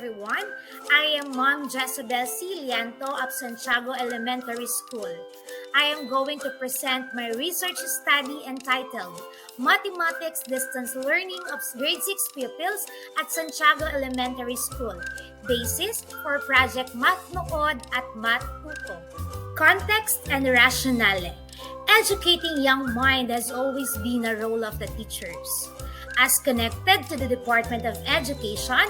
everyone. I am Mom Jezebel C. Lianto of Santiago Elementary School. I am going to present my research study entitled Mathematics Distance Learning of Grade 6 Pupils at Santiago Elementary School. Basis for Project Math Nood at Math Tuto. Context and rationale. Educating young mind has always been a role of the teachers. As connected to the Department of Education,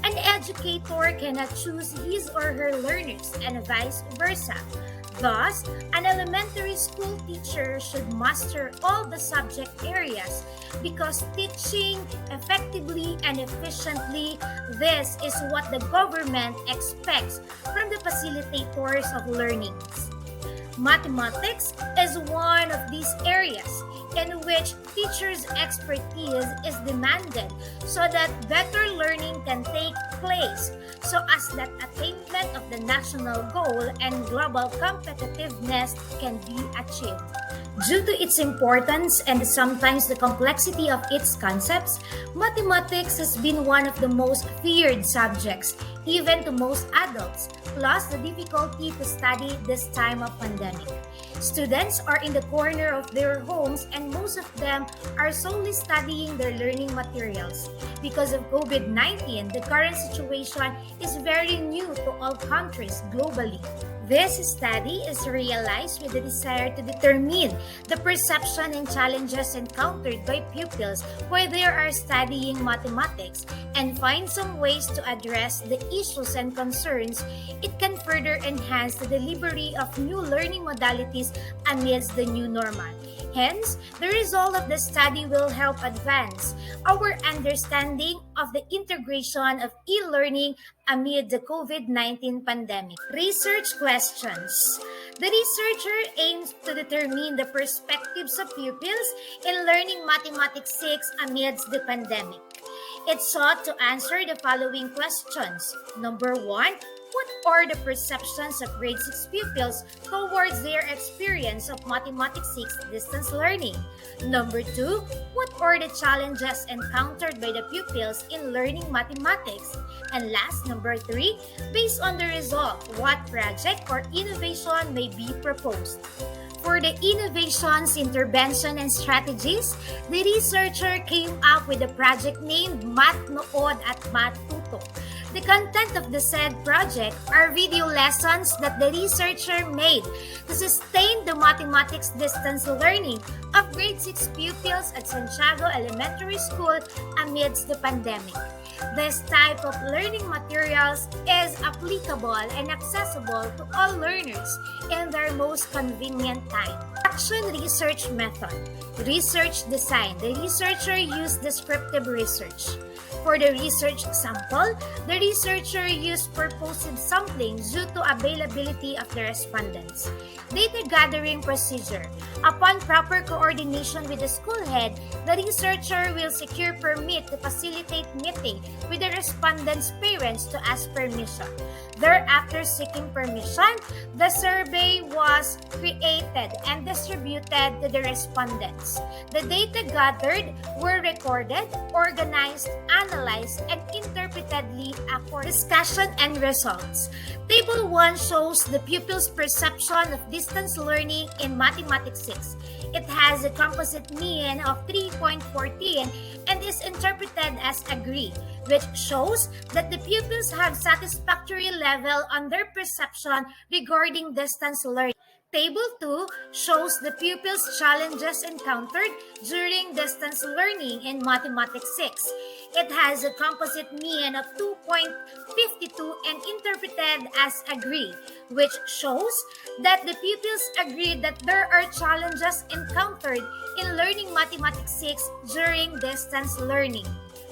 an educator cannot choose his or her learners and vice versa. Thus, an elementary school teacher should master all the subject areas because teaching effectively and efficiently, this is what the government expects from the facilitators of learnings. Mathematics is one of these areas in which teachers' expertise is demanded so that better learning can take place so as that attainment of the national goal and global competitiveness can be achieved. Due to its importance and sometimes the complexity of its concepts, mathematics has been one of the most feared subjects, even to most adults, plus the difficulty to study this time of pandemic. Students are in the corner of their homes and most of them are solely studying their learning materials. Because of COVID-19, the current situation is very new to all countries globally. This study is realized with the desire to determine the perception and challenges encountered by pupils while they are studying mathematics and find some ways to address the issues and concerns. It can further enhance the delivery of new learning modalities amidst the new normal. Hence, the result of the study will help advance our understanding of the integration of e-learning amid the COVID-19 pandemic. Research questions. The researcher aims to determine the perspectives of pupils in learning Mathematics 6 amidst the pandemic. It sought to answer the following questions. Number 1, what are the perceptions of grade 6 pupils towards their experience of Mathematics 6 distance learning? Number 2, what are the challenges encountered by the pupils in learning mathematics? And last, number 3, based on the result, what project or innovation may be proposed? For the innovations, intervention, and strategies, the researcher came up with a project named Math Nood at Math Tuto. The content of the said project are video lessons that the researcher made to sustain the mathematics distance learning of grade 6 pupils at Santiago Elementary School amidst the pandemic. This type of learning materials is applicable and accessible to all learners in their most convenient time. Action research method. Research design. The researcher used descriptive research. For the research sample, the researcher used purposive sampling due to availability of the respondents. Data gathering procedure. Upon proper coordination with the school head, the researcher will secure permit to facilitate meeting with the respondents' parents to ask permission. Thereafter seeking permission, the survey was created and distributed to the respondents. The data gathered were recorded, organized, analyzed, and interpretedly for discussion and results. Table 1 shows the pupils' perception of distance learning in Mathematics 6. It has a composite mean of 3.14 and is interpreted as agree, which shows that the pupils have satisfactory level on their perception regarding distance learning. Table 2 shows the pupils' challenges encountered during distance learning in Mathematics 6. It has a composite mean of 2.52 and interpreted as agree, which shows that the pupils agree that there are challenges encountered in learning Mathematics 6 during distance learning.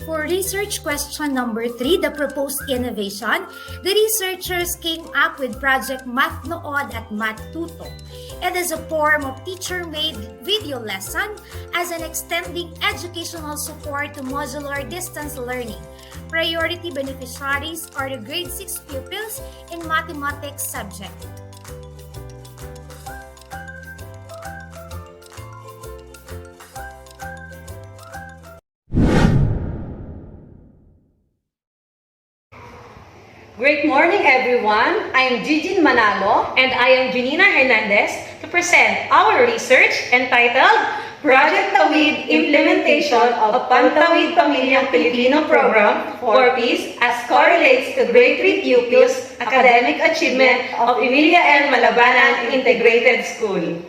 For research question number 3, the proposed innovation, the researchers came up with Project Math Nood at Math Tuto. It is a form of teacher-made video lesson as an extending educational support to modular distance learning. Priority beneficiaries are the grade 6 pupils in mathematics subject. Great morning, everyone. I am Gigin Manalo. And I am Junina Hernandez to present our research entitled Project Tawid Implementation of Pantawid Pamilyang Pilipino Program for Peace as correlates to grade 3 pupils' academic achievement of Emilia L. Malabanan Integrated School.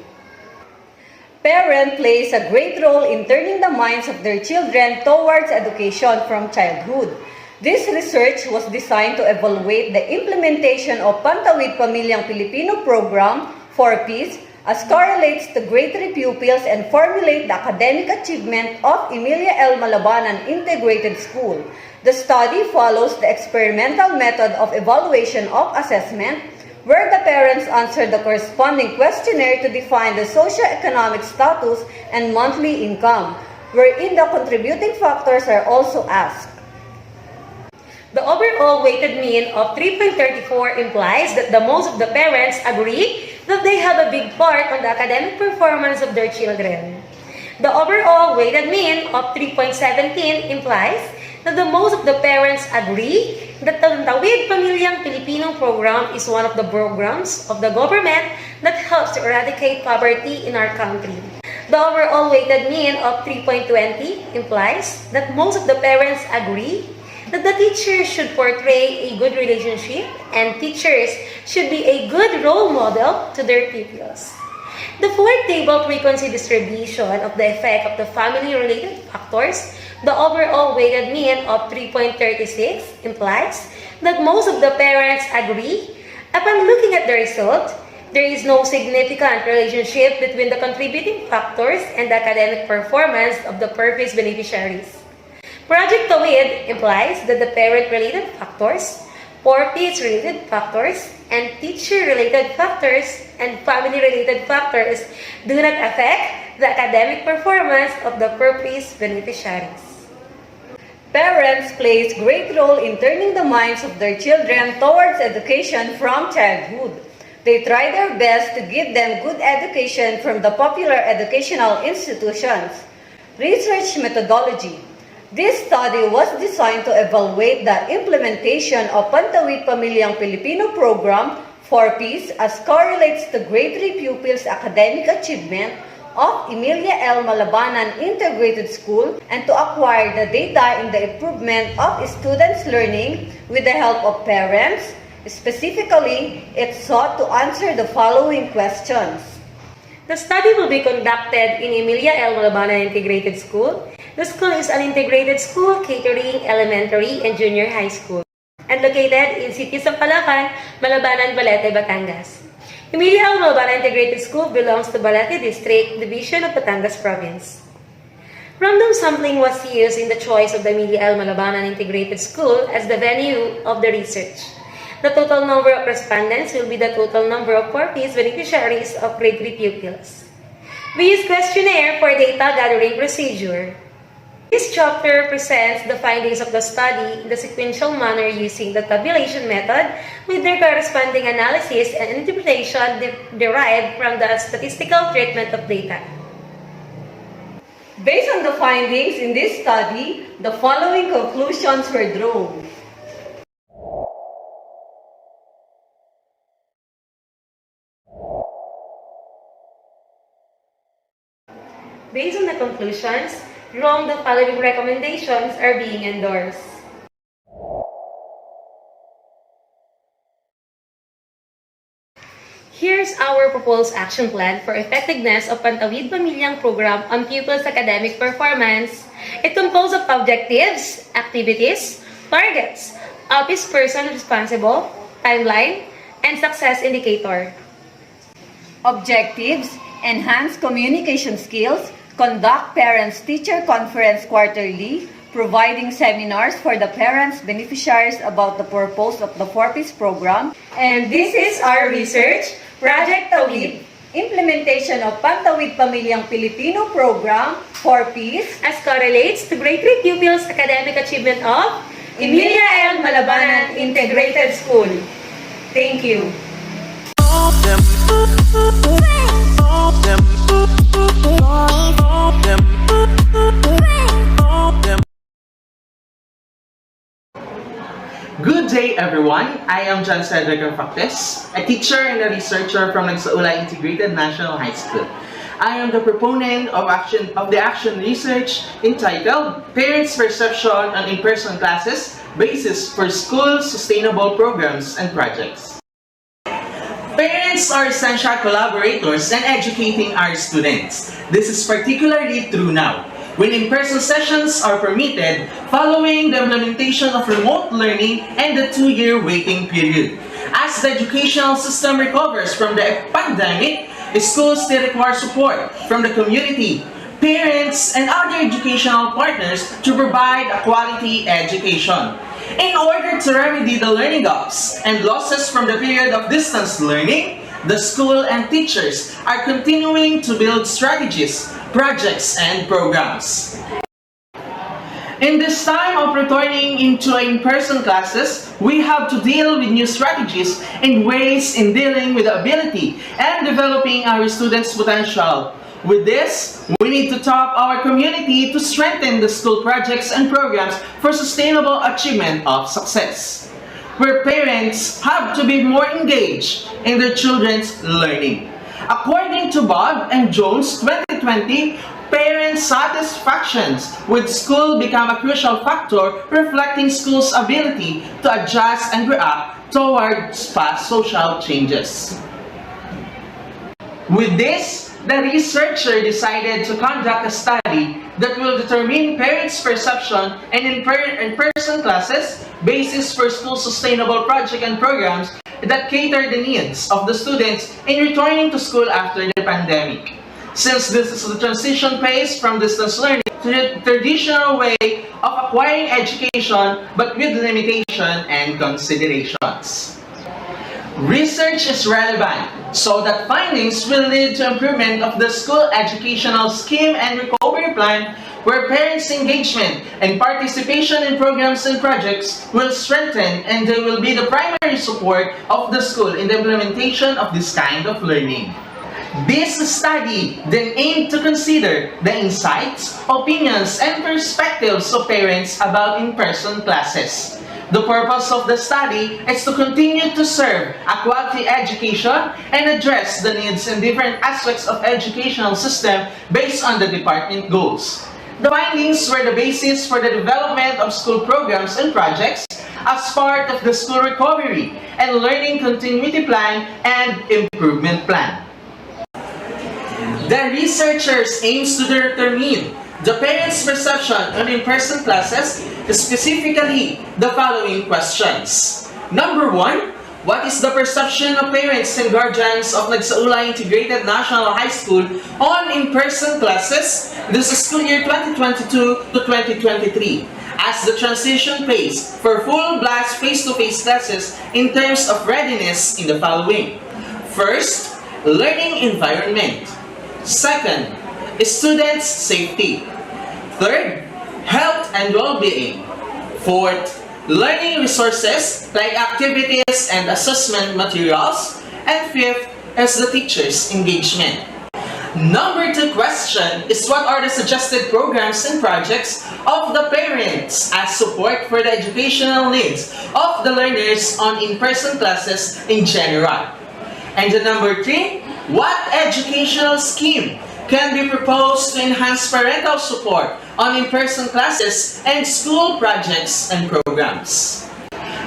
Parent plays a great role in turning the minds of their children towards education from childhood. This research was designed to evaluate the implementation of Pantawid Pamilyang Pilipino Program for Peace as correlates to grade 3 pupils and formulate the academic achievement of Emilia L. Malabanan Integrated School. The study follows the experimental method of evaluation of assessment, where the parents answer the corresponding questionnaire to define the socioeconomic status and monthly income, wherein the contributing factors are also asked. The overall weighted mean of 3.34 implies that the most of the parents agree that they have a big part on the academic performance of their children. The overall weighted mean of 3.17 implies that the most of the parents agree that the Tawid Pamilyang Pilipino Program is one of the programs of the government that helps to eradicate poverty in our country. The overall weighted mean of 3.20 implies that most of the parents agree that the teachers should portray a good relationship and teachers should be a good role model to their pupils. The fourth table frequency distribution of the effect of the family-related factors, the overall weighted mean of 3.36 implies that most of the parents agree. Upon looking at the result, there is no significant relationship between the contributing factors and the academic performance of the purpose beneficiaries. Project Tawid implies that the parent-related factors, purpose-related factors, and teacher-related factors and family-related factors do not affect the academic performance of the purpose beneficiaries. Parents play a great role in turning the minds of their children towards education from childhood. They try their best to give them good education from the popular educational institutions. Research methodology. This study was designed to evaluate the implementation of Pantawid Pamilyang Pilipino Program for Peace as correlates to grade 3 pupils' academic achievement of Emilia L. Malabanan Integrated School and to acquire the data in the improvement of students' learning with the help of parents. Specifically, it sought to answer the following questions. The study will be conducted in Emilia L. Malabanan Integrated School. The school is an integrated school catering elementary and junior high school and located in cities of Calacan, Malabanan, Balete, Batangas. Emilia L. Malabanan Integrated School belongs to Balete District, Division of Batangas Province. Random sampling was used in the choice of the Emilia L. Malabanan Integrated School as the venue of the research. The total number of respondents will be the total number of purpose beneficiaries of grade 3 pupils. We use questionnaire for data gathering procedure. This chapter presents the findings of the study in the sequential manner using the tabulation method with their corresponding analysis and interpretation derived from the statistical treatment of data. Based on the findings in this study, the following conclusions were drawn. Based on the conclusions, drawn, the following recommendations are being endorsed. Here's our proposed action plan for effectiveness of Pantawid Pamilyang Program on pupils' academic performance. It composed of objectives, activities, targets, office person responsible, timeline, and success indicator. Objectives: enhance communication skills, conduct parents-teacher conference quarterly, providing seminars for the parents beneficiaries about the purpose of the 4Ps program. And this is our research, Project Tawid, implementation of Pantawid Pamilyang Pilipino Program for Peace as correlates to grade 3 pupils' academic achievement of Emilia L. Malabanan Integrated School. Thank you. Good day, everyone. I am John Cedric Factes, a teacher and a researcher from Nagsaulay Integrated National High School. I am the proponent of the action research entitled Parents' Perception on In-Person Classes, Basis for School Sustainable Programs and Projects. Parents are essential collaborators in educating our students. This is particularly true now, when in-person sessions are permitted following the implementation of remote learning and the 2-year waiting period. As the educational system recovers from the pandemic, schools still require support from the community, parents, and other educational partners to provide a quality education. In order to remedy the learning gaps and losses from the period of distance learning, the school and teachers are continuing to build strategies, projects, and programs. In this time of returning into in-person classes, we have to deal with new strategies and ways in dealing with the ability and developing our students' potential. With this, we need to tap our community to strengthen the school projects and programs for sustainable achievement of success, where parents have to be more engaged in their children's learning. According to Bob and Jones 2020, parent satisfactions with school become a crucial factor reflecting schools' ability to adjust and react towards past social changes. With this, the researcher decided to conduct a study that will determine parents' perception and in-person classes, basis for school sustainable projects and programs that cater the needs of the students in returning to school after the pandemic. Since this is the transition phase from distance learning to the traditional way of acquiring education but with limitation and considerations. Research is relevant so that findings will lead to improvement of the school educational scheme and recovery plan where parents' engagement and participation in programs and projects will strengthen and they will be the primary support of the school in the implementation of this kind of learning. This study then aimed to consider the insights, opinions, and perspectives of parents about in-person classes. The purpose of the study is to continue to serve a quality education and address the needs in different aspects of educational system based on the department goals. The findings were the basis for the development of school programs and projects as part of the school recovery and learning continuity plan and improvement plan. The researchers aims to determine the parents' perception on in-person classes, specifically the following questions. Number 1, what is the perception of parents and guardians of Nagsaulay Integrated National High School on in-person classes this school year 2022 to 2023 as the transition phase for full blast face-to-face classes in terms of readiness in the following. First, learning environment. Second, students' safety. Third, health and well-being. Fourth, learning resources like activities and assessment materials. And fifth is the teacher's engagement. Number 2 question is what are the suggested programs and projects of the parents as support for the educational needs of the learners on in-person classes in general. And the number 3, what educational scheme can be proposed to enhance parental support on in-person classes and school projects and programs?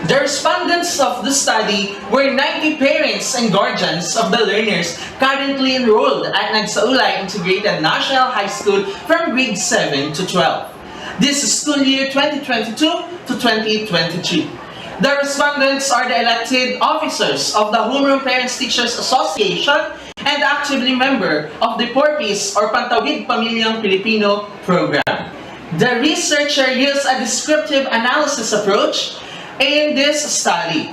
The respondents of the study were 90 parents and guardians of the learners currently enrolled at Nagsaulay Integrated National High School from grade 7 to 12. This is school year 2022 to 2023. The respondents are the elected officers of the Homeroom Parents Teachers Association and actively member of the PORPIS or Pantawid Pamilyang Pilipino program. The researcher used a descriptive analysis approach in this study.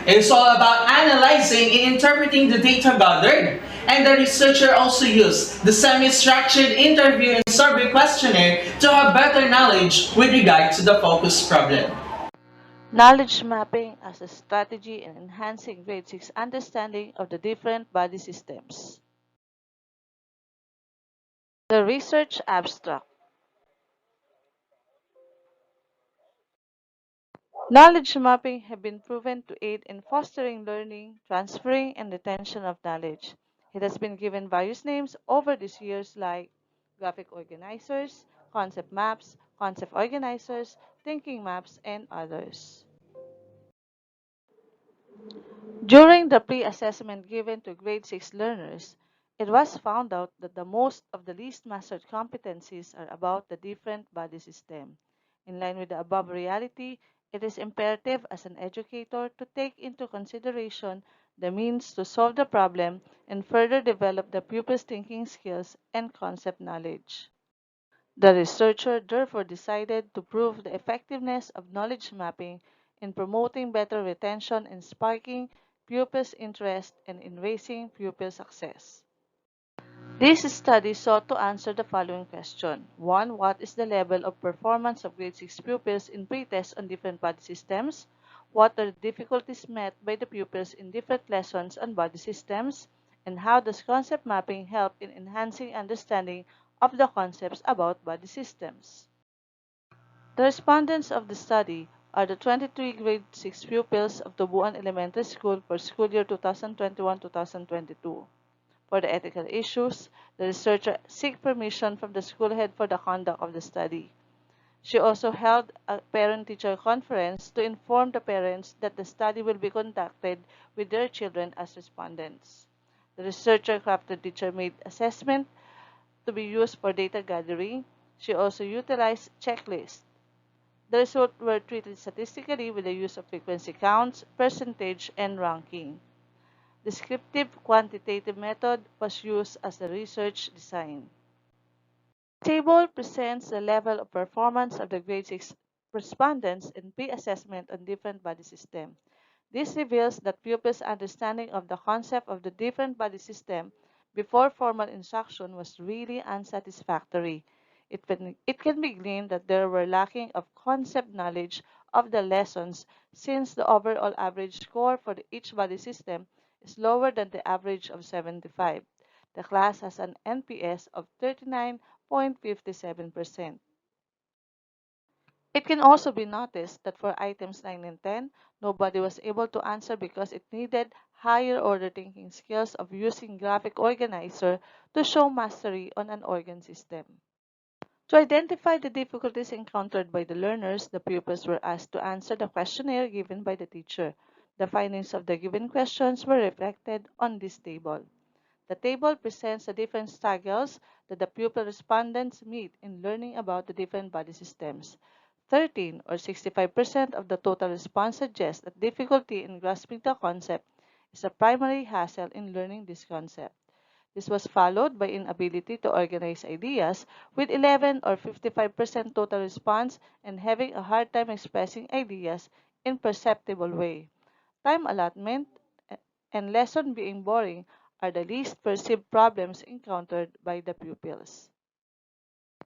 It's all about analyzing and interpreting the data gathered, and the researcher also used the semi-structured interview and survey questionnaire to have better knowledge with regard to the focus problem. Knowledge mapping as a strategy in enhancing grade 6 understanding of the different body systems. The research abstract. Knowledge mapping have been proven to aid in fostering learning, transferring, and retention of knowledge. It has been given various names over these years like graphic organizers, concept maps, concept organizers, thinking maps, and others. During the pre-assessment given to grade 6 learners, it was found out that the most of the least mastered competencies are about the different body system. In line with the above reality, it is imperative as an educator to take into consideration the means to solve the problem and further develop the pupils' thinking skills and concept knowledge. The researcher therefore decided to prove the effectiveness of knowledge mapping in promoting better retention and sparking pupils' interest and in raising pupil success. This study sought to answer the following question. 1. What is the level of performance of grade 6 pupils in pre-test on different body systems? What are the difficulties met by the pupils in different lessons on body systems? And how does concept mapping help in enhancing understanding of the concepts about body systems? The respondents of the study are the 23 grade 6 pupils of Tubuan Elementary School for school year 2021-2022. For the ethical issues, the researcher sought permission from the school head for the conduct of the study. She also held a parent-teacher conference to inform the parents that the study will be conducted with their children as respondents. The researcher crafted teacher-made assessment to be used for data gathering. She also utilized checklists. The results were treated statistically with the use of frequency counts, percentage, and ranking. Descriptive quantitative method was used as the research design. The table presents the level of performance of the grade 6 respondents in pre-assessment on different body systems. This reveals that pupils' understanding of the concept of the different body system before formal instruction was really unsatisfactory. It can be gleaned that they were lacking of concept knowledge of the lessons since the overall average score for each body system is lower than the average of 75. The class has an NPS of 39.57%. It can also be noticed that for items 9 and 10, nobody was able to answer because it needed higher order thinking skills of using graphic organizer to show mastery on an organ system. To identify the difficulties encountered by the learners, the pupils were asked to answer the questionnaire given by the teacher. The findings of the given questions were reflected on this table. The table presents the different struggles that the pupil respondents meet in learning about the different body systems. 13 or 65% of the total response suggest that difficulty in grasping the concept is a primary hassle in learning this concept. This was followed by inability to organize ideas with 11 or 55% total response and having a hard time expressing ideas in perceptible way. Time allotment and lesson being boring are the least perceived problems encountered by the pupils.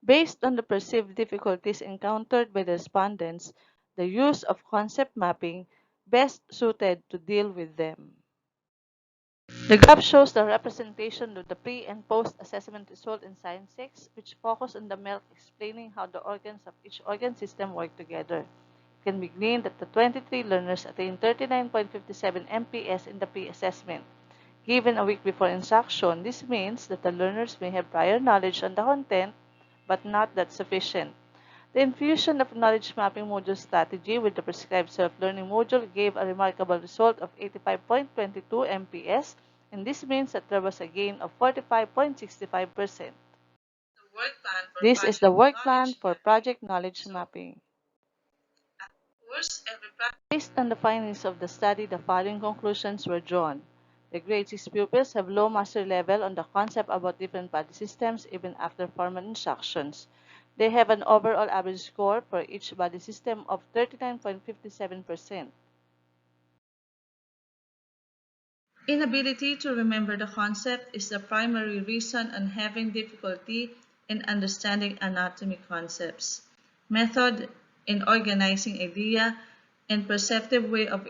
Based on the perceived difficulties encountered by the respondents, the use of concept mapping best suited to deal with them. The graph shows the representation of the pre and post assessment result in Science 6, which focus on the MELC explaining how the organs of each organ system work together. It can be gleaned that the 23 learners attained 39.57 MPS in the pre-assessment. Given a week before instruction, this means that the learners may have prior knowledge on the content, but not that sufficient. The infusion of knowledge mapping module strategy with the prescribed self-learning module gave a remarkable result of 85.22 MPS, and this means that there was a gain of 45.65%. This is the work plan for project knowledge mapping. Based on the findings of the study, the following conclusions were drawn. The grade 6 pupils have low mastery level on the concept about different body systems even after formal instructions. They have an overall average score for each body system of 39.57%. Inability to remember the concept is the primary reason on having difficulty in understanding anatomy concepts. Method in organizing idea and perceptive way of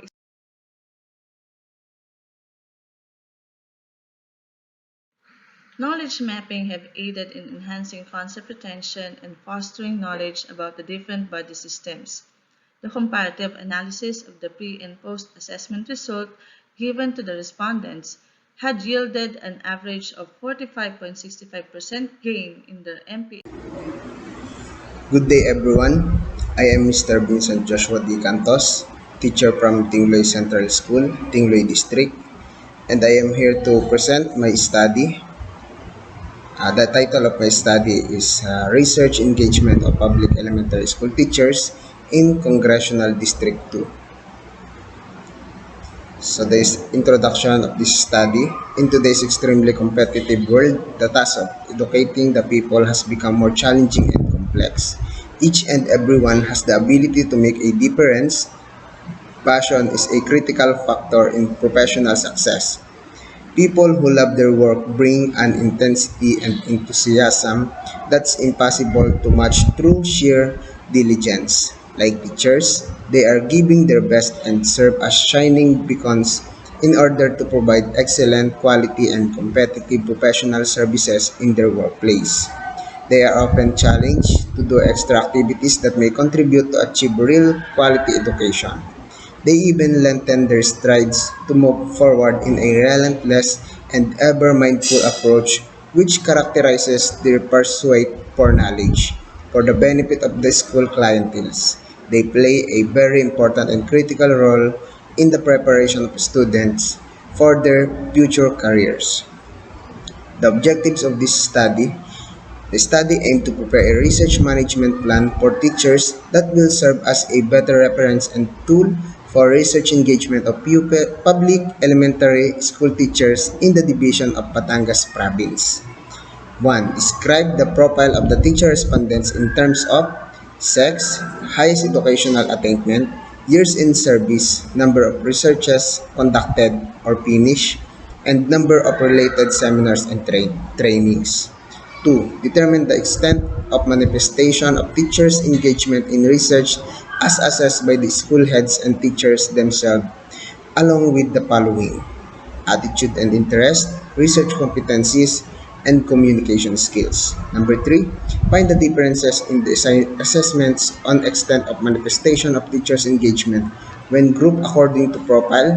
knowledge mapping have aided in enhancing concept retention and fostering knowledge about the different body systems. The comparative analysis of the pre and post assessment result given to the respondents had yielded an average of 45.65% gain in their MP. Good day, everyone. I am Mr. Vincent Joshua D. Cantos, teacher from Tingloy Central School, Tingloy District, and I am here to present my study. The title of my study is Research Engagement of Public Elementary School Teachers in Congressional District 2. So, this introduction of this study. In today's extremely competitive world, the task of educating the people has become more challenging and complex. Each and everyone has the ability to make a difference. Passion is a critical factor in professional success. People who love their work bring an intensity and enthusiasm that's impossible to match through sheer diligence. Like teachers, they are giving their best and serve as shining beacons in order to provide excellent quality and competitive professional services in their workplace. They are often challenged to do extra activities that may contribute to achieve real quality education. They even lengthen their strides to move forward in a relentless and ever-mindful approach which characterizes their pursuit for knowledge. For the benefit of the school clienteles, they play a very important and critical role in the preparation of students for their future careers. The objectives of this study. The study aimed to prepare a research management plan for teachers that will serve as a better reference and tool for research engagement of public elementary school teachers in the division of Batangas Province. 1. Describe the profile of the teacher respondents in terms of sex, highest educational attainment, years in service, number of researches conducted or finished, and number of related seminars and trainings. 2. Determine the extent of manifestation of teachers' engagement in research as assessed by the school heads and teachers themselves, along with the following: attitude and interest, research competencies, and communication skills. Number 3, find the differences in the assessments on extent of manifestation of teachers' engagement when grouped according to profile,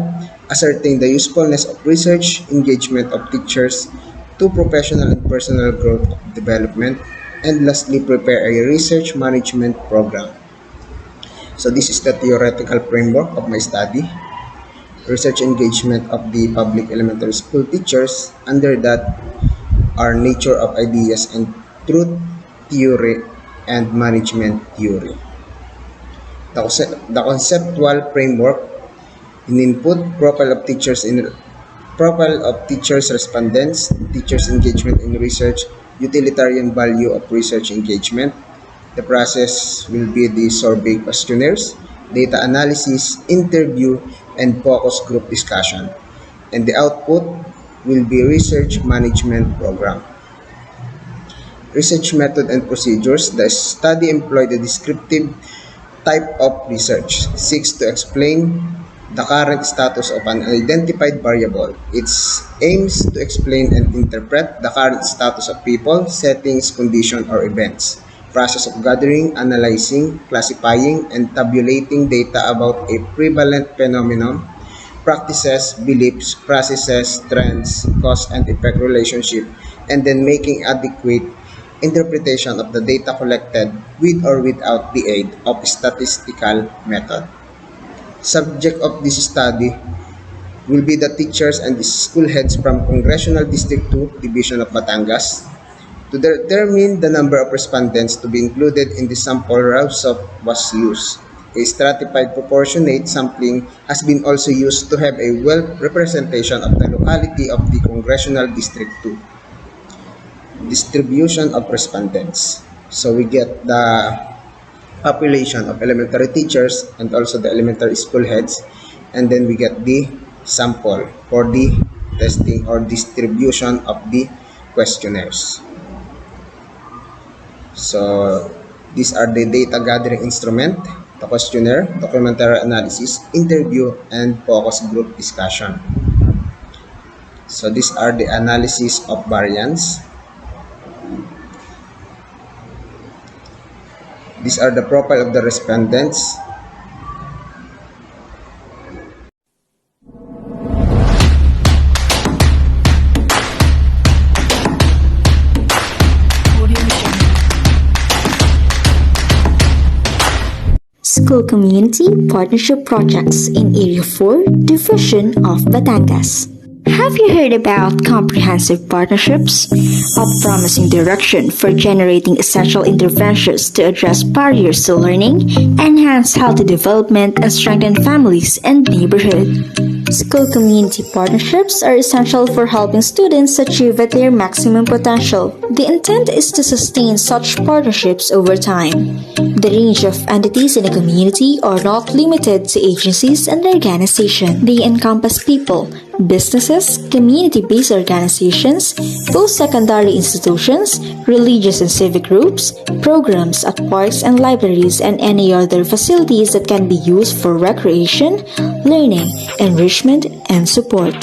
ascertain the usefulness of research engagement of teachers to professional and personal growth development, and lastly, prepare a research management program. So this is the theoretical framework of my study. Research engagement of the public elementary school teachers. Under that are nature of ideas and truth theory and management theory. The conceptual framework in input, profile of teachers respondents, teachers engagement in research, utilitarian value of research engagement. The process will be the survey questionnaires, data analysis, interview, and focus group discussion. And the output will be research management program. Research method and procedures. The study employed a descriptive type of research, seeks to explain the current status of an identified variable. It aims to explain and interpret the current status of people, settings, conditions, or events. Process of gathering, analyzing, classifying, and tabulating data about a prevalent phenomenon, practices, beliefs, processes, trends, cause and effect relationship, and then making adequate interpretation of the data collected with or without the aid of statistical method. Subject of this study will be the teachers and the school heads from Congressional District 2 Division of Batangas. To determine the number of respondents to be included in the sample, Rausoft was used. A stratified proportionate sampling has been also used to have a well representation of the locality of the Congressional District 2. Distribution of respondents. So we get the population of elementary teachers and also the elementary school heads, and then we get the sample for the testing or distribution of the questionnaires. So these are the data gathering instrument, the questionnaire, documentary analysis, interview, and focus group discussion. So these are the analysis of variance. These are the profile of the respondents. School Community Partnership Projects in Area 4, Division of Batangas. Have you heard about comprehensive partnerships? A promising direction for generating essential interventions to address barriers to learning, enhance healthy development, and strengthen families and neighborhood. School community partnerships are essential for helping students achieve at their maximum potential. The intent is to sustain such partnerships over time. The range of entities in a community are not limited to agencies and organizations. They encompass people, businesses, community-based organizations, post-secondary institutions, religious and civic groups, programs at parks and libraries, and any other facilities that can be used for recreation, learning, enrichment, and support.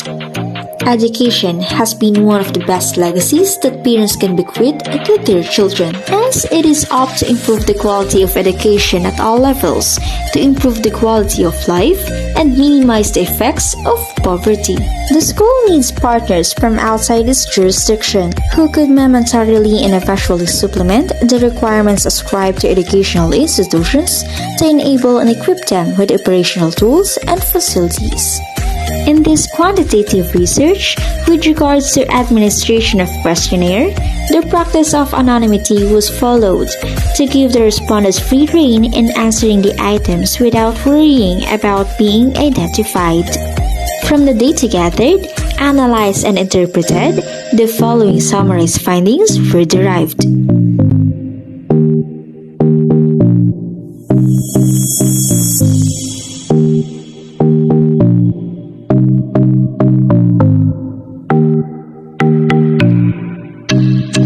Education has been one of the best legacies that parents can bequeath to their children. Hence, it is up to improve the quality of education at all levels, to improve the quality of life, and minimize the effects of poverty. The school needs partners from outside its jurisdiction who could momentarily and eventually supplement the requirements ascribed to educational institutions to enable and equip them with operational tools and facilities. In this quantitative research, with regards to administration of questionnaire, the practice of anonymity was followed to give the respondents free rein in answering the items without worrying about being identified. From the data gathered, analyzed, and interpreted, the following summarized findings were derived.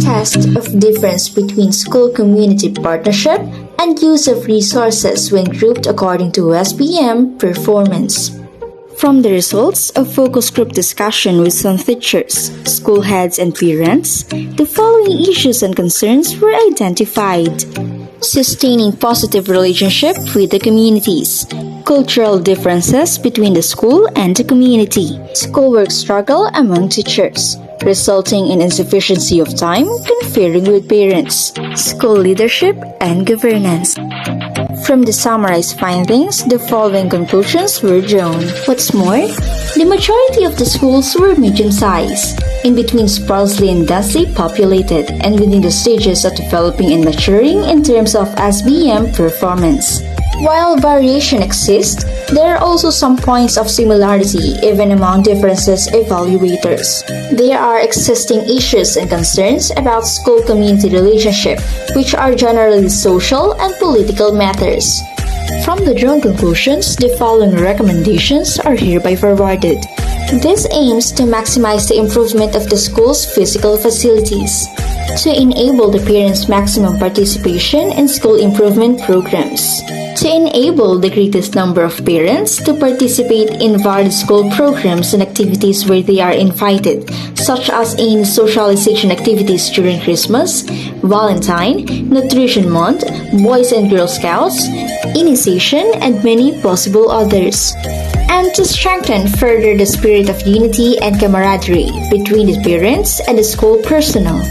Test of difference between school community partnership and use of resources when grouped according to SBM performance. From the results of focus group discussion with some teachers, school heads, and parents, the following issues and concerns were identified. Sustaining positive relationship with the communities, cultural differences between the school and the community, schoolwork struggle among teachers, resulting in insufficiency of time conferring with parents, school leadership and governance. From the summarized findings, the following conclusions were drawn. What's more, the majority of the schools were medium-sized, in between sparsely and densely populated, and within the stages of developing and maturing in terms of SBM performance. While variation exists, there are also some points of similarity even among differences evaluators. There are existing issues and concerns about school-community relationship, which are generally social and political matters. From the drawn conclusions, the following recommendations are hereby forwarded. This aims to maximize the improvement of the school's physical facilities, to enable the parents' maximum participation in school improvement programs, to enable the greatest number of parents to participate in various school programs and activities where they are invited, such as in socialization activities during Christmas, Valentine, Nutrition Month, Boys and Girl Scouts, initiation, and many possible others. And to strengthen further the spirit of unity and camaraderie between the parents and the school personnel.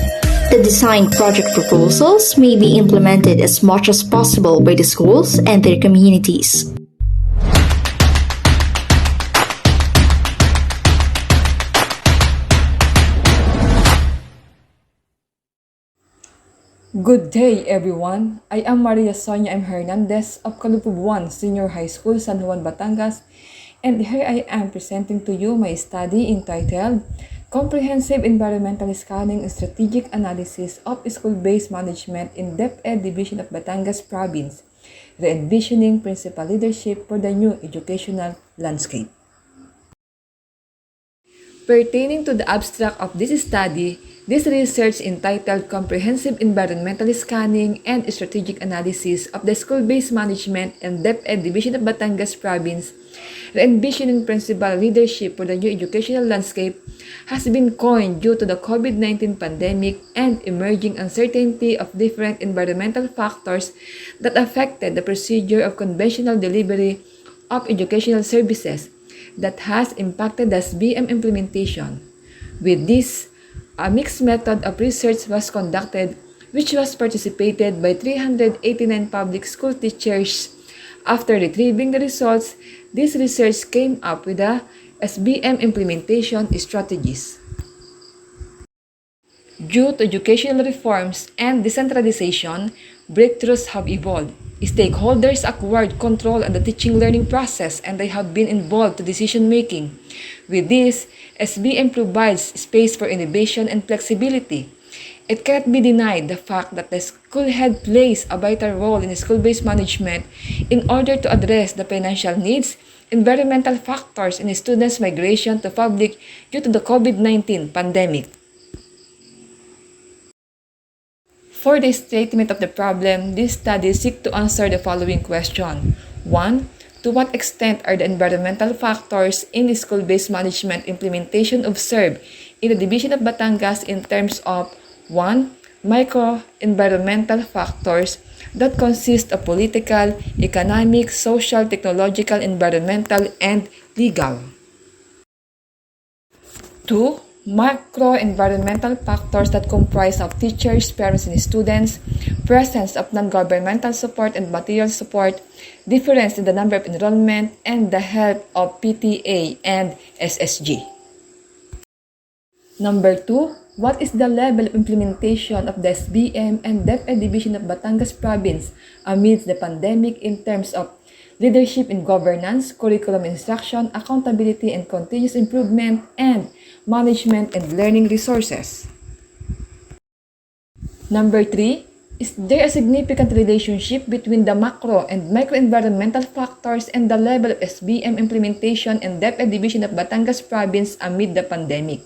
The design project proposals may be implemented as much as possible by the schools and their communities. Good day, everyone. I am Maria Sonia M. Hernandez of Calupubuan Senior High School, San Juan, Batangas, and here I am presenting to you my study entitled Comprehensive Environmental Scanning and Strategic Analysis of School-Based Management in DepEd Division of Batangas Province, Re-envisioning Principal Leadership for the New Educational Landscape. Pertaining to the abstract of this study, this research entitled Comprehensive Environmental Scanning and Strategic Analysis of the School-Based Management and DepEd Division of Batangas Province, Re-envisioning Principal Leadership for the New Educational Landscape, has been coined due to the COVID-19 pandemic and emerging uncertainty of different environmental factors that affected the procedure of conventional delivery of educational services that has impacted the SBM implementation. With this, a mixed method of research was conducted, which was participated by 389 public school teachers After retrieving the results, this research came up with the SBM implementation strategies. Due to educational reforms and decentralization, breakthroughs have evolved. Stakeholders acquired control of the teaching learning process and they have been involved in decision making. With this, SBM provides space for innovation and flexibility. It cannot be denied the fact that the school head plays a vital role in school-based management in order to address the financial needs, environmental factors, and students' migration to public due to the COVID-19 pandemic. For the statement of the problem, this study seeks to answer the following question. 1. To what extent are the environmental factors in school-based management implementation observed in the division of Batangas in terms of 1. Micro-environmental factors that consist of political, economic, social, technological, environmental, and legal. 2. Macro-environmental factors that comprise of teachers, parents, and students, presence of non-governmental support and material support, difference in the number of enrollment, and the help of PTA and SSG. Number 2. What is the level of implementation of the SBM and DepEd Division of Batangas Province amidst the pandemic in terms of leadership in governance, curriculum instruction, accountability and continuous improvement, and management and learning resources? Number 3. Is there a significant relationship between the macro and microenvironmental factors and the level of SBM implementation and DepEd Division of Batangas Province amid the pandemic?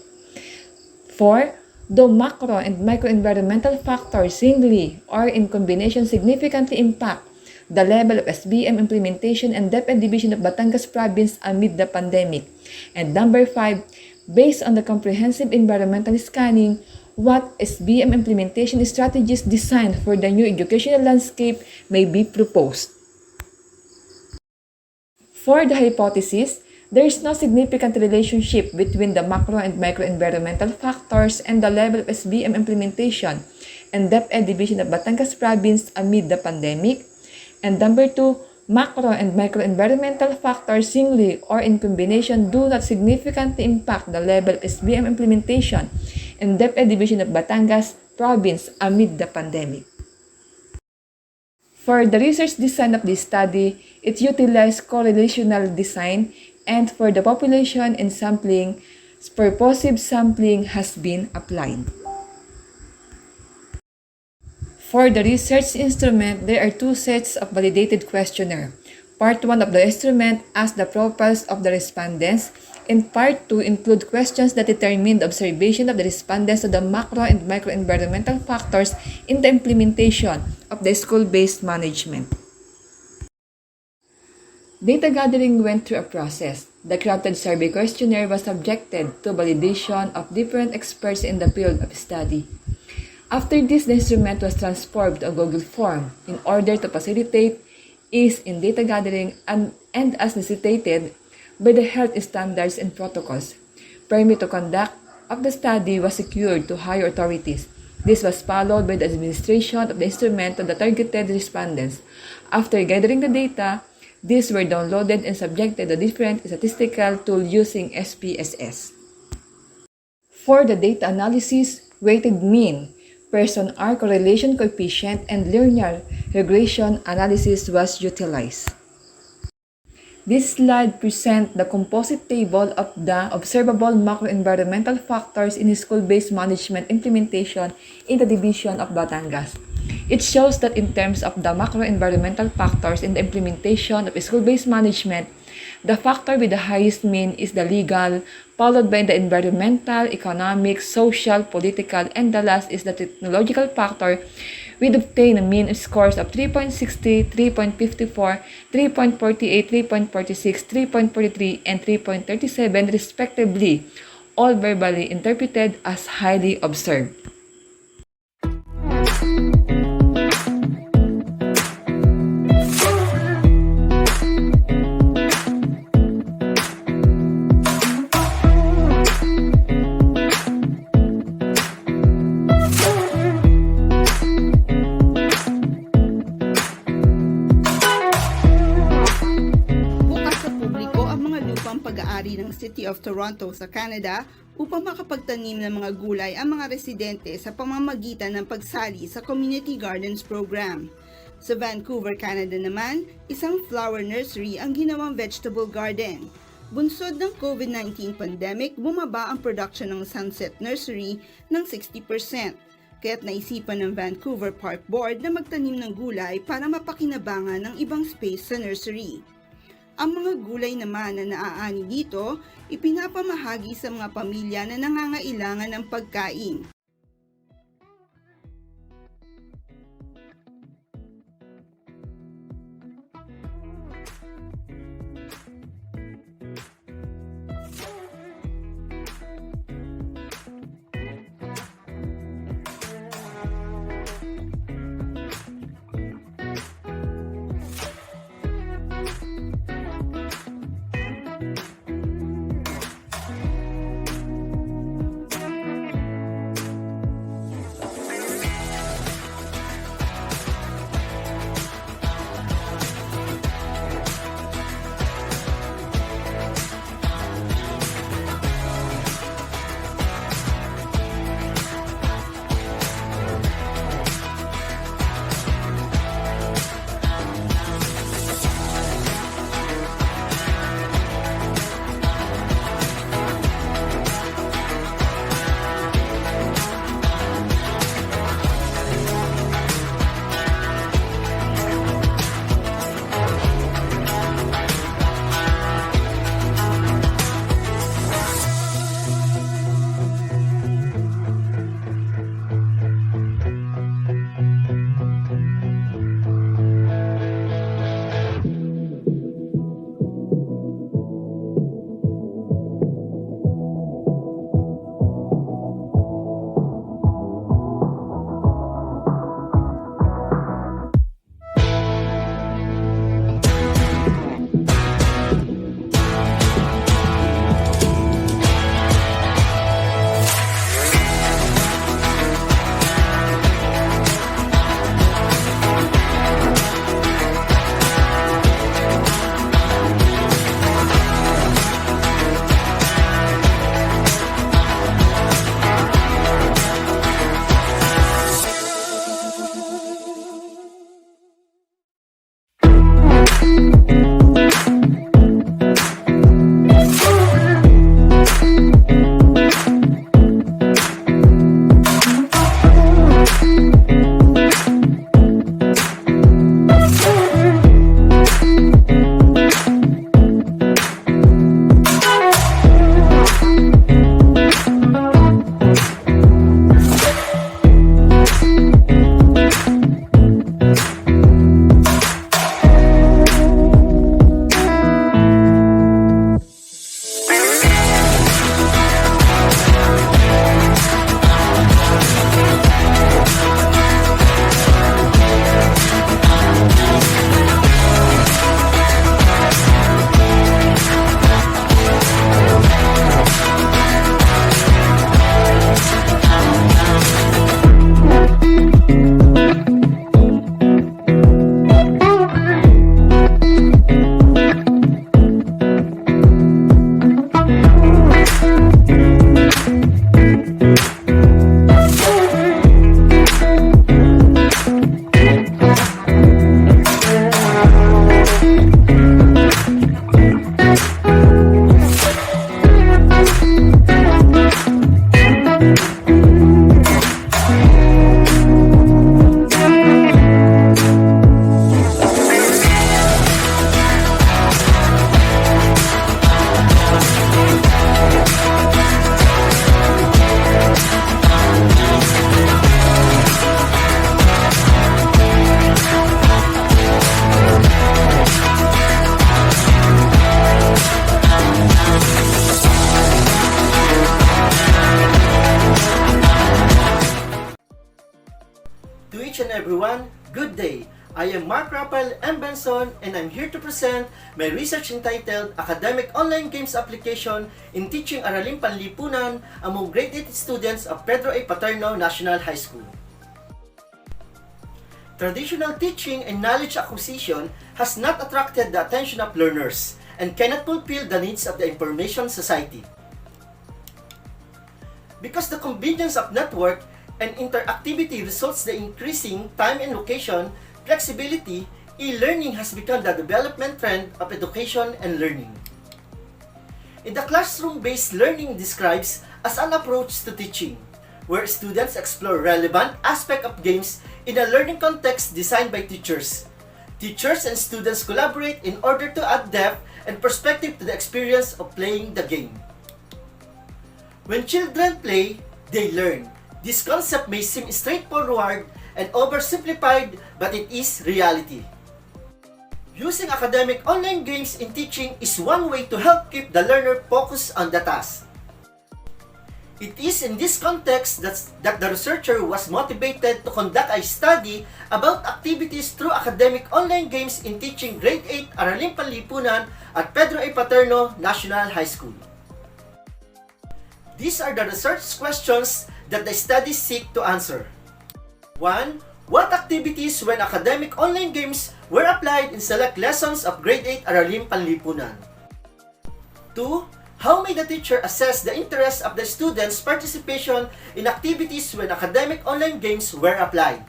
4. Though macro and microenvironmental factors singly or in combination significantly impact the level of SBM implementation and DepEd Division of Batangas Province amid the pandemic. And number 5, based on the comprehensive environmental scanning, what SBM implementation strategies designed for the new educational landscape may be proposed? For the hypothesis, there is no significant relationship between the macro and microenvironmental factors and the level of SBM implementation and DepEd Division of Batangas Province amid the pandemic. And number 2, macro and microenvironmental factors singly or in combination do not significantly impact the level of SBM implementation and DepEd Division of Batangas Province amid the pandemic. For the research design of this study, it utilized correlational design, and for the population and sampling, purposive sampling has been applied. For the research instrument, there are 2 sets of validated questionnaire. Part 1 of the instrument asks the profiles of the respondents, and Part 2 include questions that determine the observation of the respondents of the macro and microenvironmental factors in the implementation of the school-based management. Data gathering went through a process. The crafted survey questionnaire was subjected to validation of different experts in the field of study. After this, the instrument was transformed to a Google form in order to facilitate ease in data gathering and as necessitated by the health standards and protocols. Permit to conduct of the study was secured to higher authorities. This was followed by the administration of the instrument to the targeted respondents. After gathering the data, these were downloaded and subjected to different statistical tools using SPSS. For the data analysis, weighted mean, person R correlation coefficient, and linear regression analysis was utilized. This slide presents the composite table of the observable macroenvironmental factors in school-based management implementation in the division of Batangas. It shows that in terms of the macroenvironmental factors in the implementation of school-based management, the factor with the highest mean is the legal, followed by the environmental, economic, social, political, and the last is the technological factor, with obtained mean scores of 3.60, 3.54, 3.48, 3.46, 3.43, and 3.37 respectively, all verbally interpreted as highly observed. lupang pag-aari ng City of Toronto sa Canada upang makapagtanim ng mga gulay ang mga residente sa pamamagitan ng pagsali sa Community Gardens Program. Sa Vancouver, Canada naman, isang flower nursery ang ginawang vegetable garden. Bunsod ng COVID-19 pandemic, bumaba ang production ng Sunset Nursery ng 60%. Kaya't naisipan ng Vancouver Park Board na magtanim ng gulay para mapakinabangan ng ibang space sa nursery. Ang mga gulay naman na naaani dito, ipinapamahagi sa mga pamilya na nangangailangan ng pagkain. everyone, good day! I am Mark Rappel M. Benson and I'm here to present my research entitled Academic Online Games Application in Teaching Araling Panlipunan among grade 8 students of Pedro A. Paterno National High School. Traditional teaching and knowledge acquisition has not attracted the attention of learners, and cannot fulfill the needs of the information society. Because the convenience of network and interactivity results in increasing time and location flexibility, e-learning has become the development trend of education and learning. In the classroom-based learning describes as an approach to teaching, where students explore relevant aspects of games in a learning context designed by teachers. Teachers and students collaborate in order to add depth and perspective to the experience of playing the game. When children play, they learn. This concept may seem straightforward and oversimplified, but it is reality. Using academic online games in teaching is one way to help keep the learner focused on the task. It is in this context that the researcher was motivated to conduct a study about activities through academic online games in teaching Grade 8 Araling Panlipunan at Pedro A. Paterno National High School. These are the research questions that the study seek to answer. 1. What activities when academic online games were applied in select lessons of Grade 8 Araling Panlipunan? 2. How may the teacher assess the interest of the students' participation in activities when academic online games were applied?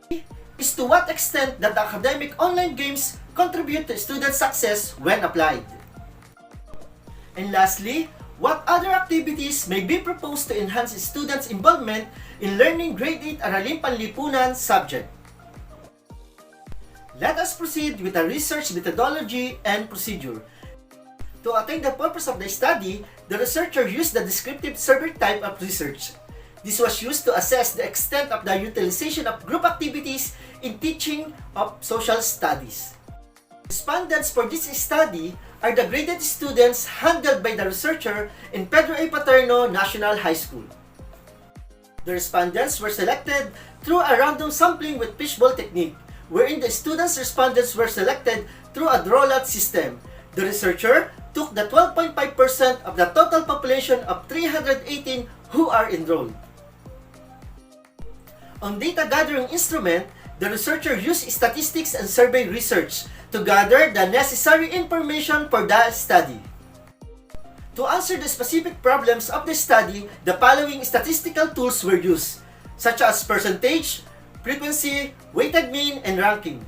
3. Is to what extent that the academic online games contribute to student success when applied? And lastly, what other activities may be proposed to enhance students' involvement in learning Grade 8 Araling Panlipunan subject? Let us proceed with the research methodology and procedure. To attain the purpose of the study, the researcher used the descriptive survey type of research. This was used to assess the extent of the utilization of group activities in teaching of social studies. Respondents for this study are the graded students handled by the researcher in Pedro A. Paterno National High School. The respondents were selected through a random sampling with fishbowl technique, wherein the students' respondents were selected through a draw-lot system. The researcher took the 12.5% of the total population of 318 who are enrolled. On data gathering instrument, the researcher used statistics and survey research to gather the necessary information for the study. To answer the specific problems of the study, the following statistical tools were used, such as percentage, frequency, weighted mean, and ranking.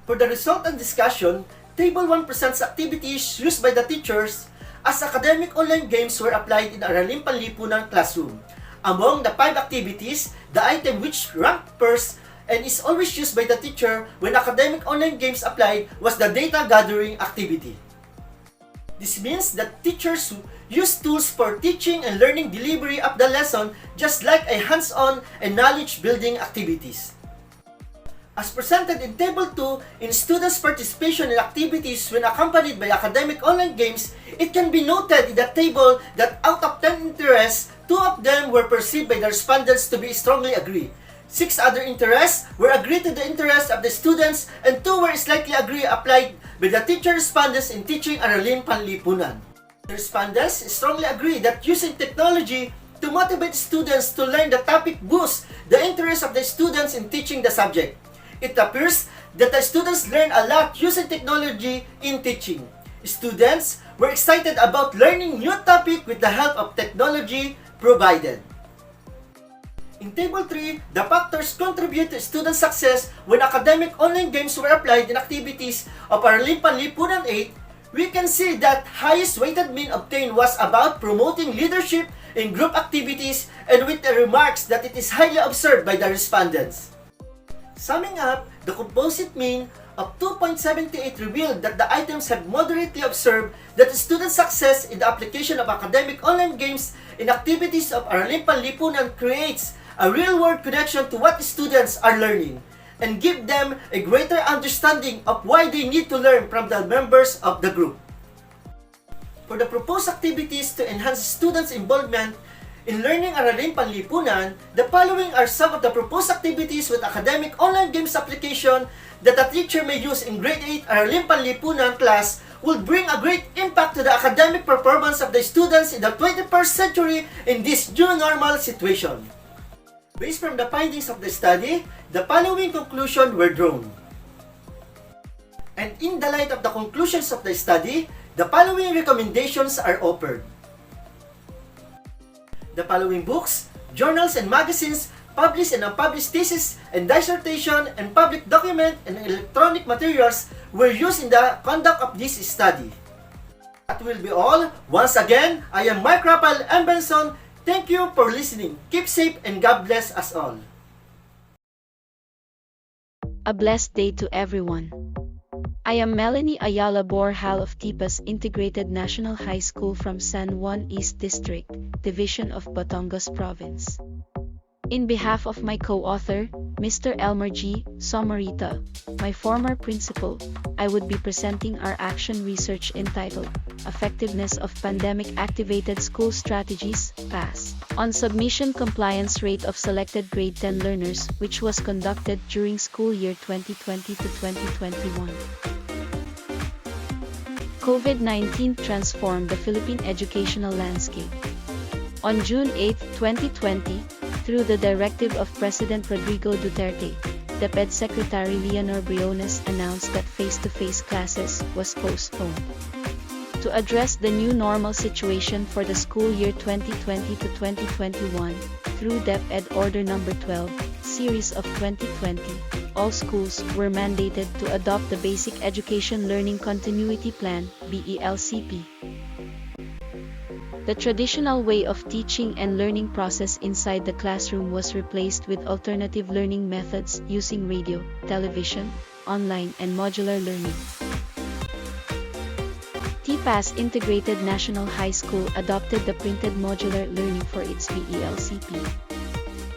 For the result and discussion, Table 1 presents activities used by the teachers as academic online games were applied in Araling Panlipunan classroom. Among the 5 activities, the item which ranked first and is always used by the teacher when academic online games applied was the data gathering activity. This means that teachers use tools for teaching and learning delivery of the lesson just like a hands-on and knowledge-building activities. As presented in Table 2, in students' participation in activities when accompanied by academic online games, it can be noted in the table that out of 10 interests, 2 of them were perceived by the respondents to be strongly agree. 6 other interests were agreed to the interests of the students, and 2 were slightly agree applied by the teacher respondents in teaching Araling Panlipunan. The respondents strongly agree that using technology to motivate students to learn the topic boosts the interest of the students in teaching the subject. It appears that the students learn a lot using technology in teaching. Students were excited about learning new topic with the help of technology provided. In Table 3, the factors contribute to student success when academic online games were applied in activities of Araling Panlipunan 8. We can see that highest weighted mean obtained was about promoting leadership in group activities and with the remarks that it is highly observed by the respondents. Summing up, the composite mean of 2.78 revealed that the items have moderately observed that the student success in the application of academic online games in activities of Araling Panlipunan creates a real-world connection to what students are learning and give them a greater understanding of why they need to learn from the members of the group. For the proposed activities to enhance students' involvement in learning Araling Panlipunan, the following are some of the proposed activities with academic online games application that a teacher may use in Grade 8 Araling Panlipunan class will bring a great impact to the academic performance of the students in the 21st century in this new normal situation. Based from the findings of the study, the following conclusions were drawn. And in the light of the conclusions of the study, the following recommendations are offered. The following books, journals, and magazines, published and unpublished thesis and dissertation, and public document and electronic materials were used in the conduct of this study. That will be all. Once again, I am Mark Rapal M. Benson. Thank you for listening. Keep safe and God bless us all. A blessed day to everyone. I am Melanie Ayala Borjal of Tipas Integrated National High School from San Juan East District, Division of Batangas Province. In behalf of my co-author, Mr. Elmer G. Somarita, my former principal, I would be presenting our action research entitled Effectiveness of Pandemic Activated School Strategies, PASS, on submission compliance rate of selected grade 10 learners, which was conducted during school year 2020 to 2021. COVID-19 transformed the Philippine educational landscape. On June 8, 2020, through the directive of President Rodrigo Duterte, DepEd Secretary Leonor Briones announced that face-to-face classes was postponed. To address the new normal situation for the school year 2020 to 2021, through DepEd Order No. 12, Series of 2020, all schools were mandated to adopt the Basic Education Learning Continuity Plan, BELCP. The traditional way of teaching and learning process inside the classroom was replaced with alternative learning methods using radio, television, online, and modular learning. TPAS Integrated National High School adopted the printed modular learning for its BELCP.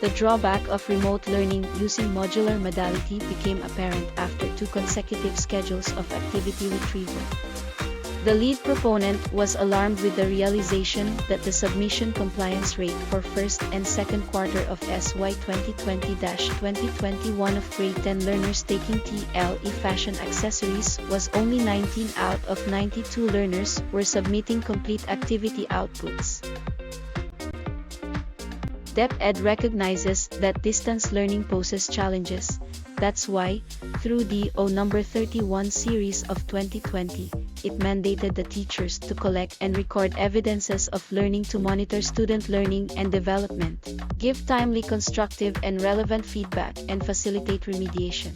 The drawback of remote learning using modular modality became apparent after 2 consecutive schedules of activity retrieval. The lead proponent was alarmed with the realization that the submission compliance rate for first and second quarter of SY 2020-2021 of grade 10 learners taking TLE fashion accessories was only 19 out of 92 learners were submitting complete activity outputs. DepEd recognizes that distance learning poses challenges. That's why, through the O No. 31 series of 2020, it mandated the teachers to collect and record evidences of learning to monitor student learning and development, give timely constructive and relevant feedback, and facilitate remediation.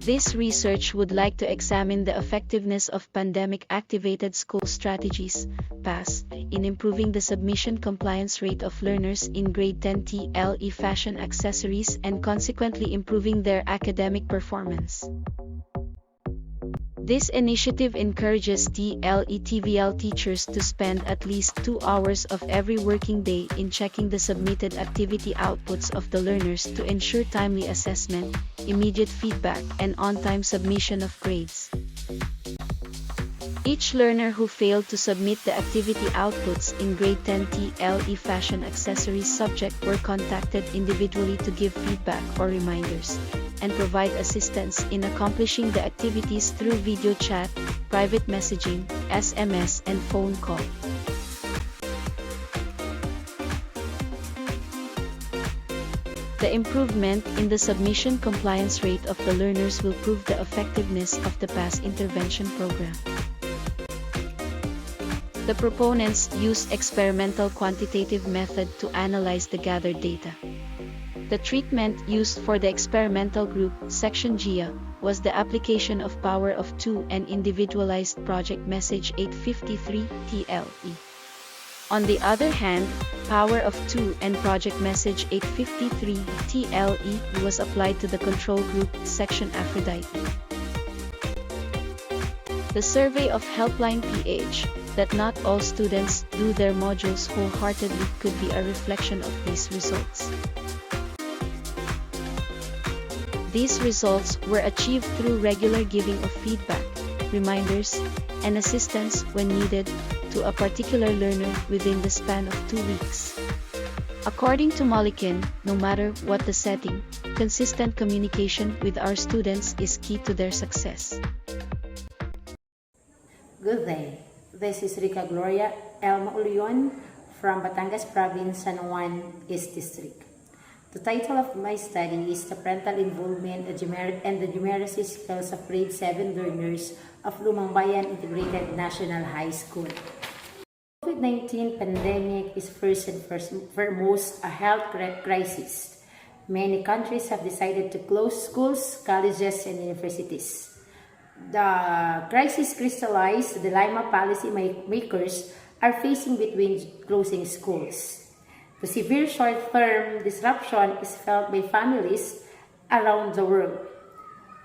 This research would like to examine the effectiveness of pandemic-activated school strategies, PASS, in improving the submission compliance rate of learners in grade 10 TLE fashion accessories and consequently improving their academic performance. This initiative encourages TLE-TVL teachers to spend at least 2 hours of every working day in checking the submitted activity outputs of the learners to ensure timely assessment, immediate feedback, and on-time submission of grades. Each learner who failed to submit the activity outputs in grade 10 TLE fashion accessories subject were contacted individually to give feedback or reminders, and provide assistance in accomplishing the activities through video chat, private messaging, SMS, and phone call. The improvement in the submission compliance rate of the learners will prove the effectiveness of the PASS intervention program. The proponents used experimental quantitative method to analyze the gathered data. The treatment used for the experimental group, Section GIA, was the application of Power of 2 and Individualized Project Message 853 TLE. On the other hand, Power of 2 and Project Message 853 TLE was applied to the control group, Section Aphrodite. The survey of Helpline PH, that not all students do their modules wholeheartedly, could be a reflection of these results. These results were achieved through regular giving of feedback, reminders, and assistance when needed to a particular learner within the span of 2 weeks. According to Molikin, no matter what the setting, consistent communication with our students is key to their success. Good day. This is Rica Gloria L. Maulion from Batangas Province, San Juan East District. The title of my study is the Parental Involvement and the Numeracy Skills of Grade 7 Learners of Lumang Bayan Integrated National High School. COVID-19 pandemic is first and foremost a health crisis. Many countries have decided to close schools, colleges, and universities. The crisis crystallized the dilemma policy makers are facing between closing schools. The severe short-term disruption is felt by families around the world.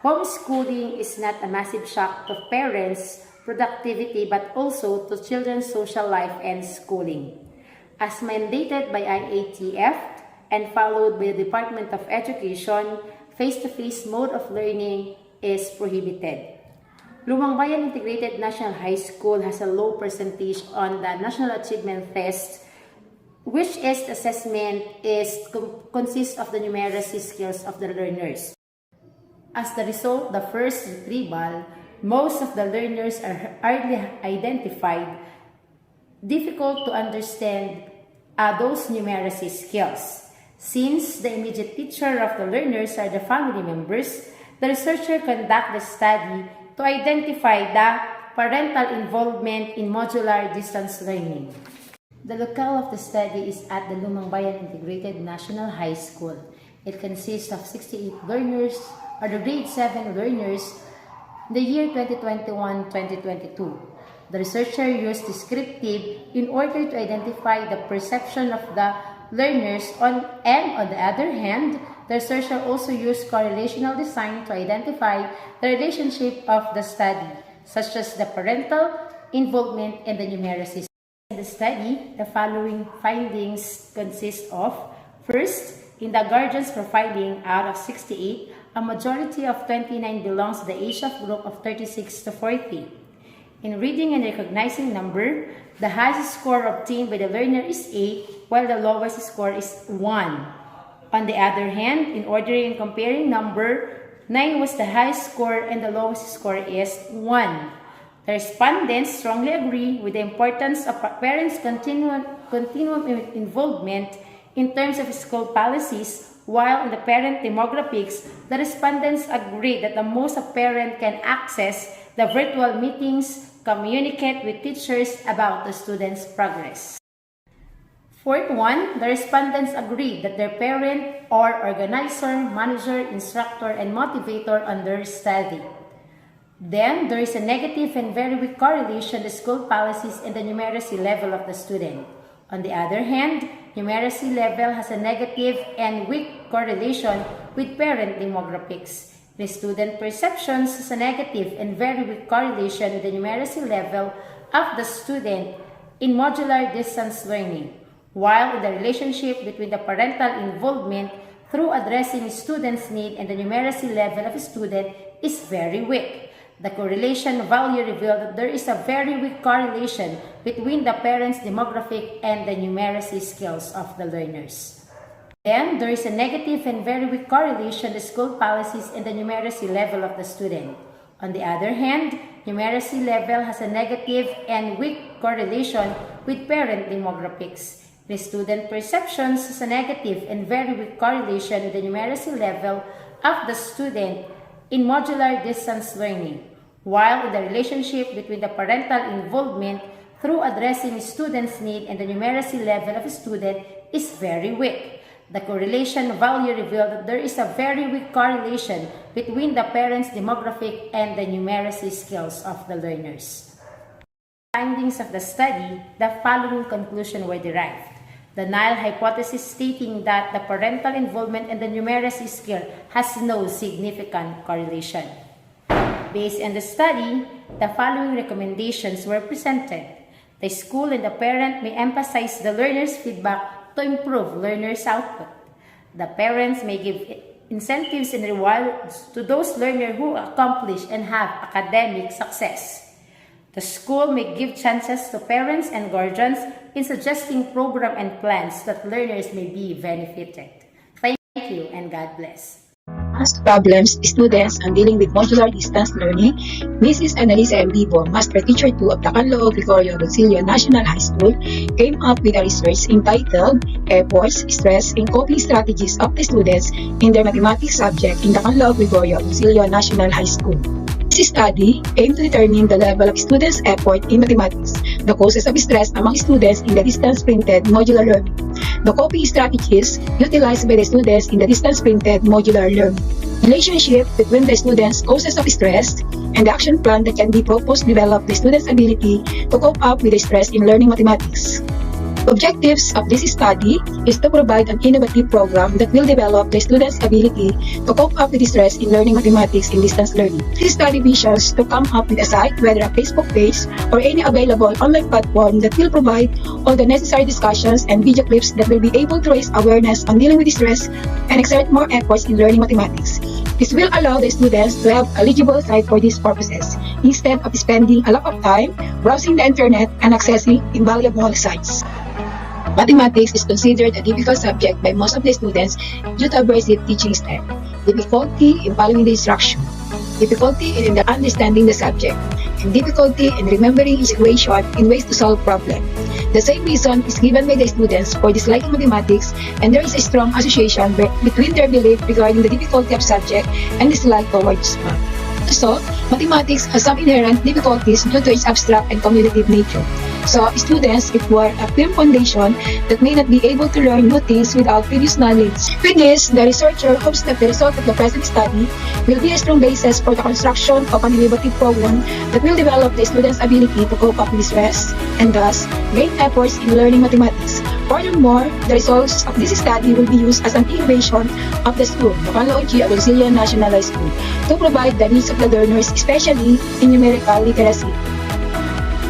Homeschooling is not a massive shock to parents' productivity but also to children's social life and schooling. As mandated by IATF and followed by the Department of Education, face-to-face mode of learning is prohibited. Lumang Bayan Integrated National High School has a low percentage on the National Achievement Test, which is assessment consists of the numeracy skills of the learners. As the result, the first retrieval, most of the learners are hardly identified, difficult to understand those numeracy skills. Since the immediate teacher of the learners are the family members, the researcher conduct the study to identify the parental involvement in modular distance learning. The locale of the study is at the Lumang Bayan Integrated National High School. It consists of 68 learners, or the grade 7 learners, the year 2021-2022. The researcher used descriptive in order to identify the perception of the learners and on the other hand, the researcher also used correlational design to identify the relationship of the study, such as the parental involvement and the numeracy. In the study, the following findings consist of: first, in the guardians profiling, out of 68, a majority of 29 belongs to the age of group of 36 to 40. In reading and recognizing number, the highest score obtained by the learner is 8, while the lowest score is 1. On the other hand, in ordering and comparing number, 9 was the highest score and the lowest score is 1. The respondents strongly agree with the importance of parents' continuum involvement in terms of school policies, while in the parent demographics, the respondents agree that the most of parents can access the virtual meetings, communicate with teachers about the students' progress. Fourth one, the respondents agree that their parent or organizer, manager, instructor, and motivator on their study. Then, there is a negative and very weak correlation to school policies and the numeracy level of the student. On the other hand, numeracy level has a negative and weak correlation with parent demographics. The student perceptions has a negative and very weak correlation with the numeracy level of the student in modular distance learning, while in the relationship between the parental involvement through addressing students' need and the numeracy level of a student is very weak. The correlation value revealed that there is a very weak correlation between the parents' demographic and the numeracy skills of the learners. Then, there is a negative and very weak correlation to school policies and the numeracy level of the student. On the other hand, numeracy level has a negative and weak correlation with parent demographics. The student perceptions has a negative and very weak correlation with the numeracy level of the student in modular distance learning, while in the relationship between the parental involvement through addressing students' need and the numeracy level of a student is very weak. The correlation value revealed that there is a very weak correlation between the parents' demographic and the numeracy skills of the learners. Findings of the study, the following conclusion were derived. The null hypothesis stating that the parental involvement and the numeracy skill has no significant correlation. Based on the study, the following recommendations were presented. The school and the parent may emphasize the learner's feedback to improve learners' output. The parents may give incentives and rewards to those learners who accomplish and have academic success. The school may give chances to parents and guardians in suggesting program and plans that learners may be benefited. Thank you and God bless. As problems, students are dealing with modular distance learning. Mrs. Analisa M. Bibo, Master Teacher 2 of the Cabuyao Gregorio Auxilio National High School, came up with a research entitled Efforts, Stress, and Coping Strategies of the Students in their Mathematics subject in the Cabuyao Gregorio Auxilio National High School. This study aimed to determine the level of students' effort in mathematics, the causes of stress among students in the distance-printed modular learning, the coping strategies utilized by the students in the distance-printed modular learning, relationship between the students' causes of stress, and the action plan that can be proposed to develop the students' ability to cope up with the stress in learning mathematics. The objectives of this study is to provide an innovative program that will develop the students' ability to cope up with the stress in learning mathematics in distance learning. This study visions to come up with a site, whether a Facebook page or any available online platform that will provide all the necessary discussions and video clips that will be able to raise awareness on dealing with stress and exert more efforts in learning mathematics. This will allow the students to have a legible site for these purposes, instead of spending a lot of time browsing the internet and accessing invaluable sites. Mathematics is considered a difficult subject by most of the students due to abrasive teaching style, difficulty in following the instruction, difficulty in understanding the subject, and difficulty in remembering each equation in ways to solve problems. The same reason is given by the students for disliking mathematics, and there is a strong association between their belief regarding the difficulty of subject and dislike towards math. So, mathematics has some inherent difficulties due to its abstract and cumulative nature. So, students require a firm foundation that may not be able to learn new things without previous knowledge. With this, the researcher hopes that the result of the present study will be a strong basis for the construction of an innovative program that will develop the students' ability to cope up with stress and thus gain efforts in learning mathematics. Furthermore, the results of this study will be used as an innovation of the school, the Cabuyao Auxilio National High School, to provide the needs of the learners, especially in numerical literacy.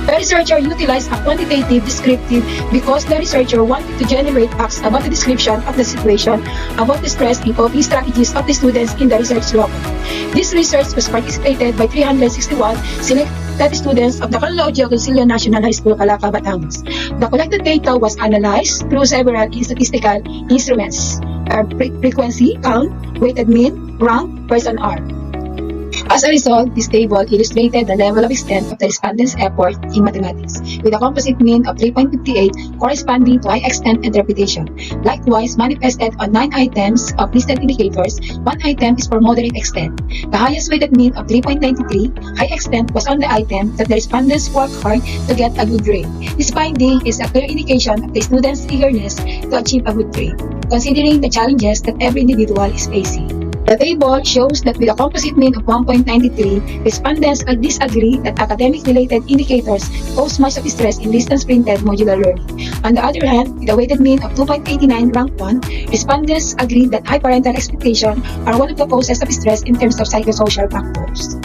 The researcher utilized a quantitative descriptive because the researcher wanted to generate facts about the description of the situation, about the stress and coping strategies of the students in the research local. This research was participated by 361 selected students of the Cabuyao Auxilio National High School, Calaca, Batangas. The collected data was analyzed through several statistical instruments: frequency, count, weighted mean, rank, person R. As a result, this table illustrated the level of extent of the respondents' effort in mathematics, with a composite mean of 3.58 corresponding to high extent interpretation. Likewise, manifested on 9 items of listed indicators, 1 item is for moderate extent. The highest weighted mean of 3.93, high extent, was on the item that the respondents worked hard to get a good grade. This finding is a clear indication of the students' eagerness to achieve a good grade, considering the challenges that every individual is facing. The table shows that with a composite mean of 1.93, respondents disagree that academic-related indicators cause much of stress in distance-printed modular learning. On the other hand, with a weighted mean of 2.89 rank 1, respondents agree that high parental expectations are one of the causes of stress in terms of psychosocial factors.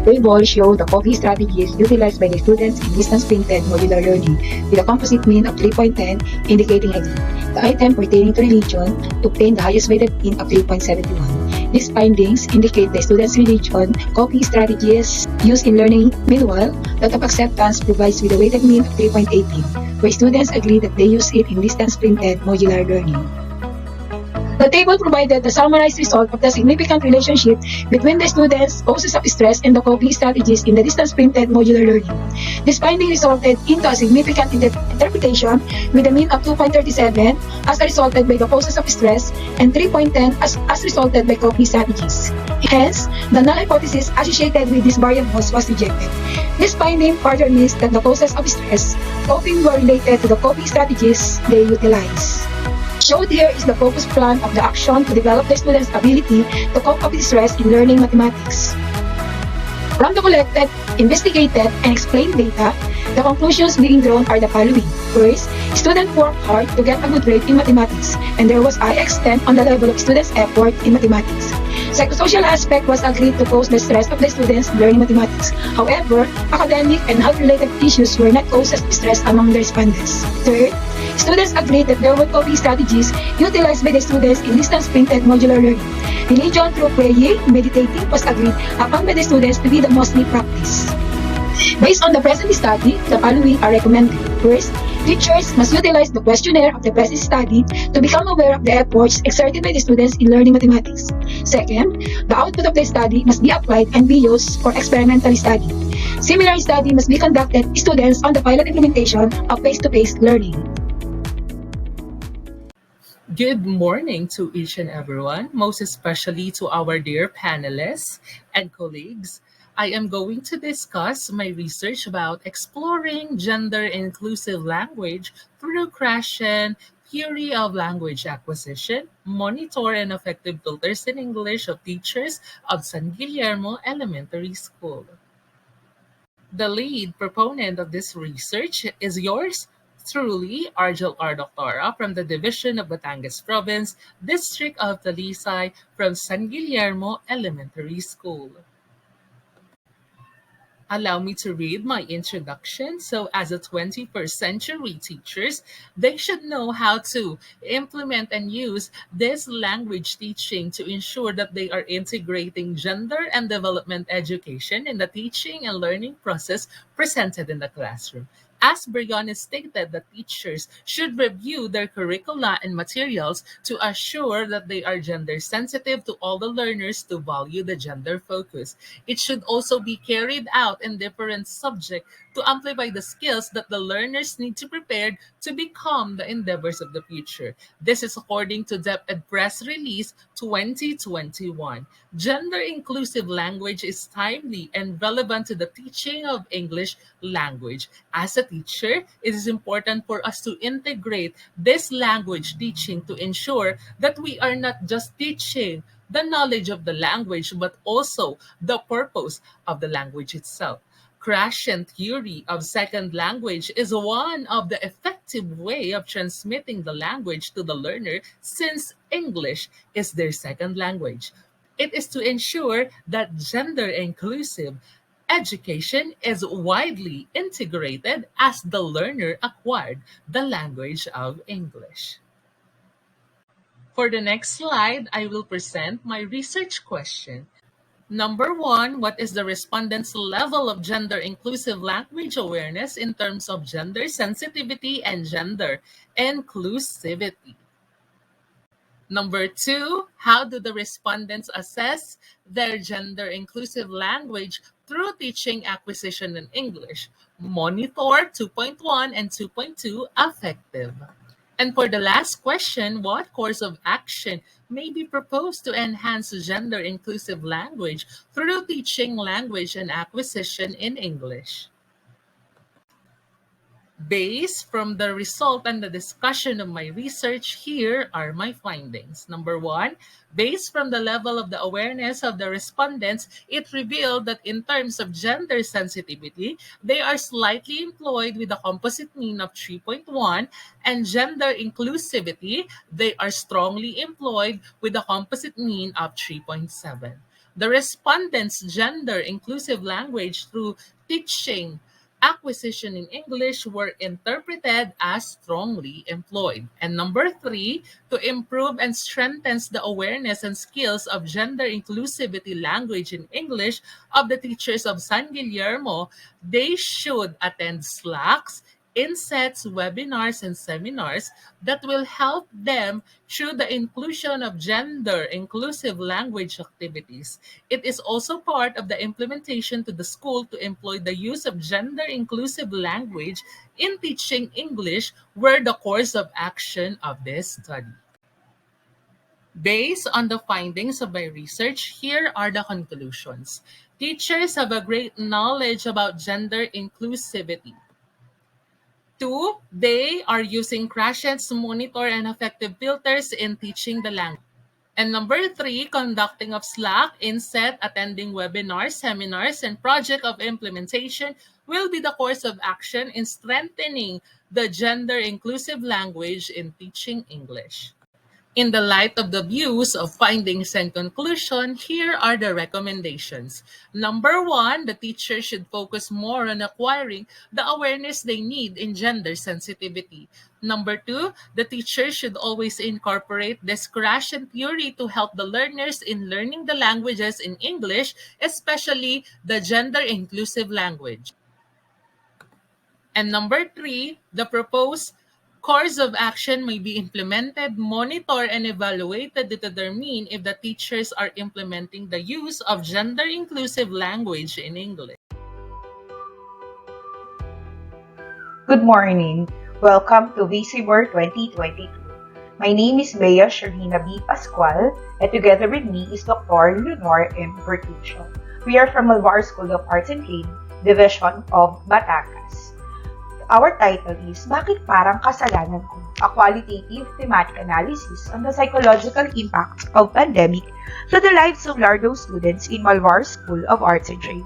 Table show the coping strategies utilized by the students in distance-printed modular learning, with a composite mean of 3.10 indicating agree. The item pertaining to religion obtained the highest weighted mean of 3.71. These findings indicate the students' religion coping strategies used in learning. Meanwhile, that of acceptance provides with a weighted mean of 3.18, where students agree that they use it in distance-printed modular learning. The table provided the summarized result of the significant relationship between the students' causes of stress and the coping strategies in the distance-printed modular learning. This finding resulted into a significant interpretation with a mean of 2.37 as resulted by the causes of stress and 3.10 as resulted by coping strategies. Hence, the null hypothesis associated with these variables was rejected. This finding further means that the causes of stress coping were related to the coping strategies they utilize. Shown here is the focus plan of the action to develop the students' ability to cope up with stress in learning mathematics. From the collected, investigated, and explained data, the conclusions being drawn are the following. First, students worked hard to get a good grade in mathematics, and there was high extent on the level of students' effort in mathematics. Psychosocial aspect was agreed to cause the stress of the students learning mathematics. However, academic and health-related issues were not causes of stress among the respondents. Third, students agreed that there were coping strategies utilized by the students in distance-printed modular learning. Religion through praying, meditating was agreed upon by the students to be the mostly practiced. Based on the present study, the following are recommended. First, teachers must utilize the questionnaire of the present study to become aware of the efforts exerted by the students in learning mathematics. Second, the output of the study must be applied and be used for experimental study. Similar study must be conducted with students on the pilot implementation of face-to-face learning. Good morning to each and everyone, most especially to our dear panelists and colleagues. I am going to discuss my research about exploring gender inclusive language through creation, theory of language acquisition, monitor and effective filters in English of teachers of San Guillermo Elementary School. The lead proponent of this research is yours truly, Argel R. Doctora from the Division of Batangas Province, District of Talisay from San Guillermo Elementary School. Allow me to read my introduction. So, as a 21st century teachers, they should know how to implement and use this language teaching to ensure that they are integrating gender and development education in the teaching and learning process presented in the classroom. As Brianna stated, the teachers should review their curricula and materials to assure that they are gender sensitive to all the learners to value the gender focus. It should also be carried out in different subjects to amplify the skills that the learners need to prepare to become the endeavors of the future. This is according to DepEd Press Release 2021. Gender inclusive language is timely and relevant to the teaching of English language. As a teacher, it is important for us to integrate this language teaching to ensure that we are not just teaching the knowledge of the language, but also the purpose of the language itself. Creation theory of second language is one of the effective way of transmitting the language to the learner since English is their second language. It is to ensure that gender inclusive education is widely integrated as the learner acquired the language of English. For the next slide, I will present my research question. Number one, what is the respondents' level of gender inclusive language awareness in terms of gender sensitivity and gender inclusivity? Number two, how do the respondents assess their gender inclusive language through teaching acquisition in English? Monitor 2.1 and 2.2 effective. And for the last question, what course of action may be proposed to enhance gender inclusive language through teaching language and acquisition in English? Based from the result and the discussion of my research, here are my findings. Number one, based from the level of the awareness of the respondents, it revealed that in terms of gender sensitivity, they are slightly employed with a composite mean of 3.1, and gender inclusivity, they are strongly employed with a composite mean of 3.7. The respondents' gender inclusive language through teaching acquisition in English were interpreted as strongly employed. And number three, to improve and strengthen the awareness and skills of gender inclusivity language in English of the teachers of San Guillermo, they should attend slacks, insets, webinars, and seminars that will help them through the inclusion of gender inclusive language activities. It is also part of the implementation to the school to employ the use of gender inclusive language in teaching English were the course of action of this study. Based on the findings of my research, here are the conclusions. Teachers have a great knowledge about gender inclusivity. Two, they are using crashes, monitor, and effective filters in teaching the language. And number three, conducting of Slack, inset, attending webinars, seminars, and project of implementation will be the course of action in strengthening the gender inclusive language in teaching English. In the light of the views of findings and conclusion, here are the recommendations. Number one, the teacher should focus more on acquiring the awareness they need in gender sensitivity. Number two, the teacher should always incorporate discretion theory to help the learners in learning the languages in English, especially the gender inclusive language. And number 3, the proposed course of action may be implemented, monitored, and evaluated to determine if the teachers are implementing the use of gender-inclusive language in English. Good morning. Welcome to VCBER 2022. My name is Bea Sharina B. Pascual, and together with me is Dr. Leonor M. Bertuccio. We are from Malvar School of Arts and Training, Division of Batangas. Our title is, Bakit Parang Kasalanan Ko? A qualitative thematic analysis on the psychological impacts of pandemic to the lives of Lardo students in Malvar School of Arts and Training.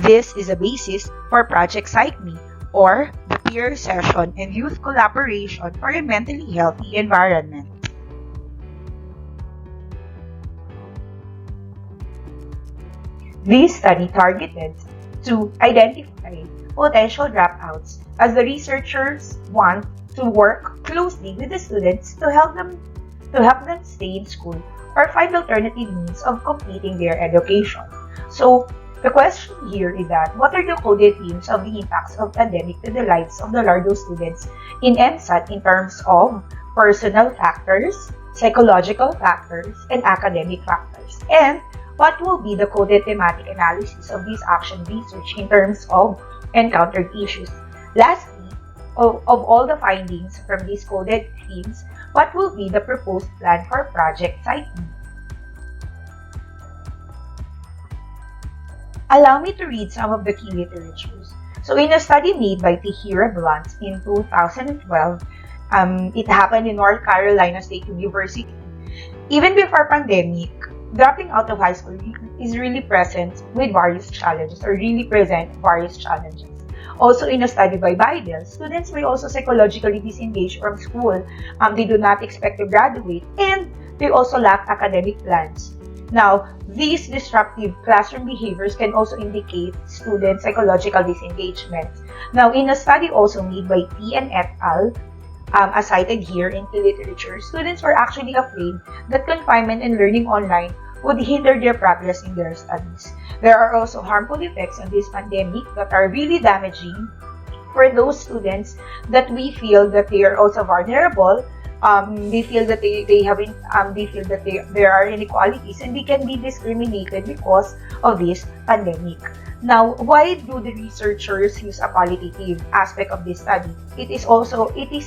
This is a basis for Project Psych Me, or the peer session and youth collaboration for a mentally healthy environment. This study targeted to identify potential dropouts as the researchers want to work closely with the students to help them stay in school or find alternative means of completing their education. So, the question here is that, what are the coded themes of the impacts of pandemic to the lives of the Lardo students in MSAT in terms of personal factors, psychological factors, and academic factors? And what will be the coded thematic analysis of this action research in terms of encountered issues? Lastly, of all the findings from these coded themes, what will be the proposed plan for Project Psych Me? Allow me to read some of the key literatures. So in a study made by Tihira Blunt in 2012, it happened in North Carolina State University. Even before pandemic, dropping out of high school is really present with various challenges, or really present various challenges. Also in a study by Bidel, students may also psychologically disengage from school. They do not expect to graduate, and they also lack academic plans. Now, these disruptive classroom behaviors can also indicate student psychological disengagement. Now, in a study also made by T and et al., as cited here in the literature, students were actually afraid that confinement and learning online would hinder their progress in their studies. There are also harmful effects of this pandemic that are really damaging for those students that we feel that they are also vulnerable. They feel that there are inequalities and they can be discriminated because of this pandemic. Now, why do the researchers use a qualitative aspect of this study? It is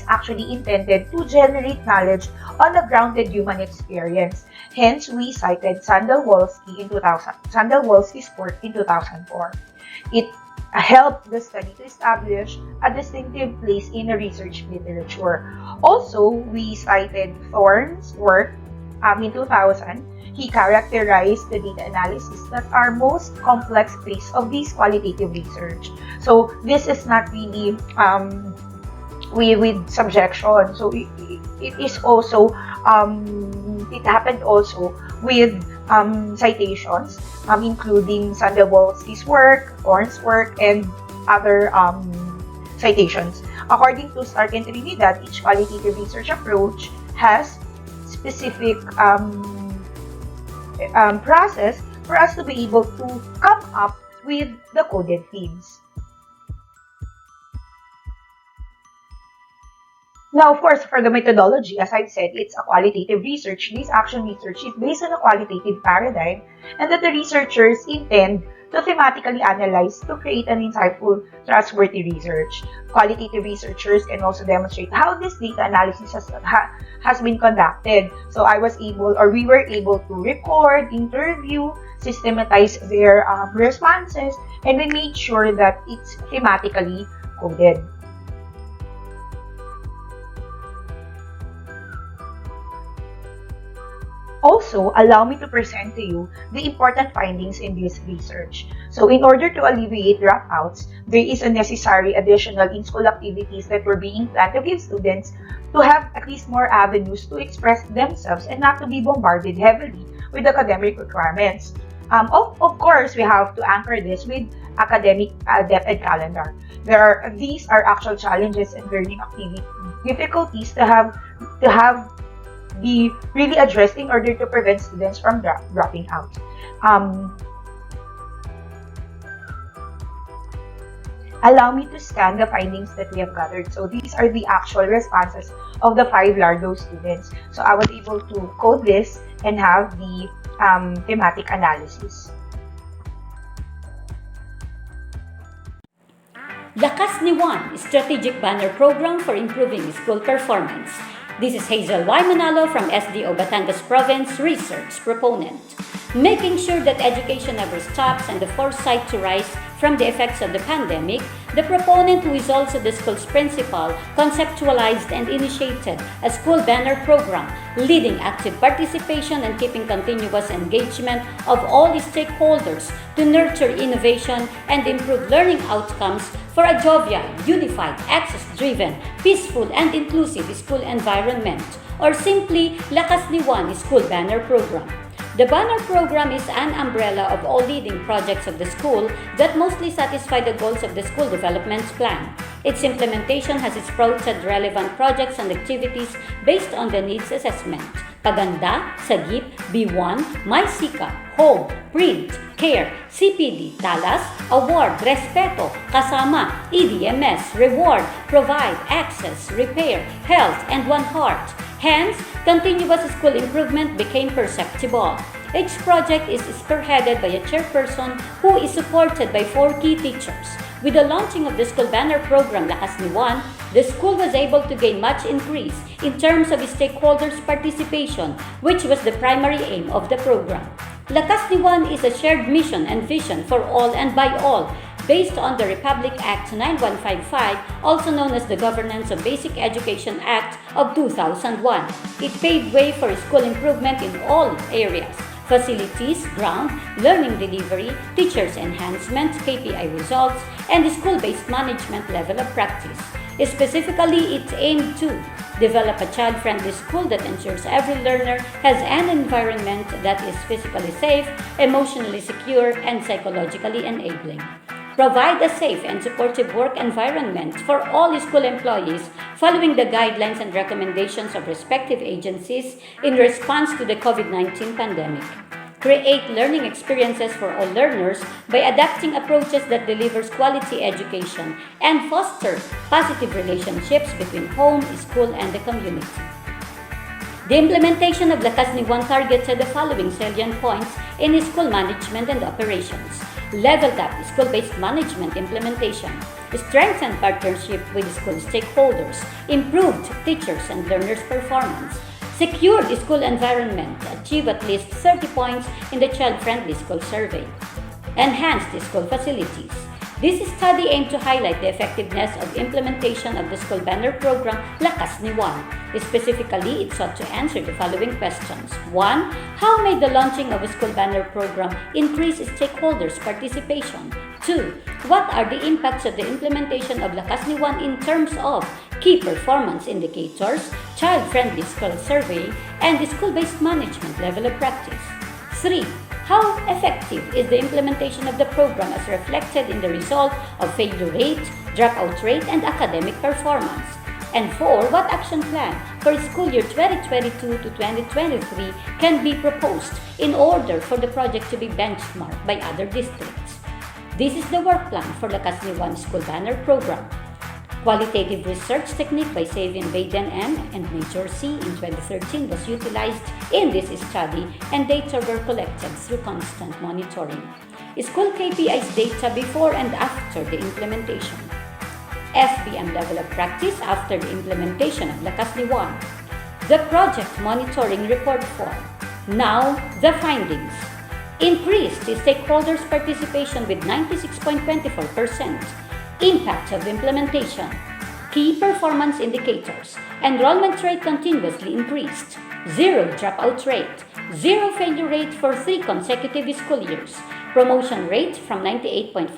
actually intended to generate knowledge on a grounded human experience. Hence, we cited Sandel-Wolski's work in 2004. It helped the study to establish a distinctive place in the research literature. Also, we cited Thorne's work in 2000. He characterized the data analysis that are most complex phase of this qualitative research. So this is not really with subjection. So it is also it happened also with citations, including Sandel-Wolski's work, Thorne's work, and other citations. According to Stark and Trinidad, each qualitative research approach has specific process for us to be able to come up with the coded themes. Now, of course, for the methodology, as I've said, it's a qualitative research. This action research is based on a qualitative paradigm, and that the researchers intend to thematically analyze to create an insightful, trustworthy research. Qualitative researchers can also demonstrate how this data analysis has been conducted. So we were able to record, interview, systematize their responses, and we made sure that it's thematically coded. Also, allow me to present to you the important findings in this research. So, in order to alleviate dropouts, there is a necessary additional in-school activities that were being planned to give students to have at least more avenues to express themselves and not to be bombarded heavily with academic requirements. Of course, we have to anchor this with academic depth and calendar. These are actual challenges and learning activity difficulties to be really addressed in order to prevent students from dropping Allow me to scan the findings that we have gathered. So these are the actual responses of the 5 LARDO students. So I was able to code this and have the thematic analysis. Lakas ni Juan Strategic Banner Program for Improving School Performance. This is Hazel Y. Manalo from SDO Batangas Province, research proponent. Making sure that education never stops and the foresight to rise from the effects of the pandemic, the proponent, who is also the school's principal, conceptualized and initiated a school banner program, leading active participation and keeping continuous engagement of all stakeholders to nurture innovation and improve learning outcomes for a jovial, unified, access-driven, peaceful, and inclusive school environment, or simply Lakas ni Juan School Banner Program. The banner program is an umbrella of all leading projects of the school that mostly satisfy the goals of the school development plan. Its implementation has sprouted relevant projects and activities based on the needs assessment. Paganda, Sagip, B1, MySika, Home, Print, Care, CPD, Talas, Award, Respeto, Kasama, EDMS, Reward, Provide, Access, Repair, Health, and One Heart. Hence, continuous school improvement became perceptible. Each project is spearheaded by a chairperson who is supported by 4 key teachers. With the launching of the school banner program Lakas ni Juan, the school was able to gain much increase in terms of stakeholders' participation, which was the primary aim of the program. Lakas ni Juan is a shared mission and vision for all and by all, based on the Republic Act 9155, also known as the Governance of Basic Education Act of 2001. It paved way for school improvement in all areas: facilities, ground, learning delivery, teachers' enhancement, KPI results, and school-based management level of practice. Specifically, it aimed to develop a child-friendly school that ensures every learner has an environment that is physically safe, emotionally secure, and psychologically enabling. Provide a safe and supportive work environment for all school employees following the guidelines and recommendations of respective agencies in response to the COVID-19 pandemic. Create learning experiences for all learners by adapting approaches that delivers quality education and foster positive relationships between home, school, and the community. The implementation of Lakas ni Juan targeted the following salient points in school management and operations: leveled up school-based management implementation, strengthened partnership with school stakeholders, improved teachers and learners' performance, secured school environment, achieve at least 30 points in the child-friendly school survey, enhanced school facilities. This study aimed to highlight the effectiveness of implementation of the school banner program Lakas ni Juan. Specifically, it sought to answer the following questions. 1. How may the launching of a school banner program increase stakeholders' participation? 2. What are the impacts of the implementation of Lakas ni Juan in terms of key performance indicators, child-friendly school survey, and school-based management level of practice? 3. How effective is the implementation of the program as reflected in the result of failure rate, dropout rate, and academic performance? And 4. What action plan for school year 2022 to 2023 can be proposed in order for the project to be benchmarked by other districts? This is the work plan for the Lakas ni Juan School Banner Program. Qualitative research technique by Savian Baden M. and Major C. in 2013 was utilized in this study, and data were collected through constant monitoring. School KPIs data before and after the implementation. SBM level of practice after the implementation of Lakas ni Juan. The project monitoring report form. Now, the findings. Increased stakeholders' participation with 96.24%. Impact of implementation. Key performance indicators. Enrollment rate continuously increased. 0 dropout rate. 0 failure rate for 3 consecutive school years. Promotion rate from 98.48%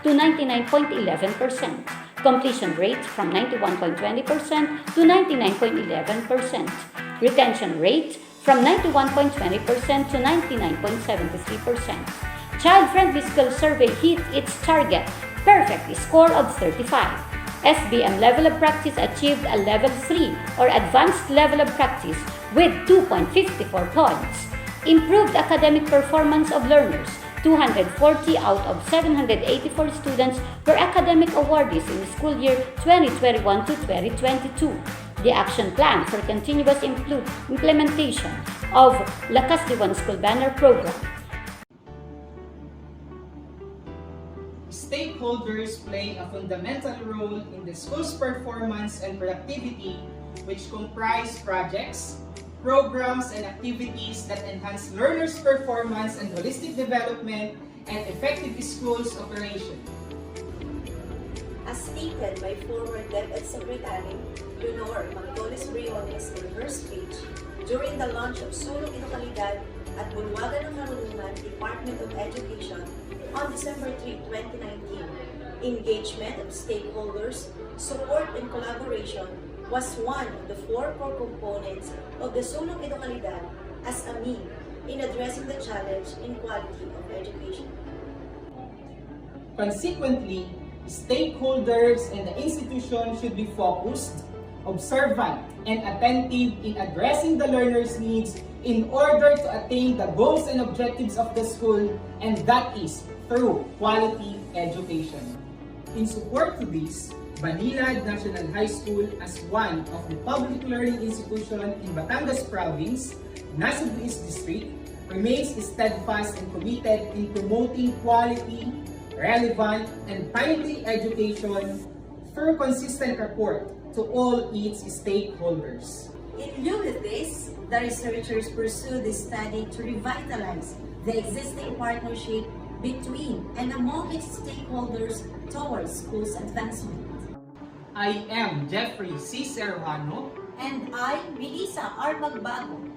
to 99.11%. Completion rate from 91.20% to 99.11%. Retention rate from 91.20% to 99.73%. Child-friendly school survey hit its target, perfect score of 35. SBM level of practice achieved a level 3 or advanced level of practice with 2.54 points. Improved academic performance of learners 240 out of 784 students were academic awardees in the school year 2021 to 2022. The action plan for continuous implementation of Lakas de One School Banner Program. Stakeholders play a fundamental role in the school's performance and productivity, which comprise projects, programs, and activities that enhance learners' performance and holistic development and effective schools operation. As stated by former DepEd Secretary Leonor Magdones-Briones in her speech during the launch of Sulong Edukalidad at Bulwagan ng Karunungan Department of Education on December 3, 2019, engagement of stakeholders, support and collaboration was one of the four core components of the Sulong Edukalidad as a mean in addressing the challenge in quality of education. Consequently, stakeholders and the institution should be focused, observant, and attentive in addressing the learner's needs in order to attain the goals and objectives of the school, and that is through quality education. In support to this, Banilad National High School, as one of the public learning institutions in Batangas Province, Nasugbu East District, remains steadfast and committed in promoting quality, relevant, and timely education through consistent report to all its stakeholders. In lieu of this, the researchers pursue this study to revitalize the existing partnership between and among its stakeholders towards schools' advancement. I am Jeffrey C. Serrano, and I, Melissa R. Magbago,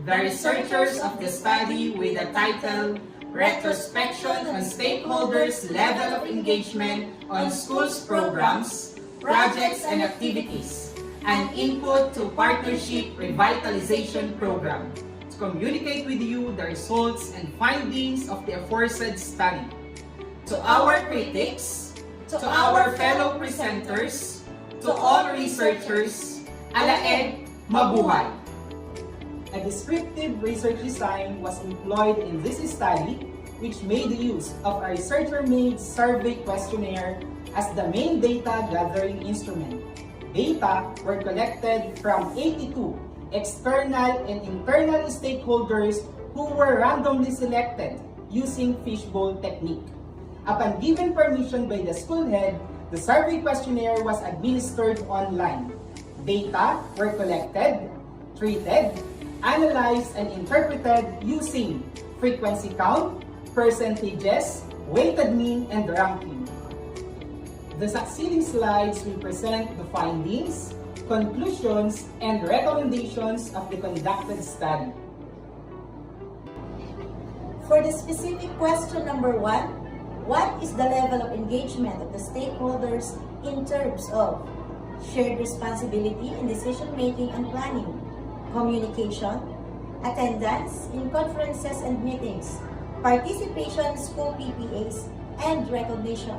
the researchers of the study with the title Retrospection on Stakeholders' Level of Engagement on Schools Programs, Projects and Activities, an Input to Partnership Revitalization Program, to communicate with you the results and findings of the aforesaid study. To our critics, to our fellow presenters, to all researchers, alaed, mabuhay! A descriptive research design was employed in this study, which made use of a researcher-made survey questionnaire as the main data gathering instrument. Data were collected from 82 external and internal stakeholders who were randomly selected using fishbowl technique. Upon given permission by the school head, the survey questionnaire was administered online. Data were collected, treated, analyzed, and interpreted using frequency count, percentages, weighted mean, and ranking. The succeeding slides will present the findings, conclusions, and recommendations of the conducted study. For the specific question number 1, what is the level of engagement of the stakeholders in terms of shared responsibility in decision-making and planning, communication, attendance in conferences and meetings, participation in school PPAs, and recognition?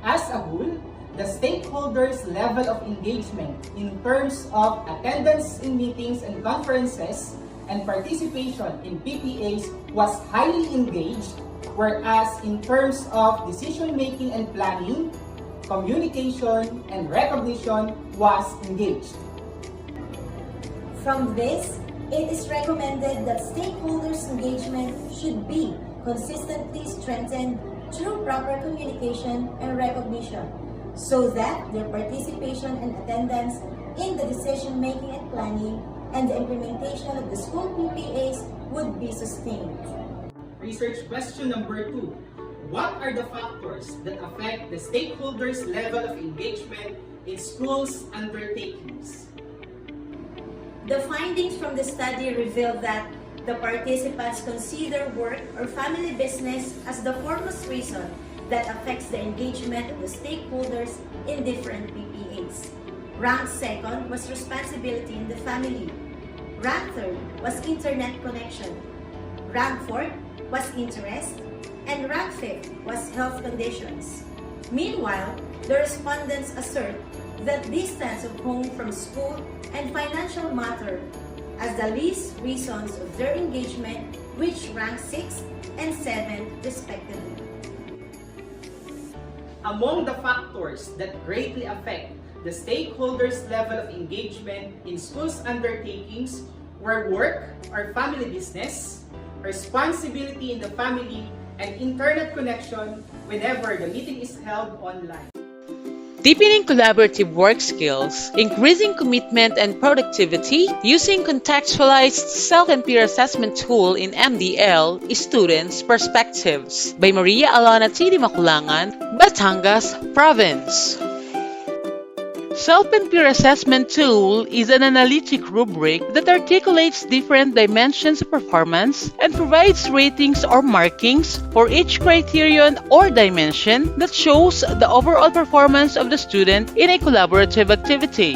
As a whole, the stakeholders' level of engagement in terms of attendance in meetings and conferences and participation in PPAs was highly engaged, whereas in terms of decision-making and planning, communication, and recognition was engaged. From this, it is recommended that stakeholders' engagement should be consistently strengthened through proper communication and recognition, so that their participation and attendance in the decision-making and planning and the implementation of the school PPAs would be sustained. Research question number 2. What are the factors that affect the stakeholders' level of engagement in schools' undertakings? The findings from the study reveal that the participants consider work or family business as the foremost reason that affects the engagement of the stakeholders in different PPAs. Ranked second was responsibility in the family. Ranked third was internet connection. Ranked fourth was interest. And ranked fifth was health conditions. Meanwhile, the respondents assert that distance of home from school and financial matter as the least reasons of their engagement, which ranked 6th and 7th, respectively. Among the factors that greatly affect the stakeholders' level of engagement in schools' undertakings were work or family business, responsibility in the family, and internet connection whenever the meeting is held online. Deepening collaborative work skills, increasing commitment and productivity, using contextualized self and peer assessment tool in MDL is Students' Perspectives by Maria Alana T. Maculangan, Batangas Province. Self and Peer Assessment Tool is an analytic rubric that articulates different dimensions of performance and provides ratings or markings for each criterion or dimension that shows the overall performance of the student in a collaborative activity.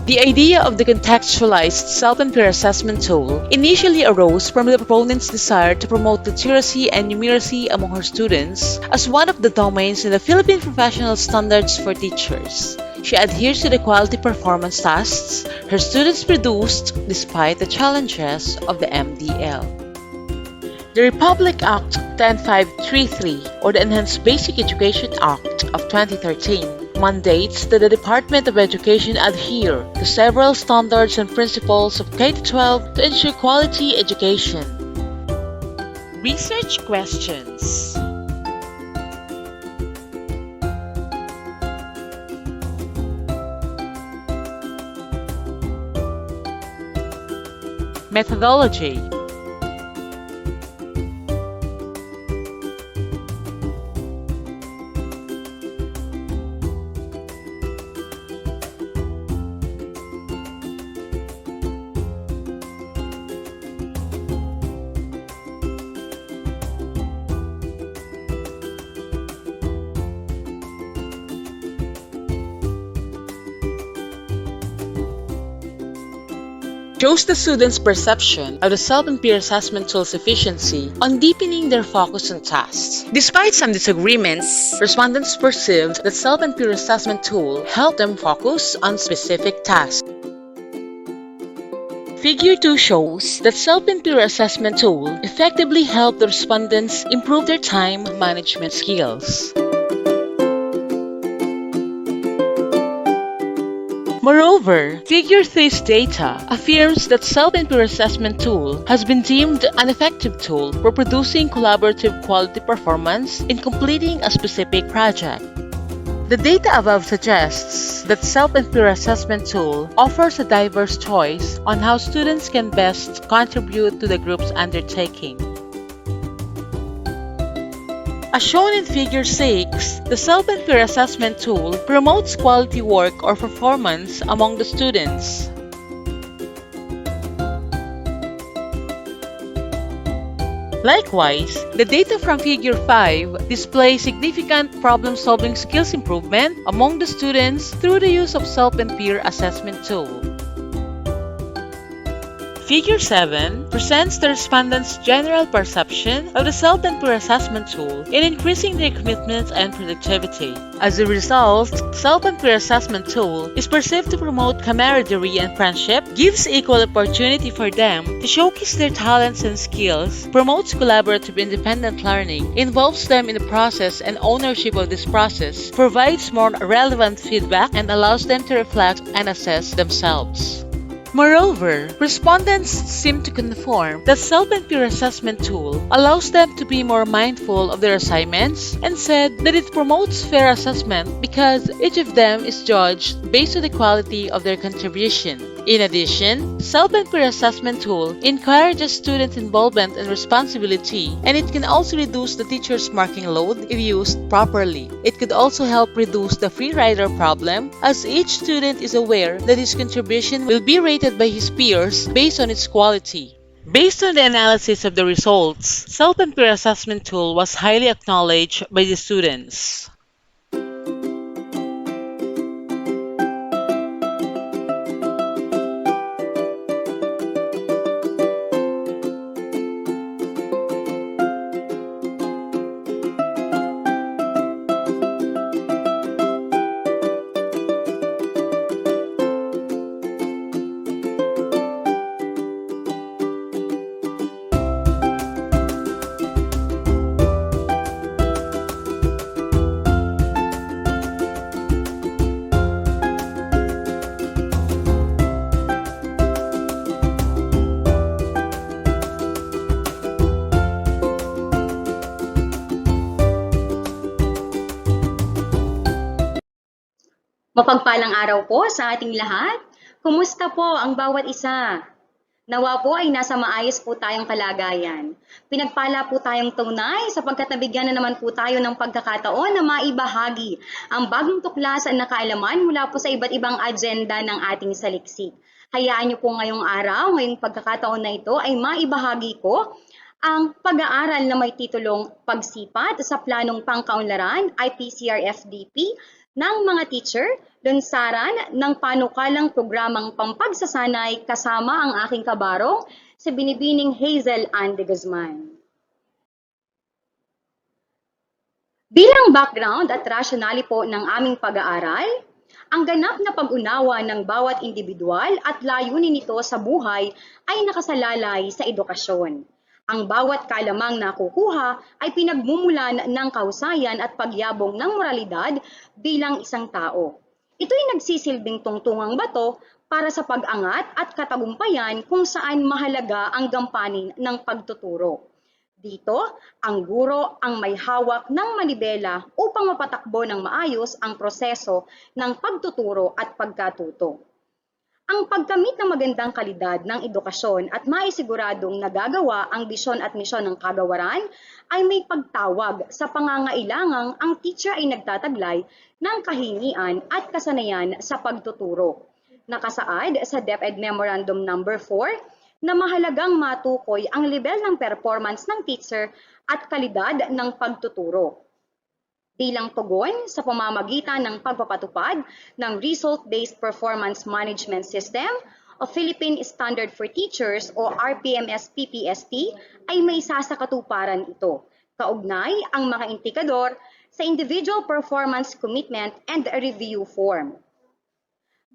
The idea of the contextualized self and peer assessment tool initially arose from the proponent's desire to promote literacy and numeracy among her students as one of the domains in the Philippine Professional Standards for Teachers. She adheres to the quality performance tasks her students produced despite the challenges of the MDL. The Republic Act 10533, or the Enhanced Basic Education Act of 2013, mandates that the Department of Education adhere to several standards and principles of K-12 to ensure quality education. Research questions. Methodology. Shows the students' perception of the self and peer assessment tool's efficiency on deepening their focus on tasks. Despite some disagreements, respondents perceived that self and peer assessment tool helped them focus on specific tasks. Figure 2 shows that self and peer assessment tool effectively helped the respondents improve their time management skills. Moreover, Figure 3's data affirms that self and peer assessment tool has been deemed an effective tool for producing collaborative quality performance in completing a specific project. The data above suggests that self and peer assessment tool offers a diverse choice on how students can best contribute to the group's undertaking. As shown in Figure 6, the self and peer assessment tool promotes quality work or performance among the students. Likewise, the data from Figure 5 displays significant problem-solving skills improvement among the students through the use of self and peer assessment tool. Figure 7 presents the respondents' general perception of the self and peer assessment tool in increasing their commitment and productivity. As a result, self and peer assessment tool is perceived to promote camaraderie and friendship, gives equal opportunity for them to showcase their talents and skills, promotes collaborative independent learning, involves them in the process and ownership of this process, provides more relevant feedback, and allows them to reflect and assess themselves. Moreover, respondents seem to conform that self and peer assessment tool allows them to be more mindful of their assignments and said that it promotes fair assessment because each of them is judged based on the quality of their contribution. In addition, self and peer assessment tool encourages student involvement and responsibility, and it can also reduce the teacher's marking load if used properly. It could also help reduce the free rider problem, as each student is aware that his contribution will be rated by his peers based on its quality. Based on the analysis of the results, self and peer assessment tool was highly acknowledged by the students. Mapagpalang araw po sa ating lahat. Kumusta po ang bawat isa? Nawa po ay nasa maayos po tayong kalagayan. Pinagpala po tayong tunay sapagkat nabigyan na naman po tayo ng pagkakataon na maibahagi ang bagong tuklasan na kaalaman mula po sa iba't ibang agenda ng ating saliksik. Hayaan niyo po ngayong araw, ngayong pagkakataon na ito ay maibahagi ko ang pag-aaral na may titulong Pagsipat sa Planong Pangkaunlaran IPCR-FDP ng mga teacher, lunsaran ng panukalang programang pampagsasanay kasama ang aking kabarong si Binibining Hazel Ann de Guzman. Bilang background at rationale po ng aming pag-aaral, ang ganap na pag-unawa ng bawat individual at layunin nito sa buhay ay nakasalalay sa edukasyon. Ang bawat kalamang nakukuha ay pinagmumulan ng kahusayan at pagyabong ng moralidad bilang isang tao. Ito'y nagsisilbing tungtungang bato para sa pag-angat at katagumpayan kung saan mahalaga ang gampanin ng pagtuturo. Dito, ang guro ang may hawak ng manibela upang mapatakbo ng maayos ang proseso ng pagtuturo at pagkatuto. Ang pagkamit ng magandang kalidad ng edukasyon at maisiguradong nagagawa ang bisyon at misyon ng kagawaran ay may pagtawag sa pangangailangang ang teacher ay nagtataglay ng kahingian at kasanayan sa pagtuturo. Nakasaad sa DepEd Memorandum No. 4 na mahalagang matukoy ang level ng performance ng teacher at kalidad ng pagtuturo. Bilang tugon sa pamamagitan ng pagpapatupad ng Result-Based Performance Management System o Philippine Standard for Teachers o RPMS-PPST ay may sasakatuparan ito. Kaugnay ang mga indikador sa Individual Performance Commitment and Review Form.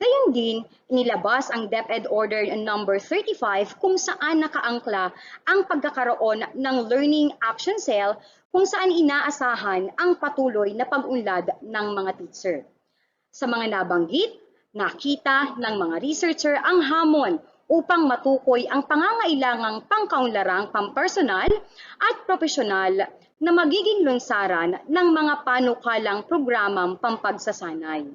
Gayon din, inilabas ang DepEd Order No. 35 kung saan nakaangkla ang pagkakaroon ng Learning Action Cell kung saan inaasahan ang patuloy na pag-unlad ng mga teacher. Sa mga nabanggit, nakita ng mga researcher ang hamon upang matukoy ang pangangailangang pangkaunlarang pampersonal at profesional na magiging lunsaran ng mga panukalang programang pampagsasanay.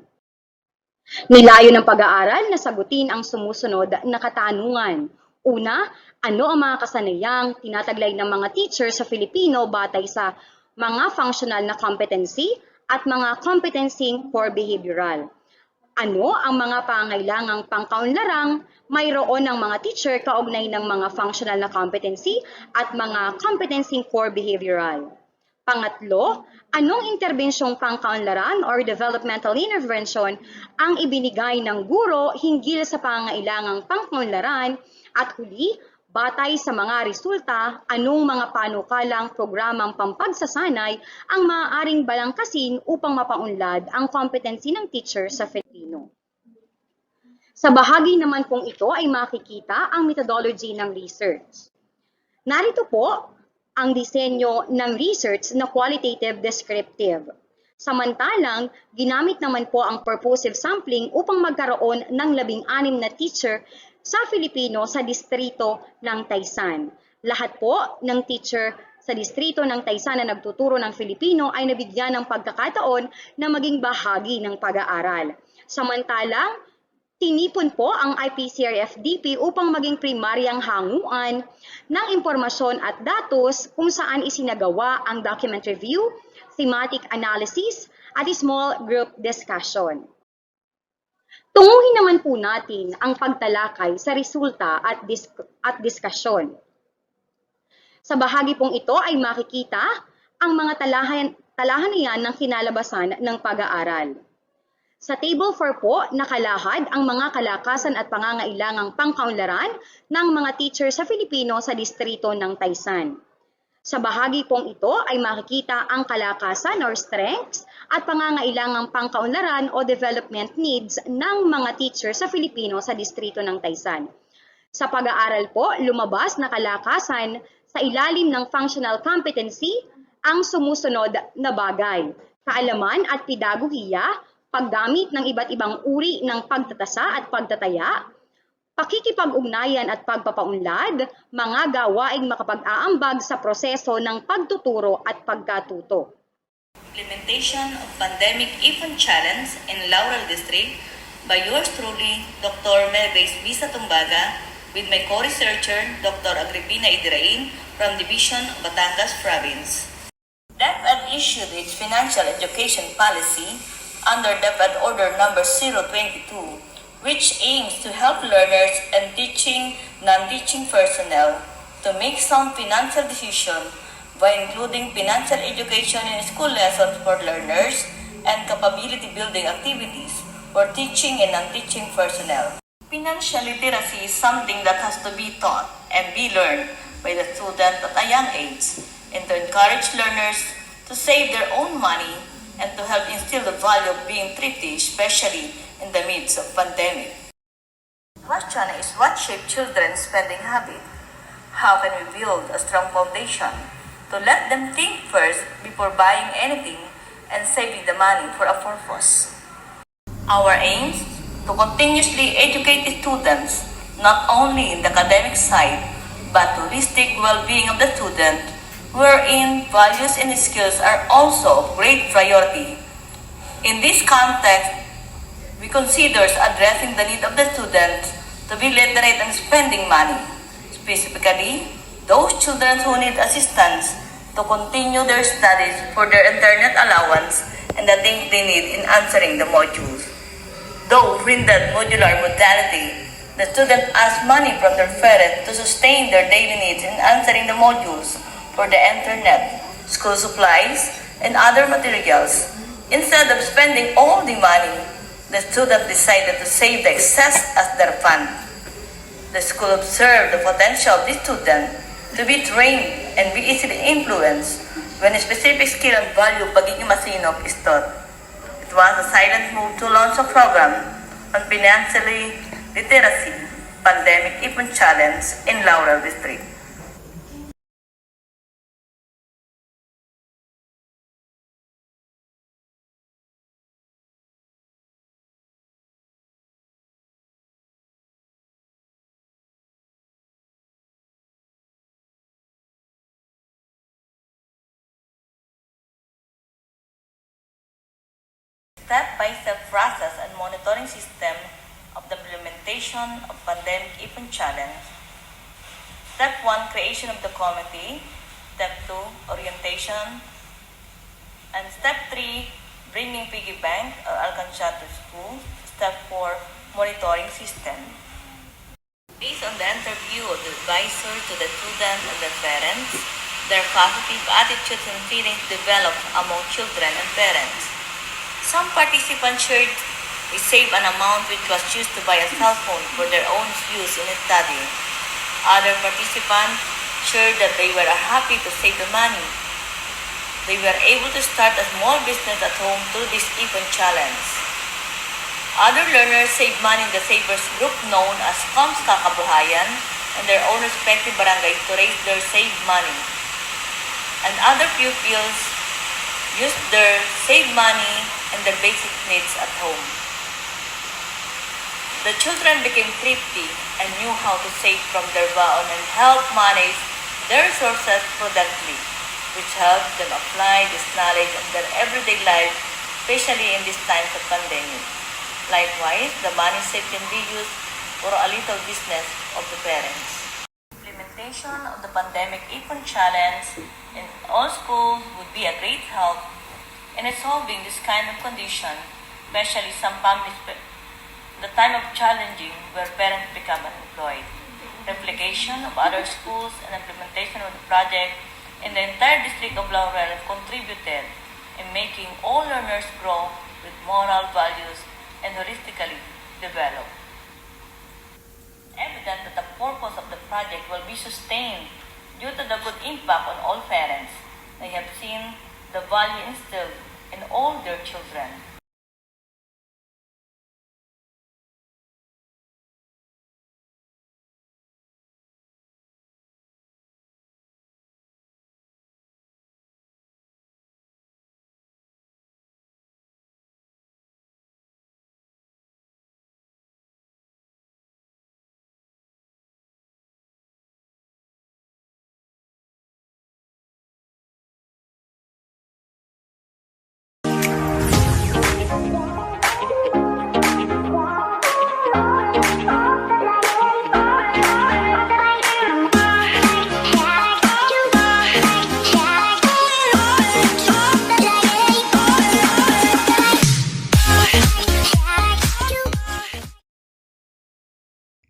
Nilayo ng pag-aaral na sagutin ang sumusunod na katanungan. Una, ano ang mga kasanayang tinataglay ng mga teacher sa Filipino batay sa mga functional na competency at mga competency for behavioral? Ano ang mga pangailangang pangkaunlarang mayroon ng mga teacher kaugnay ng mga functional na competency at mga competency for behavioral? Pangatlo, anong interbensyong pangkaunlaran or developmental intervention ang ibinigay ng guro hinggil sa pangailangang pangkaunlaran? At huli, batay sa mga resulta, anong mga panukalang programang pampagsasanay ang maaaring balangkasin upang mapaunlad ang kompetensi ng teacher sa Filipino? Sa bahagi naman pong ito ay makikita ang methodology ng research. Narito po ang disenyo ng research na qualitative descriptive. Samantalang, ginamit naman po ang purposive sampling upang magkaroon ng 16 na teacher sa Filipino sa distrito ng Taysan. Lahat po ng teacher sa distrito ng Taysan na nagtuturo ng Filipino ay nabigyan ng pagkakataon na maging bahagi ng pag-aaral. Samantalang, tinipon po ang IPCR-FDP upang maging primaryang hanguan ng impormasyon at datos kung saan isinagawa ang document review, thematic analysis, at small group discussion. Tunguhin naman po natin ang pagtalakay sa resulta at diskusyon. Sa bahagi pong ito ay makikita ang mga talahanayan ng kinalabasan ng pag-aaral. Sa Table 4 po, nakalahad ang mga kalakasan at pangangailangang pangkaunlaran ng mga teacher sa Filipino sa distrito ng Taysan. Sa bahagi pong ito ay makikita ang kalakasan or strengths at pangangailangang pangkaunlaran o development needs ng mga teacher sa Filipino sa distrito ng Taysan. Sa pag-aaral po, lumabas na kalakasan sa ilalim ng functional competency ang sumusunod na bagay: kaalaman at pedagohiya, paggamit ng iba't ibang uri ng pagtatasa at pagtataya, pakikipag-ugnayan at pagpapaunlad, mga gawaing makapag-aambag sa proseso ng pagtuturo at pagkatuto. Implementation of Pandemic Ifan Challenge in Laurel District by yours truly, Dr. Melgrace Visa Tumbaga, with my co-researcher, Dr. Agripina Idirain from Division of Batangas Province. DepEd issued its financial education policy under DepEd Order Number 022, which aims to help learners and teaching non-teaching personnel to make sound financial decisions by including financial education in school lessons for learners and capability building activities for teaching and non-teaching personnel. Financial literacy is something that has to be taught and be learned by the student at a young age, and to encourage learners to save their own money and to help instill the value of being thrifty, especially in the midst of pandemic. The question is, what shape children's spending habit? How can we build a strong foundation to let them think first before buying anything and saving the money for a purpose? Our aims to continuously educate students not only in the academic side but holistic well-being of the student, wherein values and skills are also of great priority. In this context, we consider addressing the need of the students to be literate and spending money, specifically those children who need assistance to continue their studies for their internet allowance and the things they need in answering the modules. Though in that modular modality, the student asks money from their parents to sustain their daily needs in answering the modules for the internet, school supplies, and other materials. Instead of spending all the money, the student decided to save the excess as their fund. The school observed the potential of the student to be trained and be easily influenced when a specific skill and value pagiging masinop is taught. It was a silent move to launch a program on financially literacy pandemic Ipon Challenge in Laurel District. Step-by-step process and monitoring system of the implementation of Pandemic Ipon Challenge. Step 1, creation of the committee. Step 2, orientation. And step 3, bringing piggy bank or alcansya to school. Step 4, monitoring system. Based on the interview of the advisor to the students and their parents, their positive attitudes and feelings developed among children and parents. Some participants shared they saved an amount which was used to buy a cell phone for their own use in studying. Other participants shared that they were happy to save the money. They were able to start a small business at home through this Ipon Challenge. Other learners saved money in the Savers group known as Kamska Kabuhayan and their own respective barangays to raise their saved money. And other pupils used their saved money and their basic needs at home. The children became thrifty and knew how to save from their baon and help manage their resources prudently, which helped them apply this knowledge in their everyday life, especially in these times of pandemic. Likewise, the money saved can be used for a little business of the parents. Implementation of the Pandemic Ipon Challenge in all schools would be a great help in resolving this kind of condition, especially some families the time of challenging where parents become unemployed. Replication of other schools and implementation of the project in the entire district of Laurel contributed in making all learners grow with moral values and holistically develop. Evident that the purpose of the project will be sustained due to the good impact on all parents. They have seen the value instilled in all their children.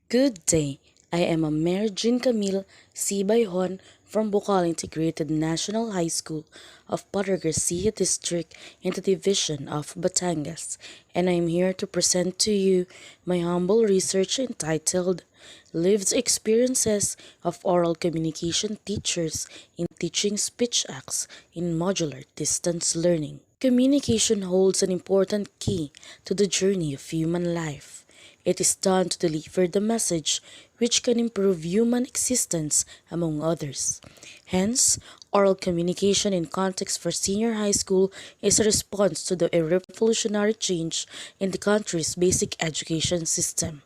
Good day. I am a Mayor Jean Camille C. Bayhon from Bukal Integrated National High School of Parental City District in the Division of Batangas, and I am here to present to you my humble research entitled Lived Experiences of Oral Communication Teachers in Teaching Speech Acts in Modular Distance Learning. Communication holds an important key to the journey of human life. It is done to deliver the message which can improve human existence, among others. Hence, oral communication in context for senior high school is a response to the revolutionary change in the country's basic education system.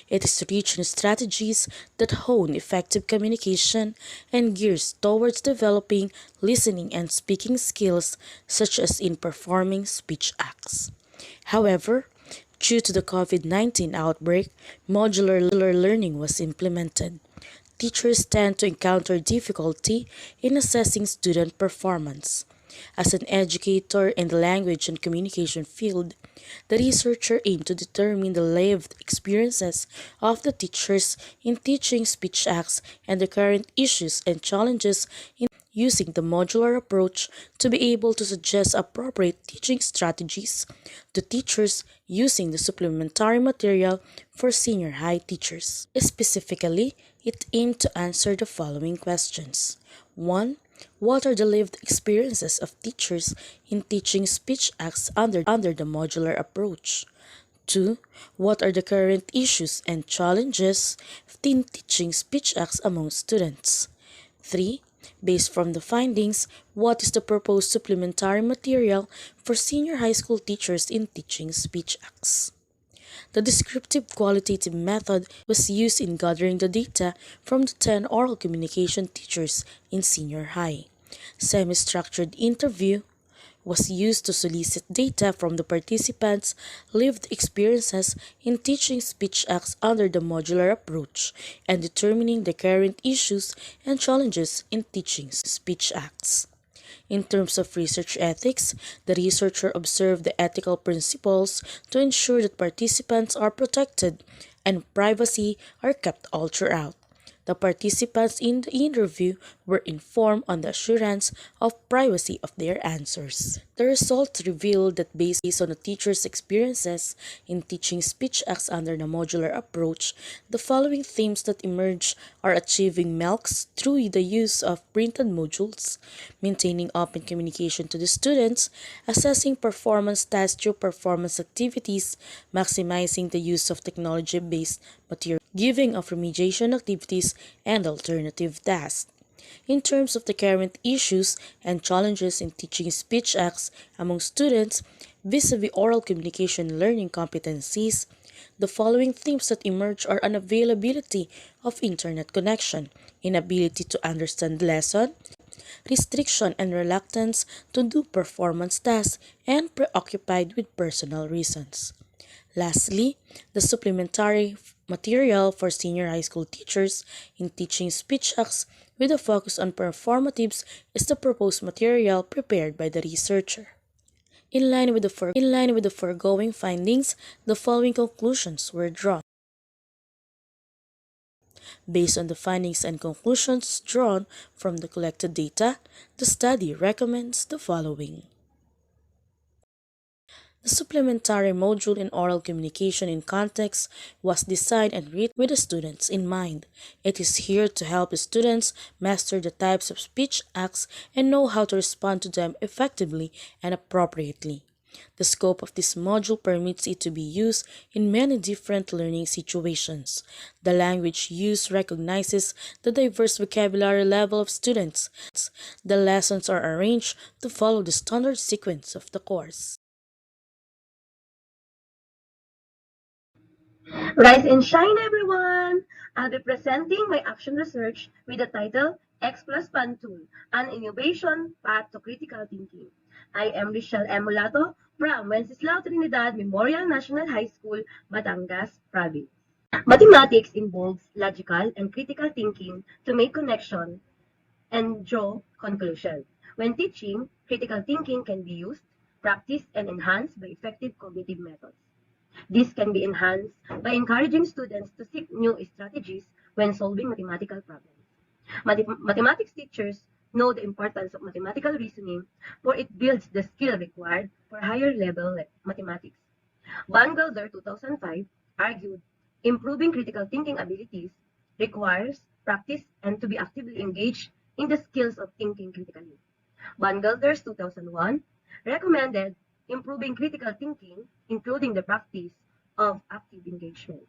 It is rich in strategies that hone effective communication and gears towards developing listening and speaking skills, such as in performing speech acts. However, due to the COVID-19 outbreak, modular learning was implemented. Teachers tend to encounter difficulty in assessing student performance. As an educator in the language and communication field, the researcher aimed to determine the lived experiences of the teachers in teaching speech acts and the current issues and challenges in using the modular approach to be able to suggest appropriate teaching strategies to teachers using the supplementary material for senior high teachers. Specifically, it aimed to answer the following questions. 1. What are the lived experiences of teachers in teaching speech acts under the modular approach? 2. What are the current issues and challenges in teaching speech acts among students? 3. Based from the findings, what is the proposed supplementary material for senior high school teachers in teaching speech acts? The descriptive qualitative method was used in gathering the data from the 10 oral communication teachers in senior high. Semi-structured interview was used to solicit data from the participants' lived experiences in teaching speech acts under the modular approach and determining the current issues and challenges in teaching speech acts. In terms of research ethics, the researcher observed the ethical principles to ensure that participants are protected and privacy are kept all throughout. The participants in the interview were informed on the assurance of privacy of their answers. The results revealed that based on the teacher's experiences in teaching speech acts under the modular approach, the following themes that emerge are achieving MELCs through the use of printed modules, maintaining open communication to the students, assessing performance tasks through performance activities, maximizing the use of technology-based material, giving of remediation activities, and alternative tasks. In terms of the current issues and challenges in teaching speech acts among students vis-a-vis oral communication learning competencies, the following themes that emerge are unavailability of internet connection, inability to understand lesson, restriction and reluctance to do performance tasks, and preoccupied with personal reasons. Lastly, the supplementary material for senior high school teachers in teaching speech acts with a focus on performatives is the proposed material prepared by the researcher. In line with the foregoing findings, the following conclusions were drawn. Based on the findings and conclusions drawn from the collected data, the study recommends the following. The supplementary module in oral communication in context was designed and written with the students in mind. It is here to help the students master the types of speech acts and know how to respond to them effectively and appropriately. The scope of this module permits it to be used in many different learning situations. The language used recognizes the diverse vocabulary level of students. The lessons are arranged to follow the standard sequence of the course. Rise and shine, everyone! I'll be presenting my action research with the title X plus Fun Tool, an innovation path to critical thinking. I am Richelle Emulato from Wenceslao Trinidad Memorial National High School, Batangas Province. Mathematics involves logical and critical thinking to make connection and draw conclusions. When teaching, critical thinking can be used, practiced, and enhanced by effective cognitive methods. This can be enhanced by encouraging students to seek new strategies when solving mathematical problems. Mathematics teachers know the importance of mathematical reasoning, for it builds the skill required for higher level mathematics. Van Gelder, 2005, argued improving critical thinking abilities requires practice and to be actively engaged in the skills of thinking critically. Van Gelder's 2001 recommended improving critical thinking, including the practice of active engagement.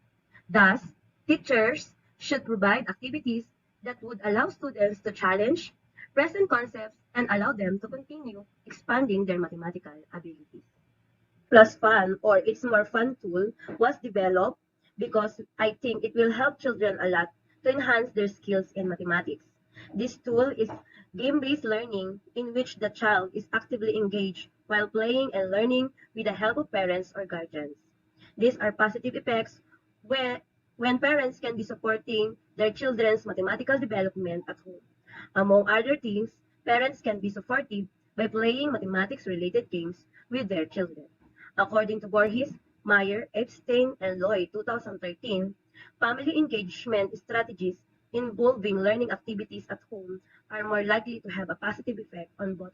Thus, teachers should provide activities that would allow students to challenge present concepts and allow them to continue expanding their mathematical abilities. Plus Fun, or It's More Fun tool, was developed because I think it will help children a lot to enhance their skills in mathematics. This tool is game-based learning in which the child is actively engaged while playing and learning with the help of parents or guardians. These are positive effects when parents can be supporting their children's mathematical development at home. Among other things, parents can be supportive by playing mathematics-related games with their children. According to Borges, Meyer, Epstein, and Lloyd, 2013, family engagement strategies involving learning activities at home are more likely to have a positive effect on both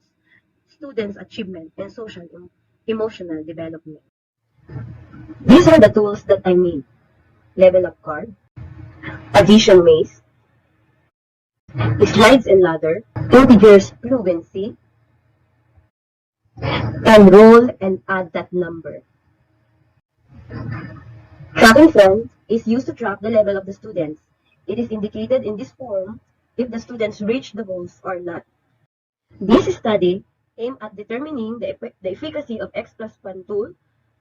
students' achievement and social emotional development. These are the tools that I made. Level up card, addition maze, slides and ladder, integers fluency, and roll and add that number. Tracking form is used to track the level of the students. It is indicated in this form if the students reach the goals or not. This study aimed at determining the efficacy of X plus 1 tool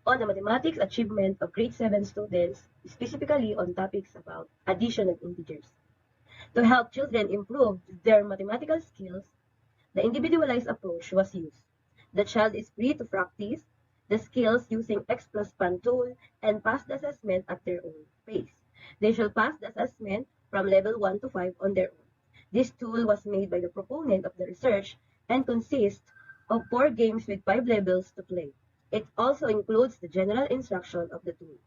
on the mathematics achievement of grade 7 students, specifically on topics about addition of integers. To help children improve their mathematical skills, the individualized approach was used. The child is free to practice the skills using X plus Pan tool and pass the assessment at their own pace. They shall pass the assessment from level 1 to 5 on their own. This tool was made by the proponent of the research and consists of 4 games with 5 levels to play. It also includes the general instruction of the tool.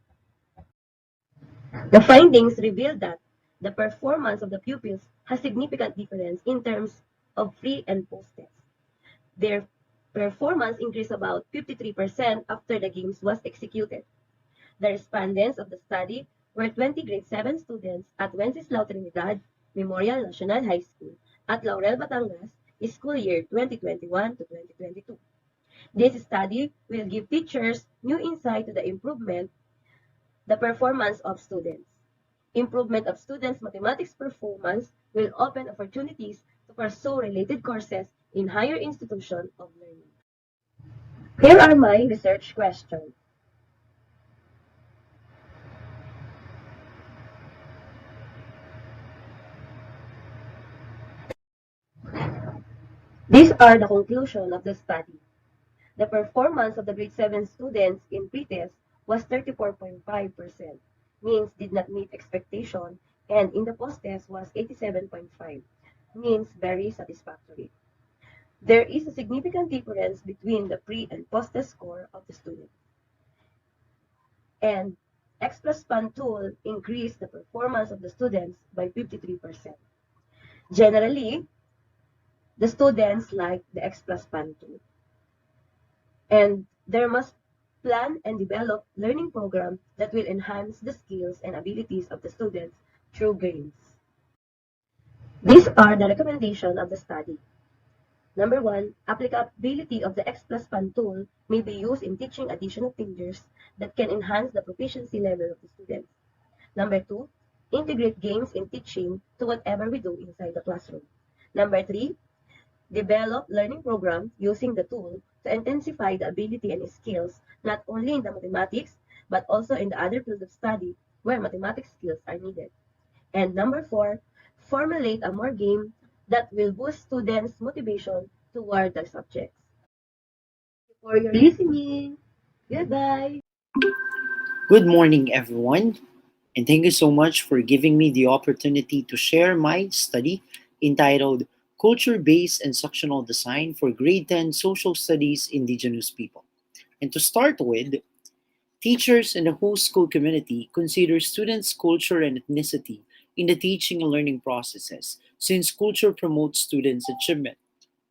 The findings revealed that the performance of the pupils has significant difference in terms of pre and post test. Their performance increased about 53% after the games was executed. The respondents of the study were 20 grade 7 students at Wenceslao Trinidad Memorial National High School at Laurel, Batangas, school year 2021 to 2022. This study will give teachers new insight to the performance of students. Improvement of students' mathematics performance will open opportunities to pursue related courses in higher institutions of learning. Here are my research questions. These are the conclusion of the study. The performance of the grade 7 students in pretest was 34.5%, means did not meet expectation, and in the post-test was 87.5, means very satisfactory. There is a significant difference between the pre and post-test score of the student. And X plus Pan tool increased the performance of the students by 53%. Generally, the students like the X plus Pan tool. And there must plan and develop learning programs that will enhance the skills and abilities of the students through games. These are the recommendations of the study. Number 1, applicability of the X plus Pan tool may be used in teaching additional figures that can enhance the proficiency level of the students. Number 2, integrate games in teaching to whatever we do inside the classroom. Number 3, develop learning programs using the tool to intensify the ability and skills not only in the mathematics but also in the other fields of study where mathematics skills are needed. And number 4, formulate a more game that will boost students' motivation toward the subjects. Thank you for your listening. Goodbye. Good morning, everyone, and thank you so much for giving me the opportunity to share my study entitled Culture-Based Instructional Design for Grade 10 Social Studies Indigenous People. And to start with, Teachers and the whole school community consider students' culture and ethnicity in the teaching and learning processes, since culture promotes students' achievement.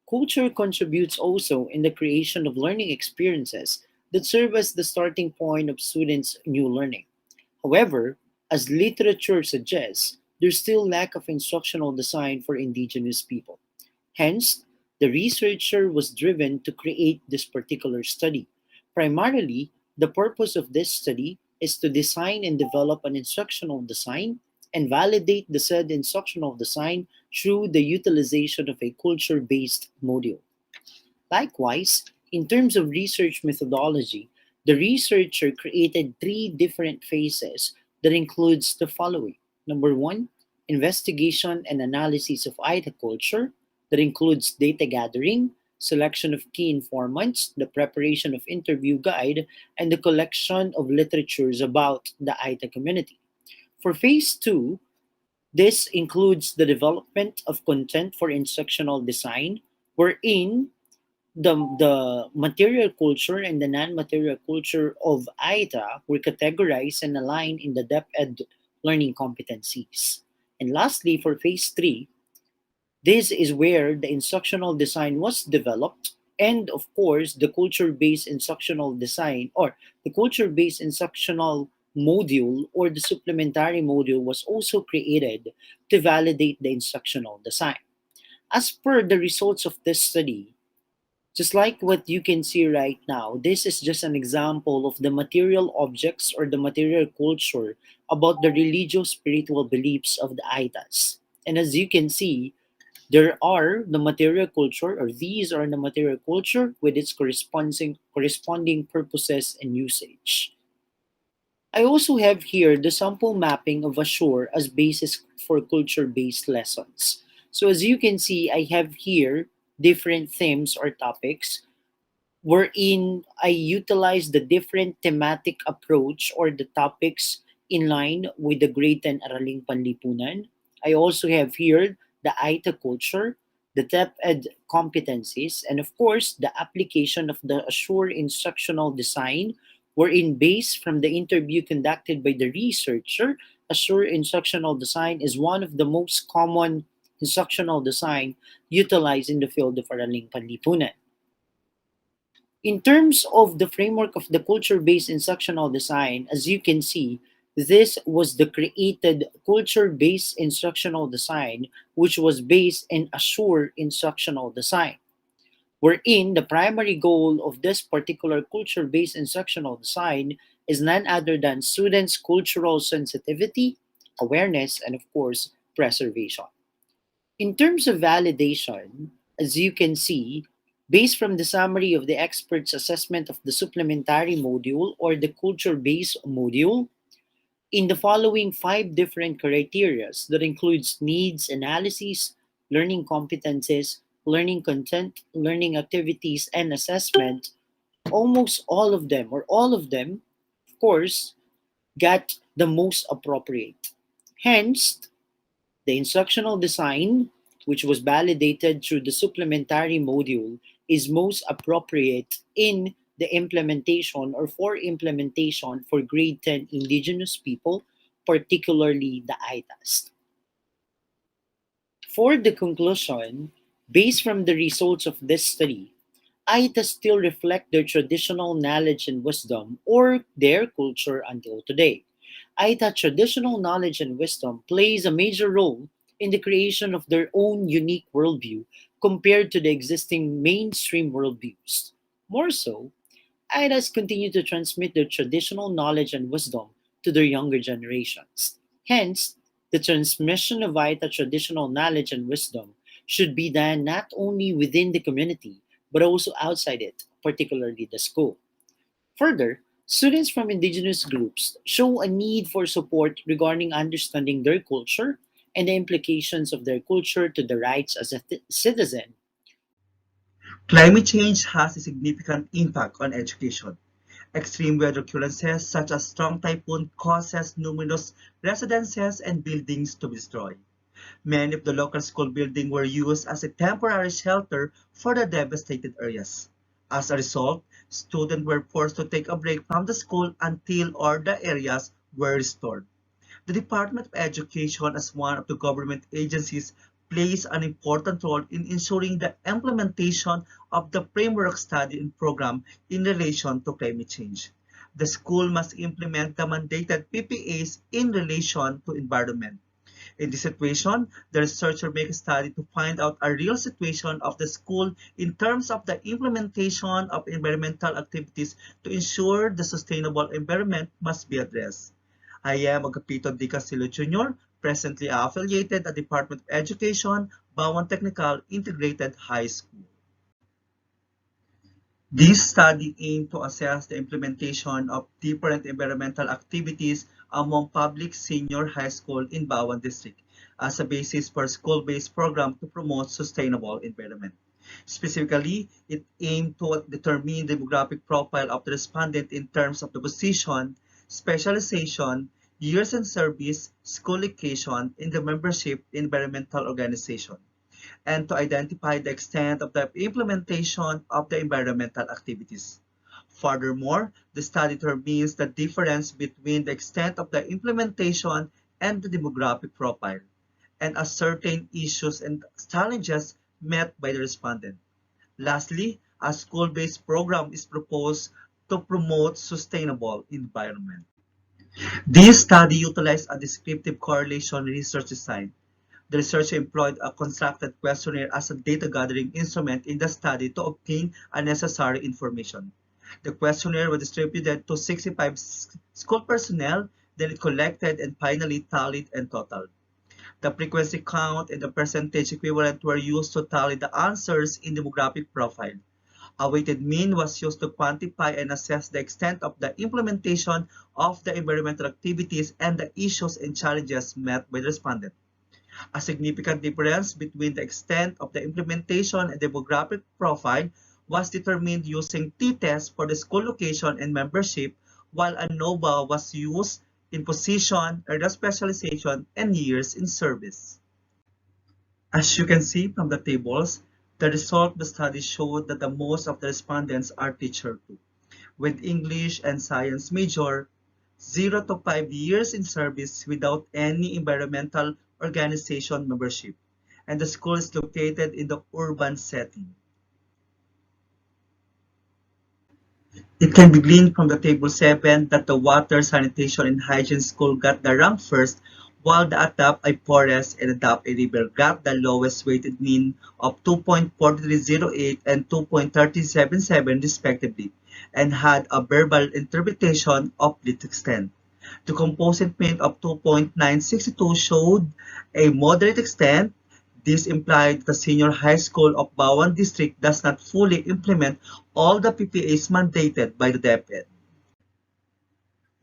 Culture contributes also in the creation of learning experiences that serve as the starting point of students' new learning. However, as literature suggests, there's still lack of instructional design for indigenous people. Hence, the researcher was driven to create this particular study. Primarily, the purpose of this study is to design and develop an instructional design and validate the said instructional design through the utilization of a culture based module. Likewise, in terms of research methodology, the researcher created three different phases that includes the following. Number one, investigation and analysis of Aita culture that includes data gathering, selection of key informants, the preparation of interview guide, and the collection of literatures about the Aita community. For phase two, this includes the development of content for instructional design, wherein the material culture and the non-material culture of AITA were categorized and aligned in the depth ed learning competencies. And lastly, for phase three, this is where the instructional design was developed, and of course, the culture-based instructional design or the culture-based instructional module or the supplementary module was also created to validate the instructional design. As per the results of this study, just like what you can see right now, this is just an example of the material objects or the material culture about the religious spiritual beliefs of the Aitas. And as you can see, there are the material culture, or these are the material culture with its corresponding purposes and usage. I also have here the sample mapping of Ashore as basis for culture-based lessons. So as you can see, I have here different themes or topics wherein I utilize the different thematic approach or the topics in line with the grade 10 Araling Panlipunan. I also have here the AITA culture, the depth ed competencies, and of course, the application of the Assure instructional design, wherein based from the interview conducted by the researcher, Assure instructional design is one of the most common instructional design utilized in the field of Araling Panlipunan. In terms of the framework of the culture-based instructional design, as you can see, this was the created culture-based instructional design, which was based in Assure instructional design, wherein the primary goal of this particular culture-based instructional design is none other than students' cultural sensitivity, awareness, and of course, preservation. In terms of validation, as you can see, based from the summary of the expert's assessment of the supplementary module or the culture-based module, in the following five different criteria that includes needs analysis, learning competences, learning content, learning activities, and assessment, almost all of them, or all of them, of course, got the most appropriate. Hence, the instructional design, which was validated through the supplementary module, is most appropriate in the implementation or for implementation for grade 10 indigenous people, particularly the ITAS. For the conclusion, based from the results of this study, ITAS still reflect their traditional knowledge and wisdom or their culture until today. Aita traditional knowledge and wisdom plays a major role in the creation of their own unique worldview compared to the existing mainstream worldviews. More so, Aitas continue to transmit their traditional knowledge and wisdom to their younger generations. Hence, the transmission of Aita traditional knowledge and wisdom should be done not only within the community, but also outside it, particularly the school. Further, students from indigenous groups show a need for support regarding understanding their culture and the implications of their culture to the rights as a citizen. Climate change has a significant impact on education. Extreme weather occurrences such as strong typhoon causes numerous residences and buildings to be destroyed. Many of the local school buildings were used as a temporary shelter for the devastated areas. As a result, Students were forced to take a break from the school until all the areas were restored. The Department of Education, as one of the government agencies, plays an important role in ensuring the implementation of the framework study and program in relation to climate change. The school must implement the mandated PPAs in relation to environment. In this situation, the researcher makes a study to find out a real situation of the school in terms of the implementation of environmental activities to ensure the sustainable environment must be addressed. I am Agapito D. Castillo Jr., presently affiliated at Department of Education, Bawang Technical Integrated High School. This study aimed to assess the implementation of different environmental activities among public senior high school in Bawang District as a basis for school-based program to promote sustainable environment. Specifically, it aimed to determine the demographic profile of the respondent in terms of the position, specialization, years in service, school location, and the membership in environmental organization, and to identify the extent of the implementation of the environmental activities. Furthermore, the study determines the difference between the extent of the implementation and the demographic profile, and ascertain issues and challenges met by the respondent. Lastly, a school-based program is proposed to promote sustainable environment. This study utilized a descriptive correlation research design. The researcher employed a constructed questionnaire as a data gathering instrument in the study to obtain unnecessary information. The questionnaire was distributed to 65 school personnel, then it collected and finally tallied and totaled. The frequency count and the percentage equivalent were used to tally the answers in demographic profile. A weighted mean was used to quantify and assess the extent of the implementation of the environmental activities and the issues and challenges met by the respondent. A significant difference between the extent of the implementation and demographic profile was determined using t-tests for the school location and membership, while ANOVA was used in position, area specialization, and years in service. As you can see from the tables, the result of the study showed that the most of the respondents are teacher 2, with English and Science major, 0 to 5 years in service without any environmental organization membership, and the school is located in the urban setting. It can be gleaned from the table 7 that the water, sanitation, and hygiene school got the rank first, while the ADAP a forest and ADAP a river got the lowest weighted mean of 2.4308 and 2.3077 respectively, and had a verbal interpretation of lit extent. The composite mean of 2.962 showed a moderate extent. This implied the senior high school of Bawang District does not fully implement all the PPAs mandated by the DepEd.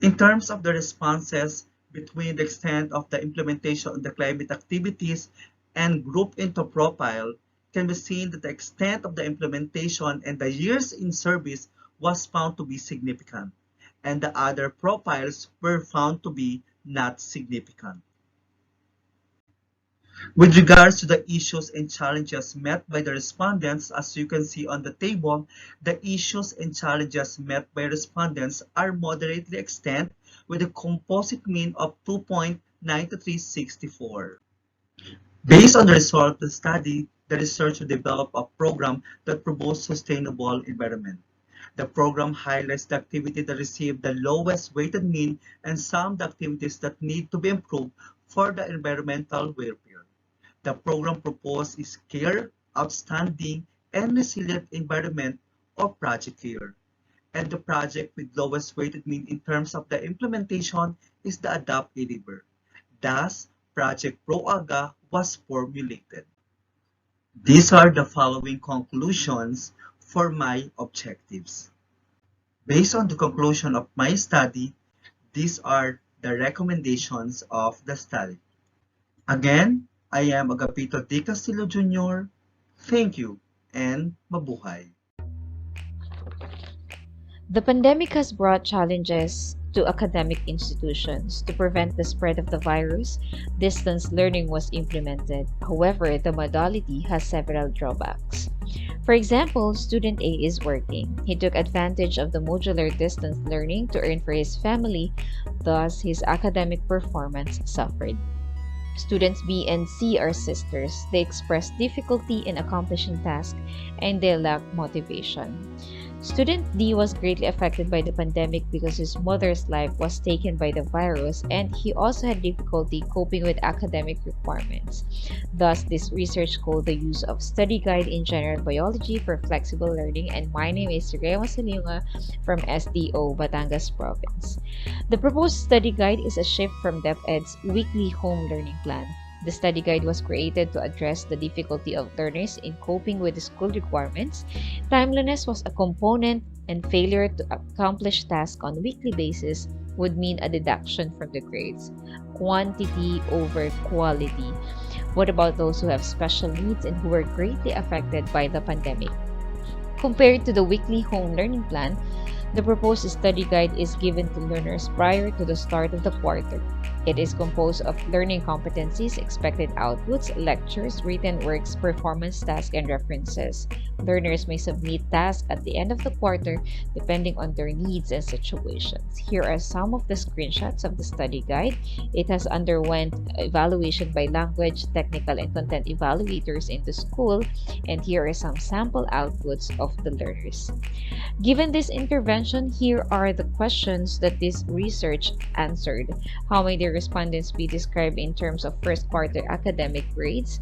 In terms of the responses between the extent of the implementation of the climate activities and group into profile, can be seen that the extent of the implementation and the years in service was found to be significant, and the other profiles were found to be not significant. With regards to the issues and challenges met by the respondents, as you can see on the table, the issues and challenges met by respondents are moderately extent with a composite mean of 2.9364. Based on the result of the study, the researcher developed a program that promotes sustainable environment. The program highlights the activity that received the lowest weighted mean and some of the activities that need to be improved for the environmental welfare. The program proposed is Care, Outstanding, and Resilient Environment or Project Care. And the project with lowest weighted mean in terms of the implementation is the ADAP a river. Thus, Project ProAga was formulated. These are the following conclusions for my objectives. Based on the conclusion of my study, these are the recommendations of the study. Again, I am Agapito D. Castillo Jr. Thank you and mabuhay. The pandemic has brought challenges to academic institutions. To prevent the spread of the virus, distance learning was implemented. However, the modality has several drawbacks. For example, student A is working. He took advantage of the modular distance learning to earn for his family, thus, his academic performance suffered. Students B and C are sisters. They express difficulty in accomplishing tasks and they lack motivation. Student D was greatly affected by the pandemic because his mother's life was taken by the virus and he also had difficulty coping with academic requirements. Thus, this research called the use of study guide in general biology for flexible learning, and my name is Rhea Masalunga from SDO Batangas Province. The proposed study guide is a shift from DepEd's weekly home learning plan. The study guide was created to address the difficulty of learners in coping with the school requirements. Timeliness was a component, and failure to accomplish tasks on a weekly basis would mean a deduction from the grades. Quantity over quality. What about those who have special needs and who were greatly affected by the pandemic? Compared to the weekly home learning plan, the proposed study guide is given to learners prior to the start of the quarter. It is composed of learning competencies, expected outputs, lectures, written works, performance tasks, and references. Learners may submit tasks at the end of the quarter depending on their needs and situations. Here are some of the screenshots of the study guide. It has underwent evaluation by language, technical, and content evaluators in the school, and here are some sample outputs of the learners. Given this intervention, here are the questions that this research answered. How may the respondents be described in terms of first quarter academic grades?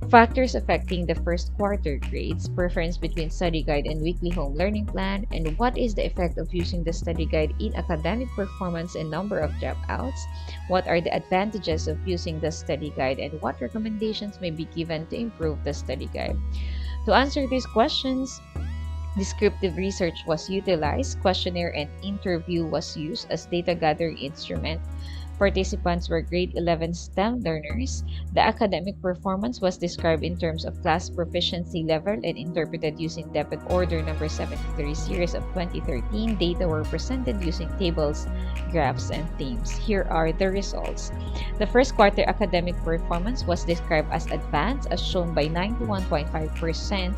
Factors affecting the first quarter grades, preference between study guide and weekly home learning plan, and what is the effect of using the study guide in academic performance and number of dropouts? What are the advantages of using the study guide, and what recommendations may be given to improve the study guide? To answer these questions, descriptive research was utilized, questionnaire and interview was used as data gathering instrument. Participants were grade 11 STEM learners. The academic performance was described in terms of class proficiency level and interpreted using debit order number 73 series of 2013. Data were presented using tables, graphs, and themes. Here are the results. The first quarter academic performance was described as advanced, as shown by 91.5%.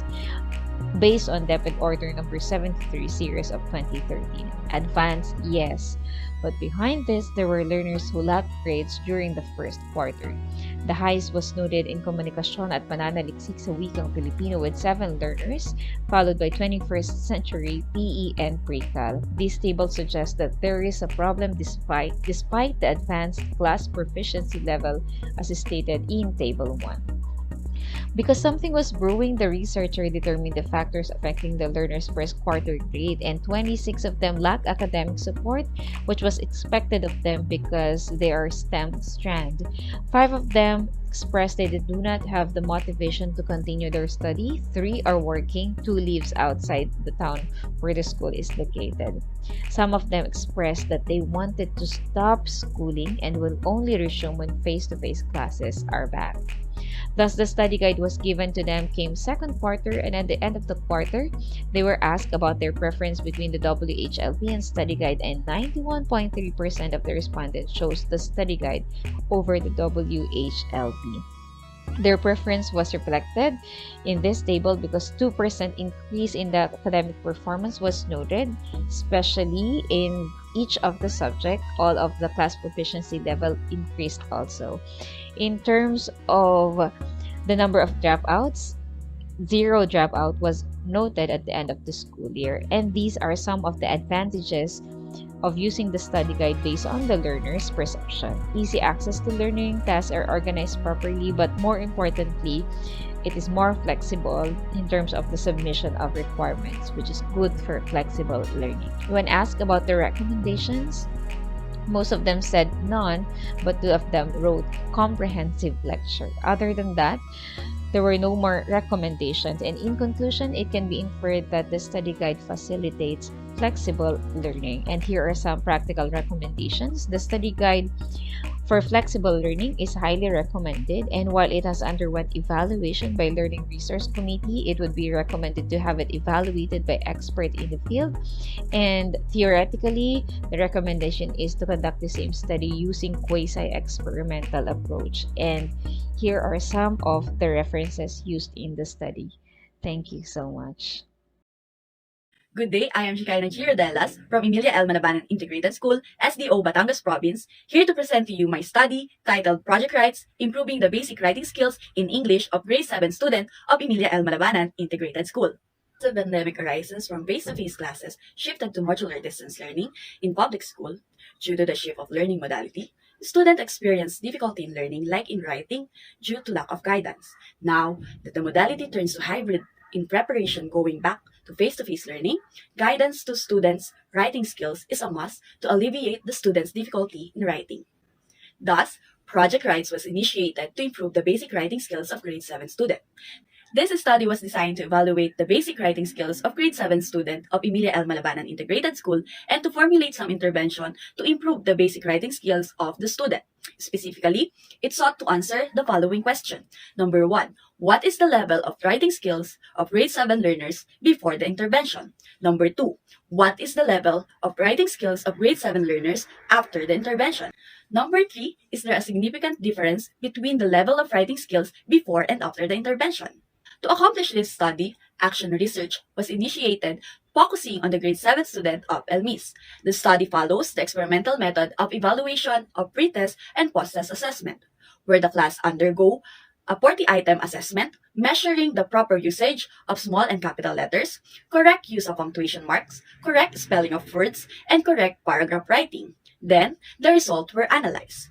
Based on debit order number 73 series of 2013. Advanced, yes. But behind this, there were learners who lacked grades during the first quarter. The highest was noted in Komunikasyon at Pananaliksik sa Wikang Pilipino with 7 learners, followed by 21st Century, PE, and Pre-Cal. This table suggests that there is a problem despite the advanced class proficiency level as stated in Table 1. Because something was brewing, the researcher determined the factors affecting the learner's first quarter grade, and 26 of them lacked academic support, which was expected of them because they are STEM strand. 5 of them expressed they do not have the motivation to continue their study. 3 are working, 2 lives outside the town where the school is located. Some of them expressed that they wanted to stop schooling and will only resume when face-to-face classes are back. Thus, the study guide was given to them came second quarter, and at the end of the quarter, they were asked about their preference between the WHLP and study guide, and 91.3% of the respondents chose the study guide over the WHLP. Their preference was reflected in this table because 2% increase in the academic performance was noted, especially in each of the subject. All of the class proficiency level increased also. In terms of the number of dropouts, 0 dropout was noted at the end of the school year, and these are some of the advantages of using the study guide based on the learner's perception. Easy access to learning, tasks are organized properly, but more importantly, it is more flexible in terms of the submission of requirements, which is good for flexible learning. When asked about the recommendations, most of them said none, but 2 of them wrote comprehensive lecture. Other than that, there were no more recommendations, and in conclusion, it can be inferred that the study guide facilitates flexible learning. And here are some practical recommendations. The study guide for flexible learning is highly recommended, and while it has underwent evaluation by Learning Resource Committee, it would be recommended to have it evaluated by expert in the field. And theoretically, the recommendation is to conduct the same study using quasi-experimental approach. And here are some of the references used in the study. Thank you so much. Good day, I am Shikaina Chirdelas from Emilia L. Manabanan Integrated School, SDO Batangas Province, here to present to you my study titled Project Writes, Improving the Basic Writing Skills in English of Grade 7 student of Emilia L. Manabanan Integrated School. The pandemic arises from face-to-face classes shifted to modular distance learning in public school. Due to the shift of learning modality, students experience difficulty in learning like in writing due to lack of guidance. Now that the modality turns to hybrid in preparation going back to face-to-face learning, guidance to students' writing skills is a must to alleviate the students' difficulty in writing. Thus, Project Writes was initiated to improve the basic writing skills of grade 7 students. This study was designed to evaluate the basic writing skills of grade 7 student of Emilia L. Malabanan Integrated School and to formulate some intervention to improve the basic writing skills of the student. Specifically, it sought to answer the following question. Number 1, what is the level of writing skills of grade 7 learners before the intervention? Number 2, what is the level of writing skills of grade 7 learners after the intervention? Number 3, is there a significant difference between the level of writing skills before and after the intervention? To accomplish this study, action research was initiated focusing on the grade 7 student of LMIS. The study follows the experimental method of evaluation of pre-test and post-test assessment, where the class undergo a 40-item assessment measuring the proper usage of small and capital letters, correct use of punctuation marks, correct spelling of words, and correct paragraph writing. Then, the results were analyzed.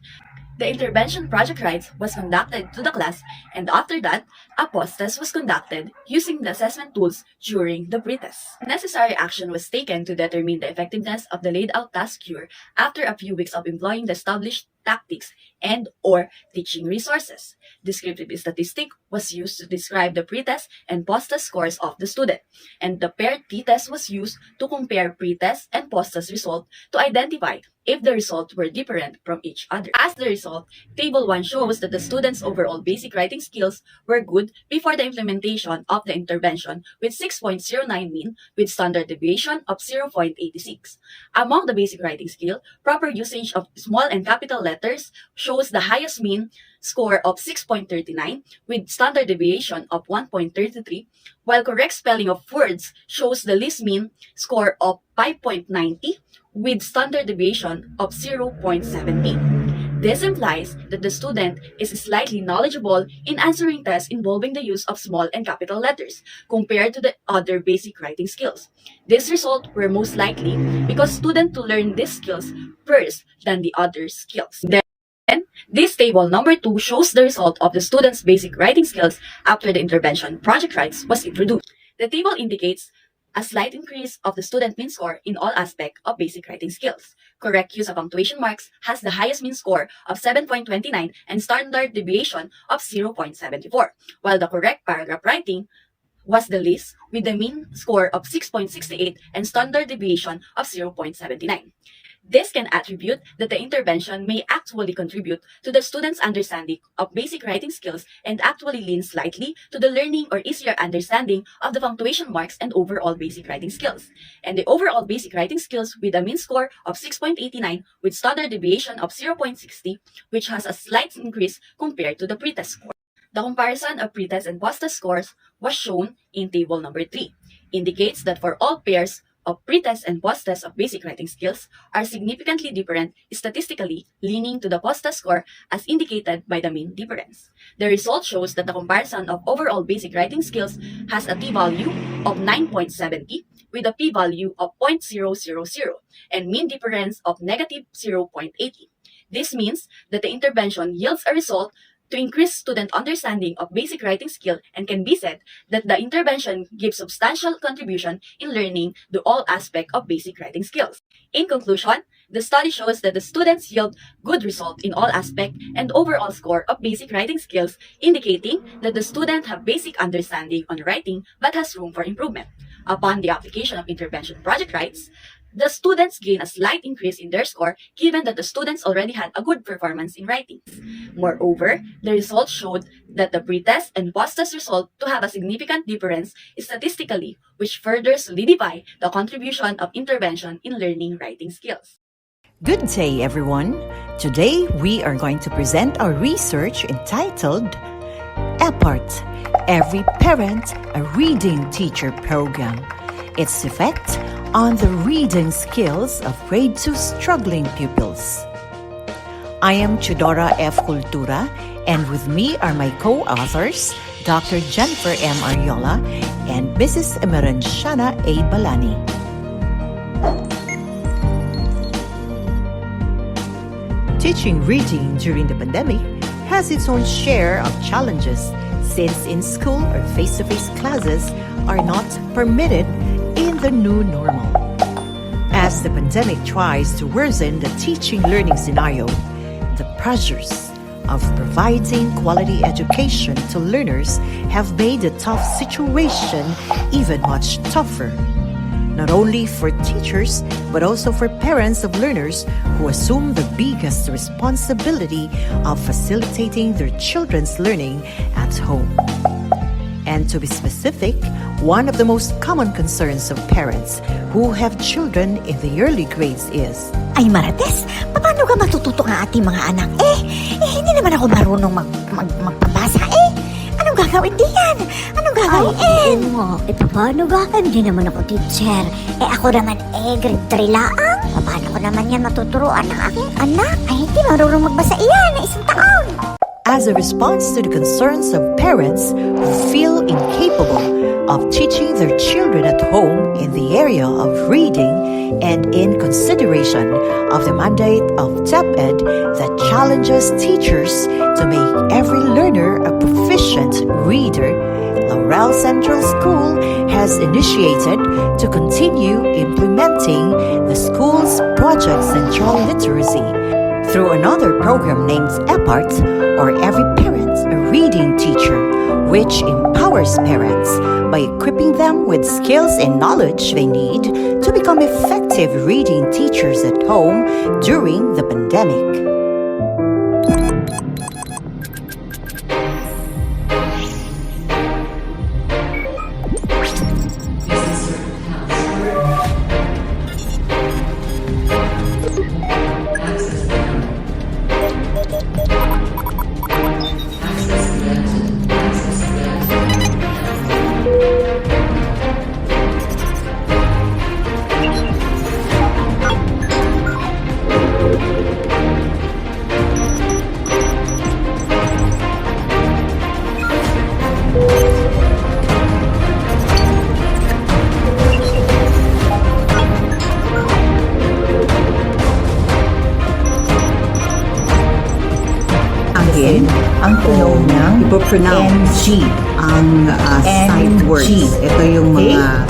The intervention project writes was conducted to the class, and after that, a post-test was conducted using the assessment tools during the pre-test. Necessary action was taken to determine the effectiveness of the laid-out task cure after a few weeks of employing the established tactics and/or teaching resources. Descriptive statistic was used to describe the pre-test and post-test scores of the student, and the paired t-test was used to compare pre-test and post-test result to identify if the results were different from each other. As the result, Table 1 shows that the students' overall basic writing skills were good before the implementation of the intervention with 6.09 mean with standard deviation of 0.86. Among the basic writing skill, proper usage of small and capital letters shows the highest mean score of 6.39 with standard deviation of 1.33, while correct spelling of words shows the least mean score of 5.90 with standard deviation of 0.70. This implies that the student is slightly knowledgeable in answering tests involving the use of small and capital letters compared to the other basic writing skills. This result were most likely because students to learn these skills first than the other skills. Then, this table number 2 shows the result of the student's basic writing skills after the intervention project writes was introduced. The table indicates a slight increase of the student mean score in all aspects of basic writing skills. Correct use of punctuation marks has the highest mean score of 7.29 and standard deviation of 0.74, while the correct paragraph writing was the least with the mean score of 6.68 and standard deviation of 0.79. This can attribute that the intervention may actually contribute to the student's understanding of basic writing skills and actually lean slightly to the learning or easier understanding of the punctuation marks and overall basic writing skills. And the overall basic writing skills with a mean score of 6.89 with standard deviation of 0.60, which has a slight increase compared to the pretest score. The comparison of pretest and post-test scores was shown in table number 3, indicates that for all pairs of pretest and post-test of basic writing skills are significantly different statistically, leaning to the post-test score as indicated by the mean difference. The result shows that the comparison of overall basic writing skills has a t-value of 9.70 with a p-value of 0.000 and mean difference of negative 0.80. This means that the intervention yields a result to increase student understanding of basic writing skill and can be said that the intervention gives substantial contribution in learning the all aspect of basic writing skills. In conclusion, the study shows that the students yield good result in all aspect and overall score of basic writing skills, indicating that the student have basic understanding on writing but has room for improvement. Upon the application of intervention project writes, the students gain a slight increase in their score given that the students already had a good performance in writing. Moreover, the results showed that the pretest and post-test result to have a significant difference statistically, which further solidify the contribution of intervention in learning writing skills. Good day, everyone. Today, we are going to present our research entitled EPART, Every Parent a Reading Teacher program. Its effect on the reading skills of grade 2 struggling pupils. I am Chudora F. Cultura, and with me are my co-authors, Dr. Jennifer M. Ariola and Mrs. Emerenciana A. Balani. Teaching reading during the pandemic has its own share of challenges, since in-school or face-to-face classes are not permitted in the new normal. As the pandemic tries to worsen the teaching-learning scenario, the pressures of providing quality education to learners have made the tough situation even much tougher, not only for teachers but also for parents of learners who assume the biggest responsibility of facilitating their children's learning at home. And to be specific, one of the most common concerns of parents who have children in the early grades is, Ay Marites, paano ka matututo ng ating mga anak? Hindi naman ako marunong magpabasa Anong gagawin diyan? Anong gagawin? Paano gagawin? Hindi naman ako teacher. Ako naman grade 3 laang. Paano ko naman yan matuturuan ng aking anak? Hindi marunong magbasa iyan na isang taon. As a response to the concerns of parents who feel incapable of teaching their children at home in the area of reading, and in consideration of the mandate of TEPED that challenges teachers to make every learner a proficient reader, Laurel Central School has initiated to continue implementing the school's Project Central Literacy through another program named EPART, or Every Parent a Reading Teacher, which empowers parents by equipping them with skills and knowledge they need to become effective reading teachers at home during the pandemic. Ang tunog ng NG ang side words. Ito yung mga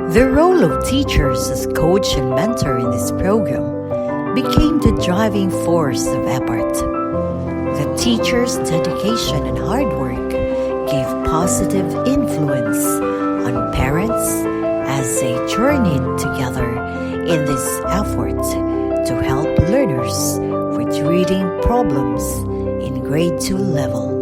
The role of teachers as coach and mentor in this program became the driving force of EPART. The teachers' dedication and hard work gave positive influence on parents as they journeyed together in this effort to help learners with reading problems in grade 2 level.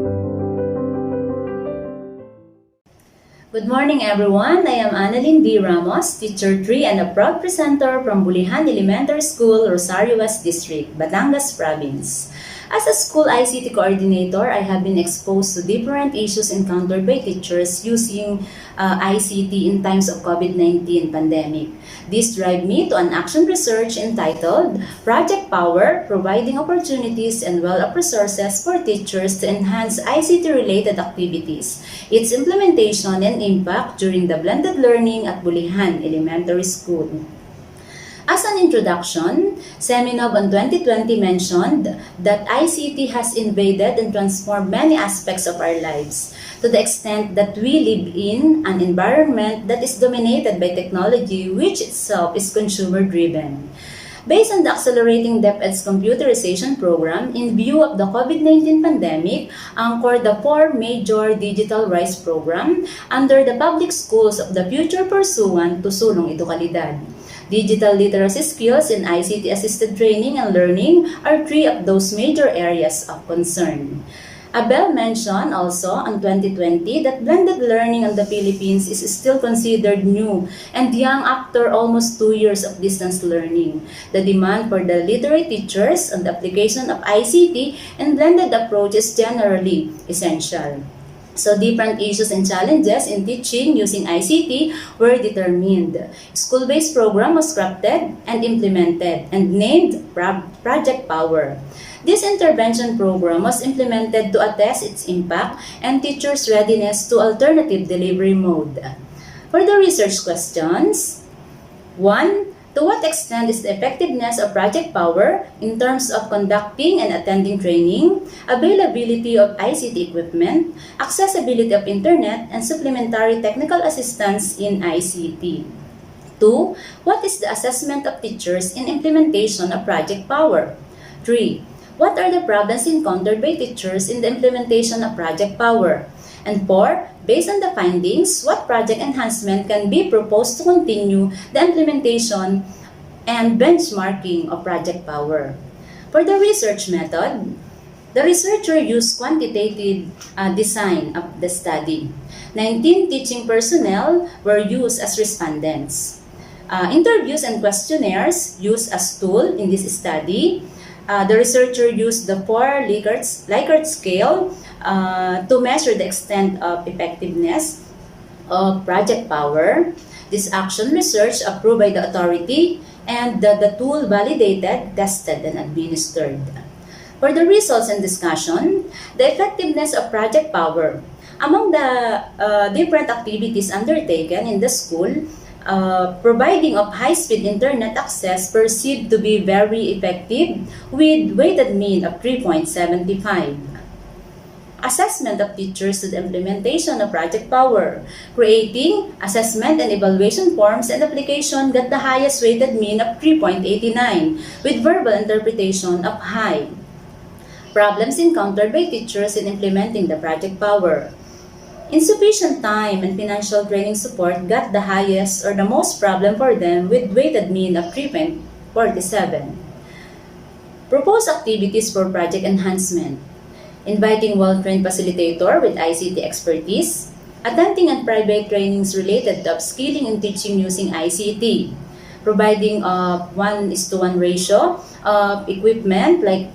Good morning, everyone. I am Annalyn V. Ramos, Teacher 3 and a proud presenter from Bulihan Elementary School, Rosario West District, Batangas Province. As a school ICT coordinator, I have been exposed to different issues encountered by teachers using ICT in times of COVID-19 pandemic. This drive me to an action research entitled Project Power, Providing Opportunities and Well-up Resources for Teachers to Enhance ICT-related Activities, its implementation and impact during the blended learning at Bulihan Elementary School. As an introduction, Seminov on 2020 mentioned that ICT has invaded and transformed many aspects of our lives to the extent that we live in an environment that is dominated by technology, which itself is consumer-driven. Based on the Accelerating DepEd's computerization program, in view of the COVID-19 pandemic, anchored the 4 major digital RISE program under the public schools of the future pursuant to Sulong Edukalidad. Digital literacy skills and ICT-assisted training and learning are 3 of those major areas of concern. Abel mentioned also on 2020 that blended learning in the Philippines is still considered new and young after almost 2 years of distance learning. The demand for the literate teachers and the application of ICT and blended approach is generally essential. So different issues and challenges in teaching using ICT were determined. School-based program was crafted and implemented and named Project Power. This intervention program was implemented to assess its impact and teachers' readiness to alternative delivery mode. For the research questions, 1. To what extent is the effectiveness of Project Power in terms of conducting and attending training, availability of ICT equipment, accessibility of internet, and supplementary technical assistance in ICT? 2. What is the assessment of teachers in implementation of Project Power? 3. What are the problems encountered by teachers in the implementation of Project Power? And 4. Based on the findings, what project enhancement can be proposed to continue the implementation and benchmarking of Project Power? For the research method, the researcher used quantitative design of the study. 19 teaching personnel were used as respondents. Interviews and questionnaires used as tool in this study. The researcher used the 4 Likert scale to measure the extent of effectiveness of Project Power. This action research approved by the authority and the tool validated, tested, and administered. For the results and discussion, the effectiveness of Project Power. Among the different activities undertaken in the school, providing of high-speed internet access perceived to be very effective with weighted mean of 3.75. Assessment of teachers to the implementation of Project Power. Creating, assessment, and evaluation forms and application got the highest weighted mean of 3.89 with verbal interpretation of high. Problems encountered by teachers in implementing the Project Power. Insufficient time and financial training support got the highest or the most problem for them with weighted mean of 3.47. Proposed activities for project enhancement. Inviting well-trained facilitator with ICT expertise. Attending and private trainings related to upskilling and teaching using ICT. Providing a 1:1 ratio of equipment like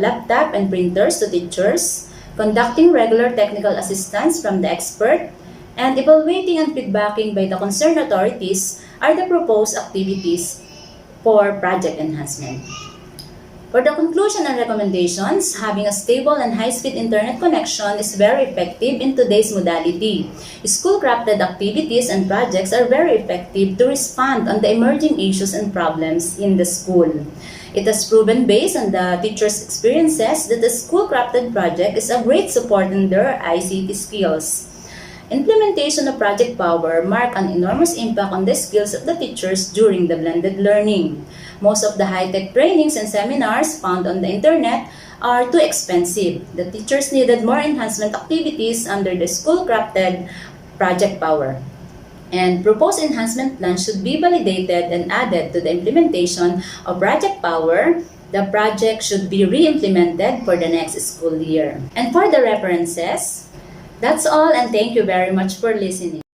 laptop and printers to teachers. Conducting regular technical assistance from the expert, and evaluating and feedbacking by the concerned authorities are the proposed activities for project enhancement. For the conclusion and recommendations, having a stable and high-speed internet connection is very effective in today's modality. School-crafted activities and projects are very effective to respond on the emerging issues and problems in the school. It has proven based on the teachers' experiences that the school-crafted project is a great support in their ICT skills. Implementation of Project Power marked an enormous impact on the skills of the teachers during the blended learning. Most of the high-tech trainings and seminars found on the internet are too expensive. The teachers needed more enhancement activities under the school-crafted Project Power. And proposed enhancement plans should be validated and added to the implementation of Project Power. The project should be re-implemented for the next school year. And for the references, that's all, and thank you very much for listening.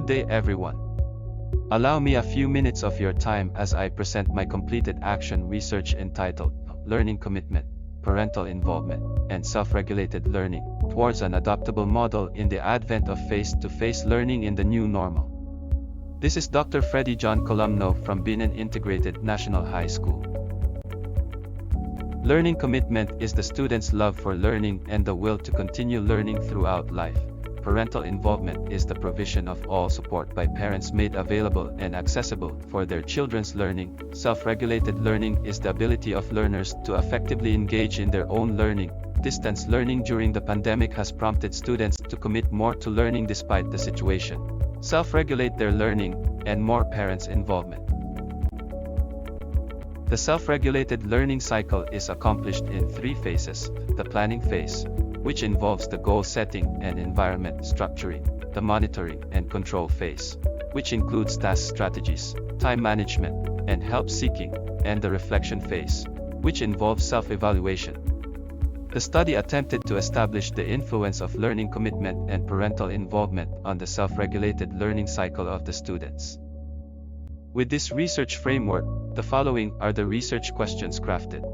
day, everyone. Allow me a few minutes of your time as I present my completed action research entitled Learning Commitment, Parental Involvement, and Self-Regulated Learning Towards an Adaptable Model in the Advent of Face-to-Face Learning in the New Normal. This is Dr. Freddy John Columno from Binan Integrated National High School. Learning commitment is the student's love for learning and the will to continue learning throughout life. Parental involvement is the provision of all support by parents made available and accessible for their children's learning. Self-regulated learning is the ability of learners to effectively engage in their own learning. Distance learning during the pandemic has prompted students to commit more to learning despite the situation, self-regulate their learning, and more parents' involvement. The self-regulated learning cycle is accomplished in 3 phases: the planning phase, which involves the goal setting and environment structuring; the monitoring and control phase, which includes task strategies, time management, and help seeking; and the reflection phase, which involves self-evaluation. The study attempted to establish the influence of learning commitment and parental involvement on the self-regulated learning cycle of the students. With this research framework, the following are the research questions crafted.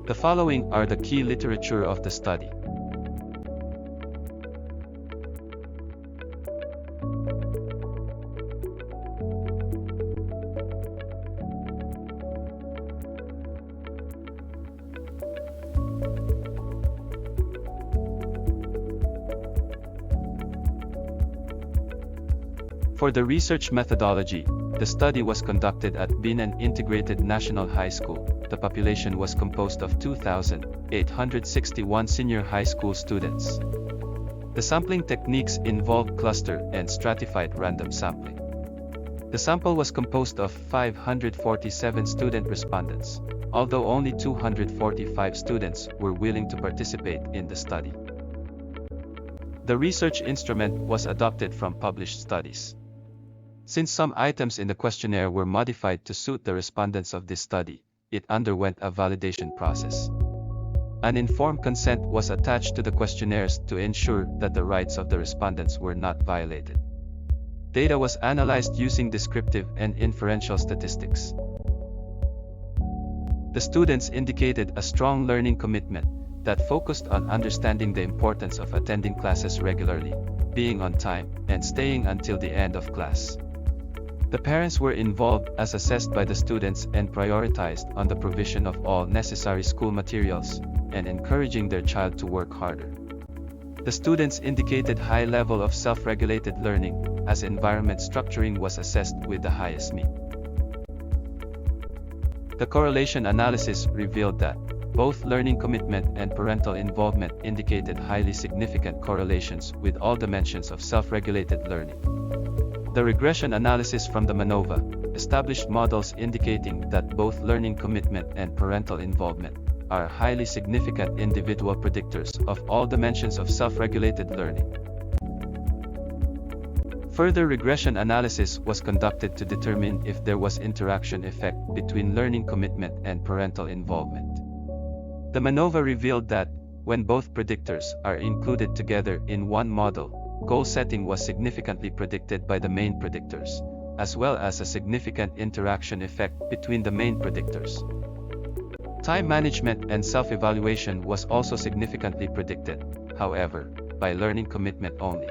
The following are the key literature of the study. For the research methodology, the study was conducted at Binan Integrated National High School. The population was composed of 2,861 senior high school students. The sampling techniques involved cluster and stratified random sampling. The sample was composed of 547 student respondents, although only 245 students were willing to participate in the study. The research instrument was adopted from published studies. Since some items in the questionnaire were modified to suit the respondents of this study, it underwent a validation process. An informed consent was attached to the questionnaires to ensure that the rights of the respondents were not violated. Data was analyzed using descriptive and inferential statistics. The students indicated a strong learning commitment that focused on understanding the importance of attending classes regularly, being on time, and staying until the end of class. The parents were involved as assessed by the students and prioritized on the provision of all necessary school materials and encouraging their child to work harder. The students indicated high level of self-regulated learning as environment structuring was assessed with the highest mean. The correlation analysis revealed that both learning commitment and parental involvement indicated highly significant correlations with all dimensions of self-regulated learning. The regression analysis from the MANOVA established models indicating that both learning commitment and parental involvement are highly significant individual predictors of all dimensions of self-regulated learning. Further regression analysis was conducted to determine if there was interaction effect between learning commitment and parental involvement. The MANOVA revealed that when both predictors are included together in one model, goal setting was significantly predicted by the main predictors, as well as a significant interaction effect between the main predictors. Time management and self-evaluation was also significantly predicted, however, by learning commitment only.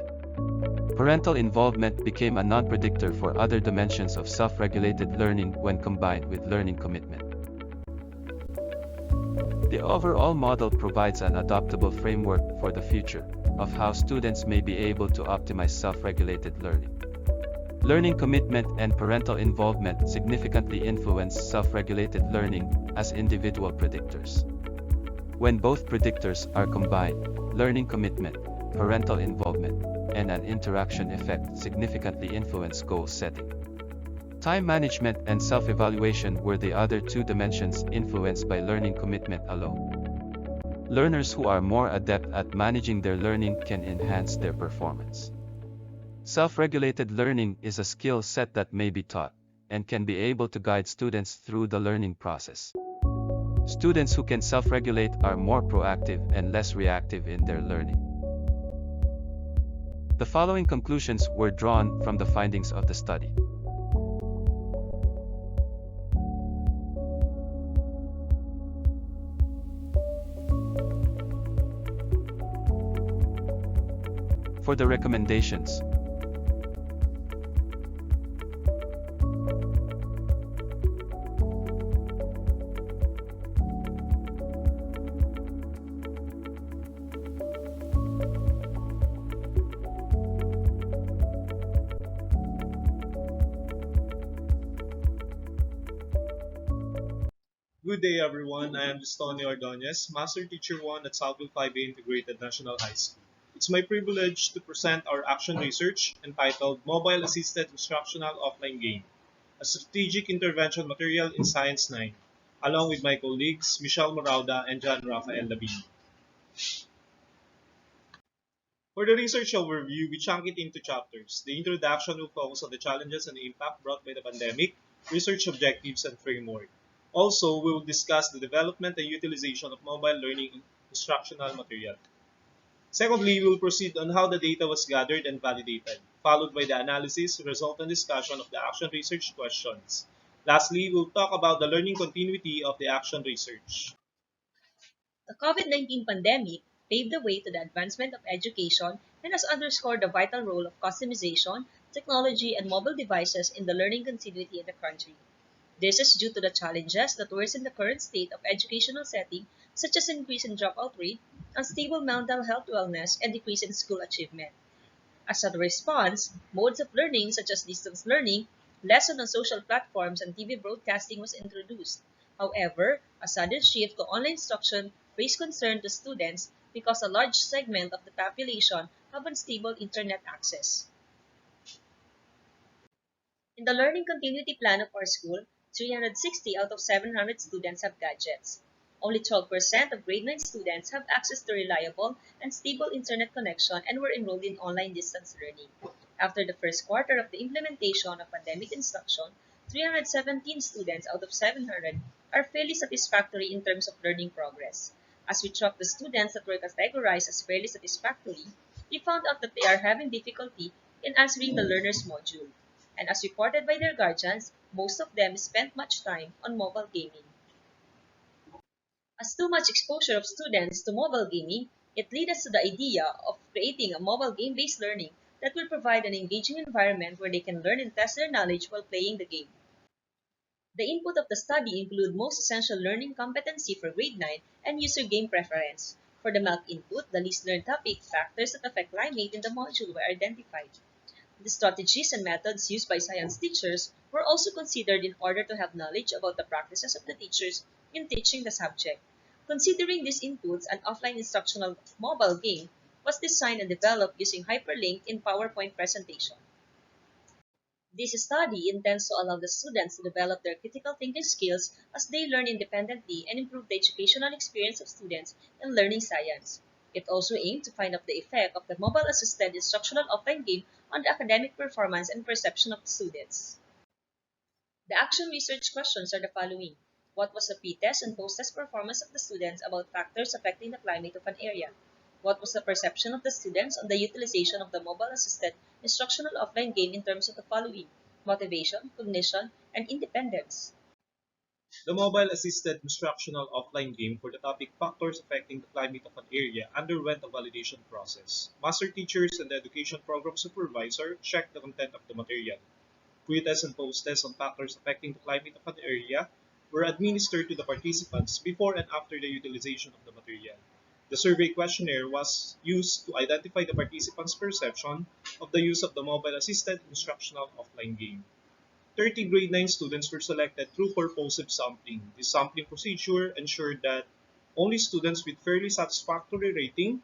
Parental involvement became a non-predictor for other dimensions of self-regulated learning when combined with learning commitment. The overall model provides an adaptable framework for the future of how students may be able to optimize self-regulated learning. Learning commitment and parental involvement significantly influence self-regulated learning as individual predictors. When both predictors are combined, learning commitment, parental involvement, and an interaction effect significantly influence goal setting. Time management and self-evaluation were the other 2 dimensions influenced by learning commitment alone. Learners who are more adept at managing their learning can enhance their performance. Self-regulated learning is a skill set that may be taught and can be able to guide students through the learning process. Students who can self-regulate are more proactive and less reactive in their learning. The following conclusions were drawn from the findings of the study. For the recommendations, Good day, everyone. I am Tony Ordonez, Master Teacher 1 at Southville 5A Integrated National High School. It's my privilege to present our action research entitled Mobile Assisted Instructional Offline Game, a strategic intervention material in Science 9, along with my colleagues Michelle Morauda and John Rafael Labini. For the research overview, we chunk it into chapters. The introduction will focus on the challenges and impact brought by the pandemic, research objectives, and framework. Also, we will discuss the development and utilization of mobile learning instructional material. Secondly, we will proceed on how the data was gathered and validated, followed by the analysis, result, and discussion of the action research questions. Lastly, we will talk about the learning continuity of the action research. The COVID-19 pandemic paved the way to the advancement of education and has underscored the vital role of customization, technology, and mobile devices in the learning continuity in the country. This is due to the challenges that worsen the current state of educational setting, such as increase in dropout rate, unstable mental health wellness, and decrease in school achievement. As a response, modes of learning such as distance learning, lesson on social platforms, and TV broadcasting was introduced. However, a sudden shift to online instruction raised concern to students because a large segment of the population have unstable internet access. In the learning continuity plan of our school, 360 out of 700 students have gadgets. Only 12% of grade 9 students have access to reliable and stable internet connection and were enrolled in online distance learning. After the first quarter of the implementation of pandemic instruction, 317 students out of 700 are fairly satisfactory in terms of learning progress. As we track the students that were categorized as fairly satisfactory, we found out that they are having difficulty in answering the learner's module. And as reported by their guardians, most of them spent much time on mobile gaming. As too much exposure of students to mobile gaming, it led us to the idea of creating a mobile game-based learning that will provide an engaging environment where they can learn and test their knowledge while playing the game. The input of the study include most essential learning competency for grade 9 and user game preference. For the MAC input, the least learned topic, factors that affect climate in the module were identified. The strategies and methods used by science teachers were also considered in order to have knowledge about the practices of the teachers in teaching the subject. Considering these inputs, an offline instructional mobile game was designed and developed using hyperlink in PowerPoint presentation. This study intends to allow the students to develop their critical thinking skills as they learn independently and improve the educational experience of students in learning science. It also aimed to find out the effect of the mobile-assisted instructional offline game on the academic performance and perception of the students. The action research questions are the following. What was the pre-test and post-test performance of the students about factors affecting the climate of an area? What was the perception of the students on the utilization of the mobile-assisted instructional offline game in terms of the following: motivation, cognition, and independence? The mobile assisted instructional offline game for the topic Factors Affecting the Climate of an Area underwent a validation process. Master teachers and the education program supervisor checked the content of the material. Pre-tests and post-tests on factors affecting the climate of an area were administered to the participants before and after the utilization of the material. The survey questionnaire was used to identify the participants' perception of the use of the mobile-assisted instructional offline game. 30 grade 9 students were selected through purposive sampling. This sampling procedure ensured that only students with fairly satisfactory rating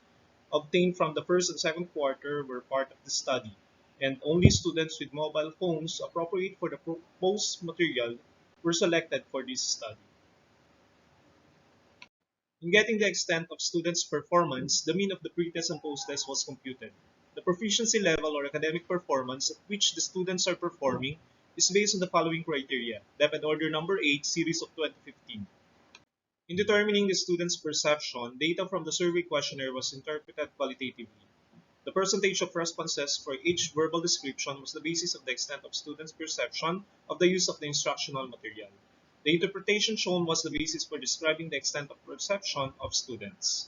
obtained from the first and second quarter were part of the study, and only students with mobile phones appropriate for the proposed material were selected for this study. In getting the extent of students' performance, the mean of the pre-test and post-test was computed. The proficiency level or academic performance at which the students are performing is based on the following criteria: Depth and Order number 8, series of 2015. In determining the students' perception, data from the survey questionnaire was interpreted qualitatively. The percentage of responses for each verbal description was the basis of the extent of students' perception of the use of the instructional material. The interpretation shown was the basis for describing the extent of perception of students.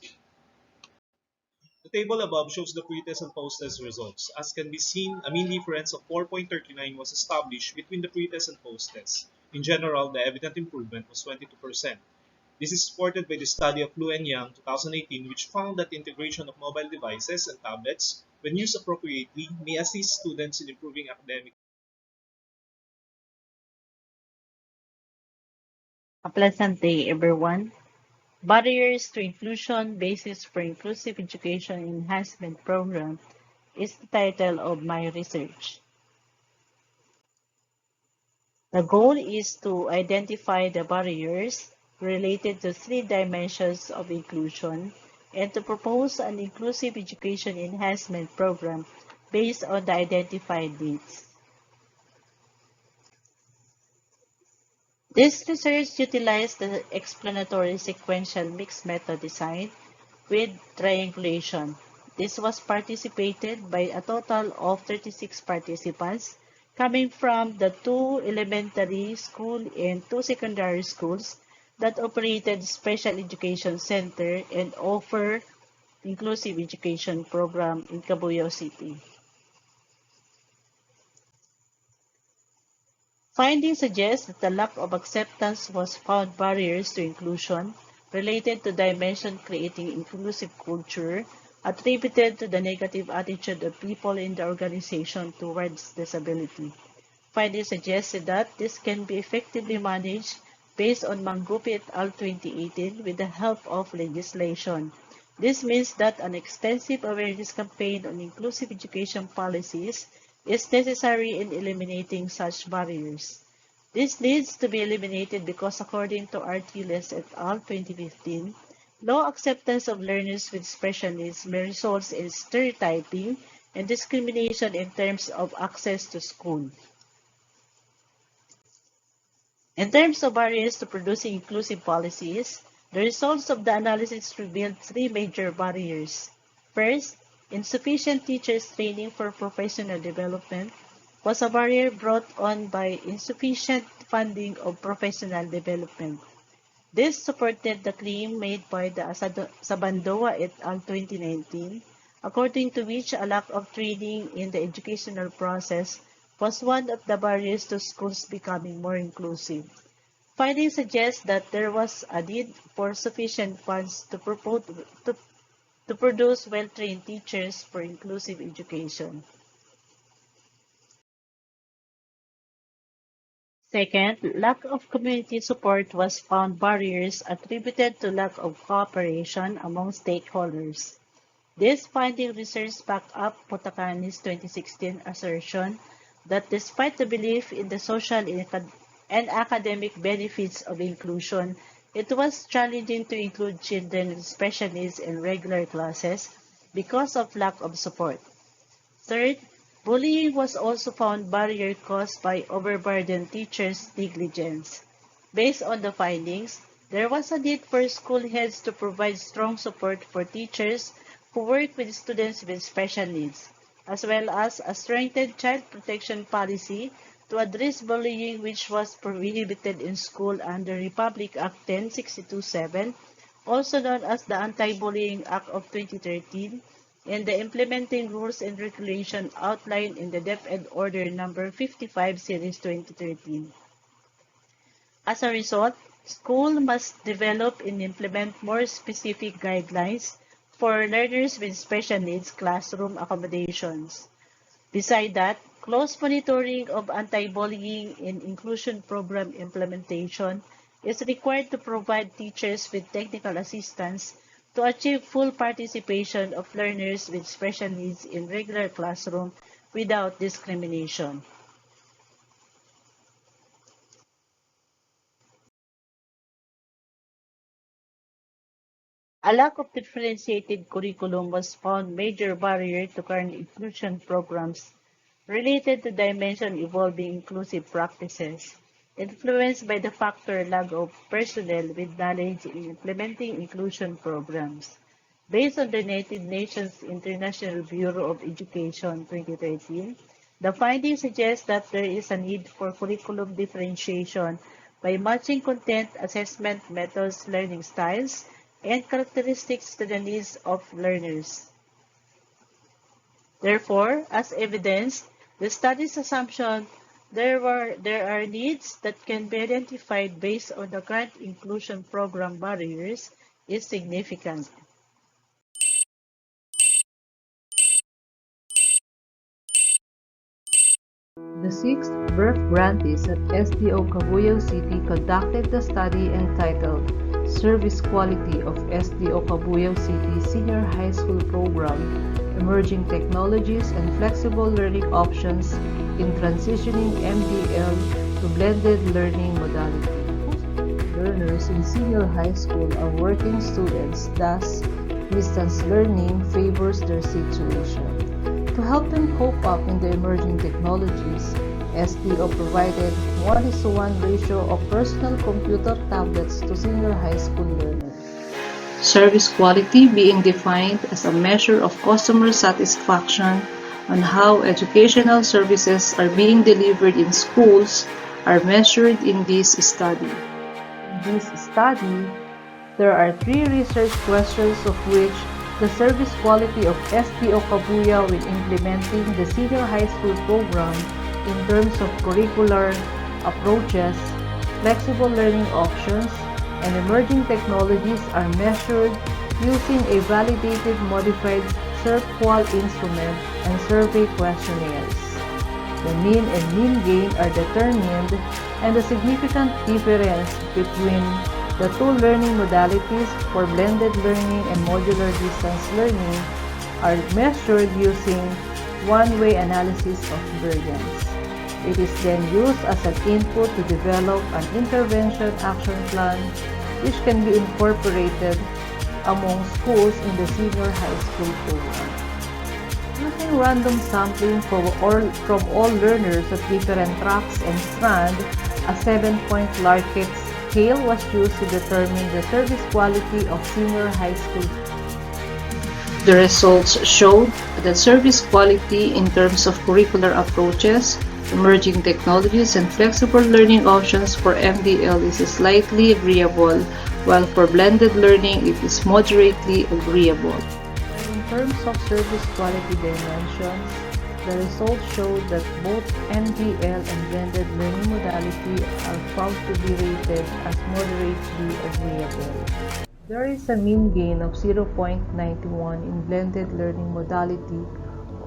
The table above shows the pre-test and post-test results. As can be seen, a mean difference of 4.39 was established between the pre-test and post-test. In general, the evident improvement was 22%. This is supported by the study of Lu and Yang 2018, which found that the integration of mobile devices and tablets, when used appropriately, may assist students in improving academic. A pleasant day, everyone. Barriers to Inclusion, Basis for Inclusive Education Enhancement Program is the title of my research. The goal is to identify the barriers related to three dimensions of inclusion and to propose an inclusive education enhancement program based on the identified needs. This research utilized the explanatory sequential mixed method design with triangulation. This was participated by a total of 36 participants coming from the 2 elementary school and 2 secondary schools that operated special education center and offer inclusive education program in Cabuyao City. Findings suggest that the lack of acceptance was found barriers to inclusion related to dimension creating inclusive culture attributed to the negative attitude of people in the organization towards disability. Findings suggested that this can be effectively managed based on Mangupi et al. 2018 with the help of legislation. This means that an extensive awareness campaign on inclusive education policies is necessary in eliminating such barriers. This needs to be eliminated because according to Artiles et al. 2015, low acceptance of learners with special needs may result in stereotyping and discrimination in terms of access to school. In terms of barriers to producing inclusive policies, the results of the analysis revealed three major barriers. First, insufficient teachers' training for professional development was a barrier brought on by insufficient funding of professional development. This supported the claim made by the Sabandoa et al. 2019, according to which a lack of training in the educational process was one of the barriers to schools becoming more inclusive. Findings suggest that there was a need for sufficient funds to produce well-trained teachers for inclusive education. Second, lack of community support was found barriers attributed to lack of cooperation among stakeholders. This finding research backed up Potacani's 2016 assertion that despite the belief in the social and academic benefits of inclusion, it was challenging to include children with special needs in regular classes because of lack of support. Third, bullying was also found barrier caused by overburdened teachers' negligence. Based on the findings, there was a need for school heads to provide strong support for teachers who work with students with special needs, as well as a strengthened child protection policy to address bullying which was prohibited in school under Republic Act 10627, also known as the Anti-Bullying Act of 2013, and the implementing rules and regulations outlined in the DepEd Order Number 55 Series 2013. As a result, school must develop and implement more specific guidelines for learners with special needs classroom accommodations. Besides that, close monitoring of anti-bullying and inclusion program implementation is required to provide teachers with technical assistance to achieve full participation of learners with special needs in regular classroom without discrimination. A lack of differentiated curriculum was found major barrier to current inclusion programs related to dimension evolving inclusive practices. influenced by the factor lack of personnel with knowledge in implementing inclusion programs. Based on the United Nations International Bureau of Education 2013, the findings suggest that there is a need for curriculum differentiation by matching content assessment methods, learning styles, and characteristics to the needs of learners. Therefore, as evidence, the study's assumption there are needs that can be identified based on the current inclusion program barriers is significant. The sixth birth grantees at SDO Cabuyao City conducted the study entitled Service Quality of SDO Cabuyao City Senior High School Program, Emerging Technologies and Flexible Learning Options in Transitioning MDL to Blended Learning Modality. Most learners in senior high school are working students, thus distance learning favors their situation. To help them cope up in the emerging technologies, SDO provided 1:1 ratio of personal computer tablets to senior high school learners. Service quality being defined as a measure of customer satisfaction on how educational services are being delivered in schools are measured in this study. In this study, there are 3 research questions of which the service quality of SDO Cabuyao in implementing the senior high school program in terms of curricular approaches, flexible learning options, and emerging technologies are measured using a validated modified SERP-QUAL instrument and survey questionnaires. The mean and mean gain are determined, and the significant difference between the 2 learning modalities for blended learning and modular distance learning are measured using one-way analysis of variance. It is then used as an input to develop an intervention action plan which can be incorporated among schools in the senior high school program. Using random sampling from all learners at different tracks and strands, a 7-point Larkin scale was used to determine the service quality of senior high school. The results showed that service quality in terms of curricular approaches, emerging technologies, and flexible learning options for MDL is slightly agreeable, while for blended learning it is moderately agreeable. In terms of service quality dimensions, the results showed that both MDL and blended learning modality are found to be rated as moderately agreeable. There is a mean gain of 0.91 in blended learning modality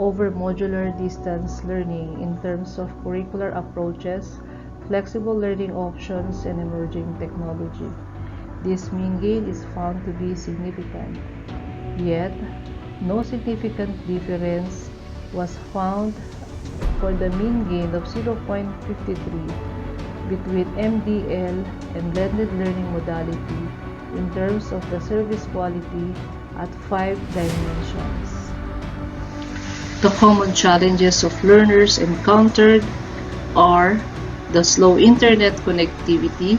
over modular distance learning in terms of curricular approaches, flexible learning options, and emerging technology. This mean gain is found to be significant. Yet, no significant difference was found for the mean gain of 0.53 between MDL and blended learning modality in terms of the service quality at 5 dimensions. The common challenges of learners encountered are the slow internet connectivity,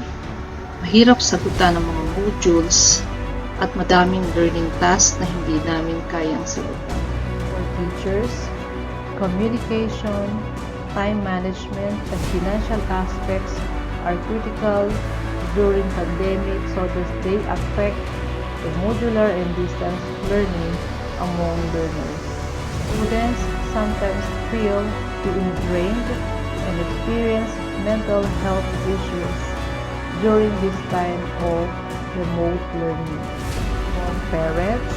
mahirap sagutan ng mga modules, at madaming learning tasks na hindi namin kayang sagutan. For teachers, communication, time management, and financial aspects are critical during pandemic so that they affect the modular and distance learning among learners. Students sometimes feel ingrained and experience mental health issues during this time of remote learning. For parents,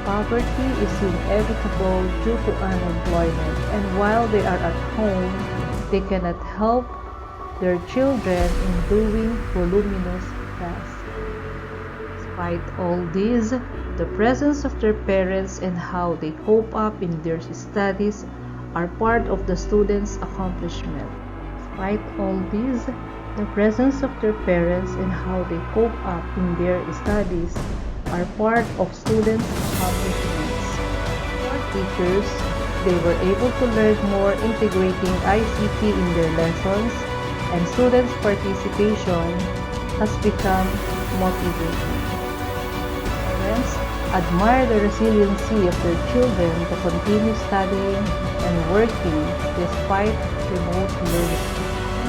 poverty is inevitable due to unemployment, and while they are at home, they cannot help their children in doing voluminous tasks. Despite all this, the presence of their parents and how they cope up in their studies are part of the students' accomplishment. Despite all this, the presence of their parents and how they cope up in their studies are part of students' accomplishments. For teachers, they were able to learn more integrating ICT in their lessons, and students' participation has become motivating. Parents admire the resiliency of their children to continue studying and working despite remote learning.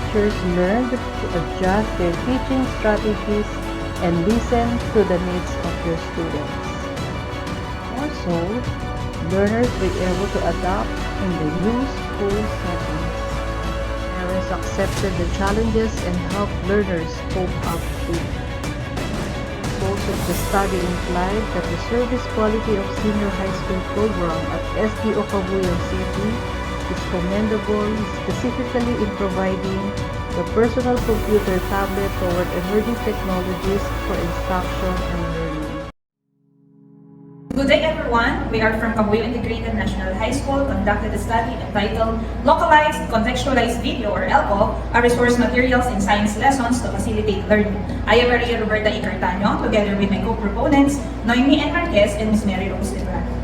Teachers learned to adjust their teaching strategies and listen to the needs of their students. Also, learners were able to adapt in the new school settings. Parents accepted the challenges and helped learners cope up too. Results of the study implied that the service quality of senior high school program at SDO Cabuyao City is commendable, specifically in providing the personal computer tablet toward emerging technologies for instruction and learning. Good day everyone, we are from Cabuyao Integrated National High School, conducted a study entitled Localized Contextualized Video or LCO, a resource materials in science lessons to facilitate learning. I am Maria Roberta Icartaño, together with my co-proponents, Noemi N. Marquez and Ms. Mary Rose Lebrano.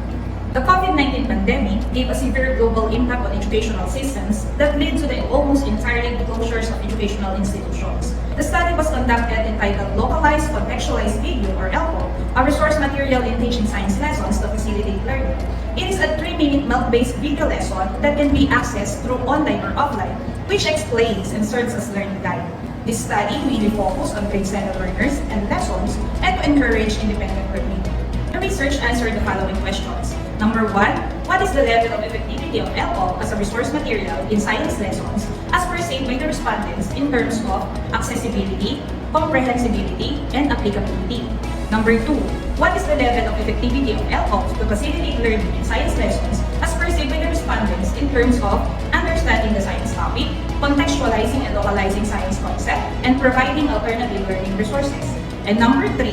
The COVID-19 pandemic gave a severe global impact on educational systems that led to the almost entirely closures of educational institutions. The study was conducted entitled Localized Contextualized Video or LCO, a resource material in teaching science lessons to facilitate learning. It is a 3-minute map-based video lesson that can be accessed through online or offline, which explains and serves as learning guide. This study mainly focused on grade 7 learners and lessons and to encourage independent learning. The research answered the following questions. Number 1, what is the level of effectivity of LCO as a resource material in science lessons as perceived by the respondents in terms of accessibility, comprehensibility, and applicability? Number 2, what is the level of effectivity of LCO to facilitate learning in science lessons as perceived by the respondents in terms of understanding the science topic, contextualizing and localizing science concept, and providing alternative learning resources? And number 3,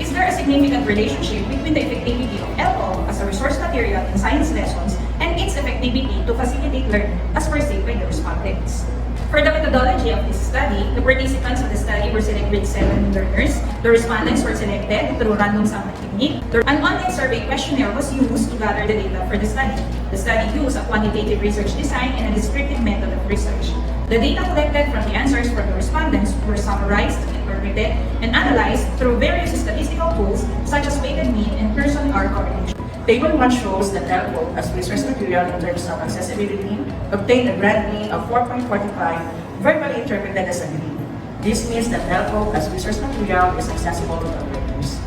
is there a significant relationship between the effectivity of LCO as a resource material in science lessons and its effectivity to facilitate learning as perceived by the respondents? For the methodology of this study, the participants of the study were selected grade 7 learners. The respondents were selected through random sample technique. An online survey questionnaire was used to gather the data for the study. The study used a quantitative research design and a descriptive method of research. The data collected from the answers from the respondents were summarized, interpreted, and analyzed through various statistical tools such as weighted mean and person-hour correlation. Table 1 shows that LCO as resource material in terms of accessibility obtained a grand mean of 4.45, verbally interpreted as a grade. This means that LCO as resource material is accessible to all learners.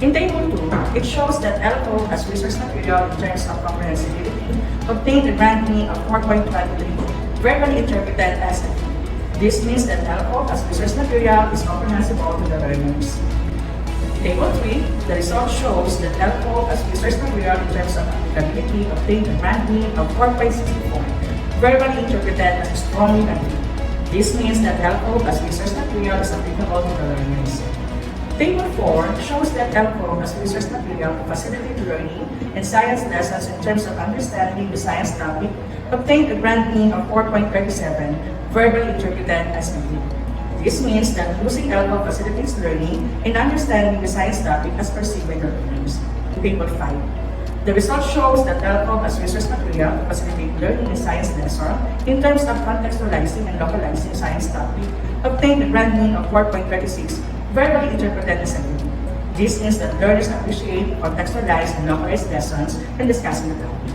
In Table 2, it shows that LCO as resource material in terms of comprehensibility obtained a grand mean of 4.53, verbally interpreted as a grade. This means that LCO as resource material is comprehensible to the learners. Table 3, the result shows that LCO as resource material in terms of applicability obtained a grand mean of 4.64, verbally interpreted as strongly agreed. This means that LCO as resource material is applicable to the learners. Table 4 shows that LCO as resource material to facilitate learning in science lessons in terms of understanding the science topic obtained a grand mean of 4.37, verbally interpreted as agreed. This means that using LCO facilitates learning in understanding the science topic as perceived by the learners. Table 5. The result shows that LCO as resource material to facilitate learning in science lesson in terms of contextualizing and localizing science topic obtained a grand mean of 4.36, verbally interpreted as agreed. This means that learners appreciate contextualized and localized lessons and discussing the topic.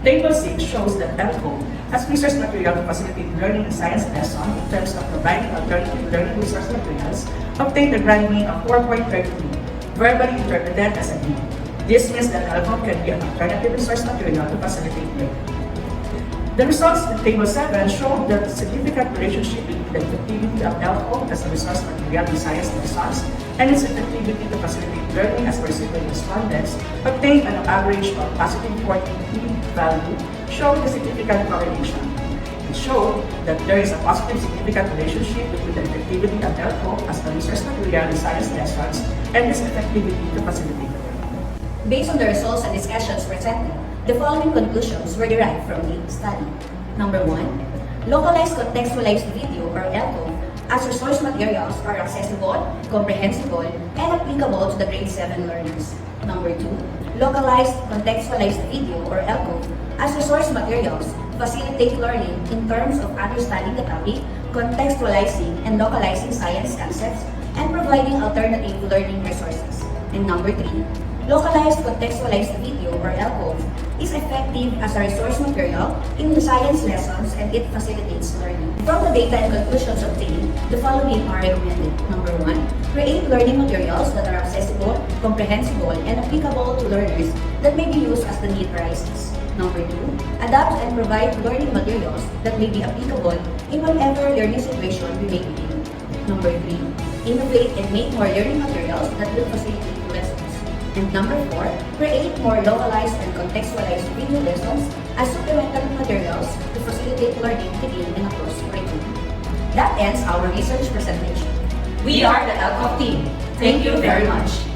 Table 6 shows that LCO as resource material to facilitate learning in science lesson in terms of providing alternative learning resource materials obtained a grand mean of 4.32, verbally interpreted as agreed. This means that LCO can be an alternative resource material to facilitate learning. The results in Table 7 show the significant relationship between the effectivity of LCO as a resource material in science lessons and its effectivity to facilitate learning as perceived by respondents obtained an average of positive 40 value, showing a significant correlation. It showed that there is a positive significant relationship between the effectivity of LCO as a resource material in science lessons and its effectivity to facilitate learning. Based on the results and discussions presented, the following conclusions were derived from the study. Number 1, localized contextualized video or LCO as resource materials are accessible, comprehensible, and applicable to the grade 7 learners. Number 2, localized contextualized video or LCO as resource materials facilitate learning in terms of understanding the topic, contextualizing and localizing science concepts, and providing alternative learning resources. And number 3, localized contextualized video or LCOV is effective as a resource material in the science lessons and it facilitates learning. From the data and conclusions obtained, the following are recommended. Number 1, create learning materials that are accessible, comprehensible, and applicable to learners that may be used as the need arises. Number 2, adapt and provide learning materials that may be applicable in whatever learning situation we may be in. Number 3, innovate and make more learning materials that will facilitate lessons. And number 4, create more localized and contextualized video lessons as supplemental materials to facilitate learning within and across curriculum. That ends our research presentation. We are the LCOV team. Thank you very much.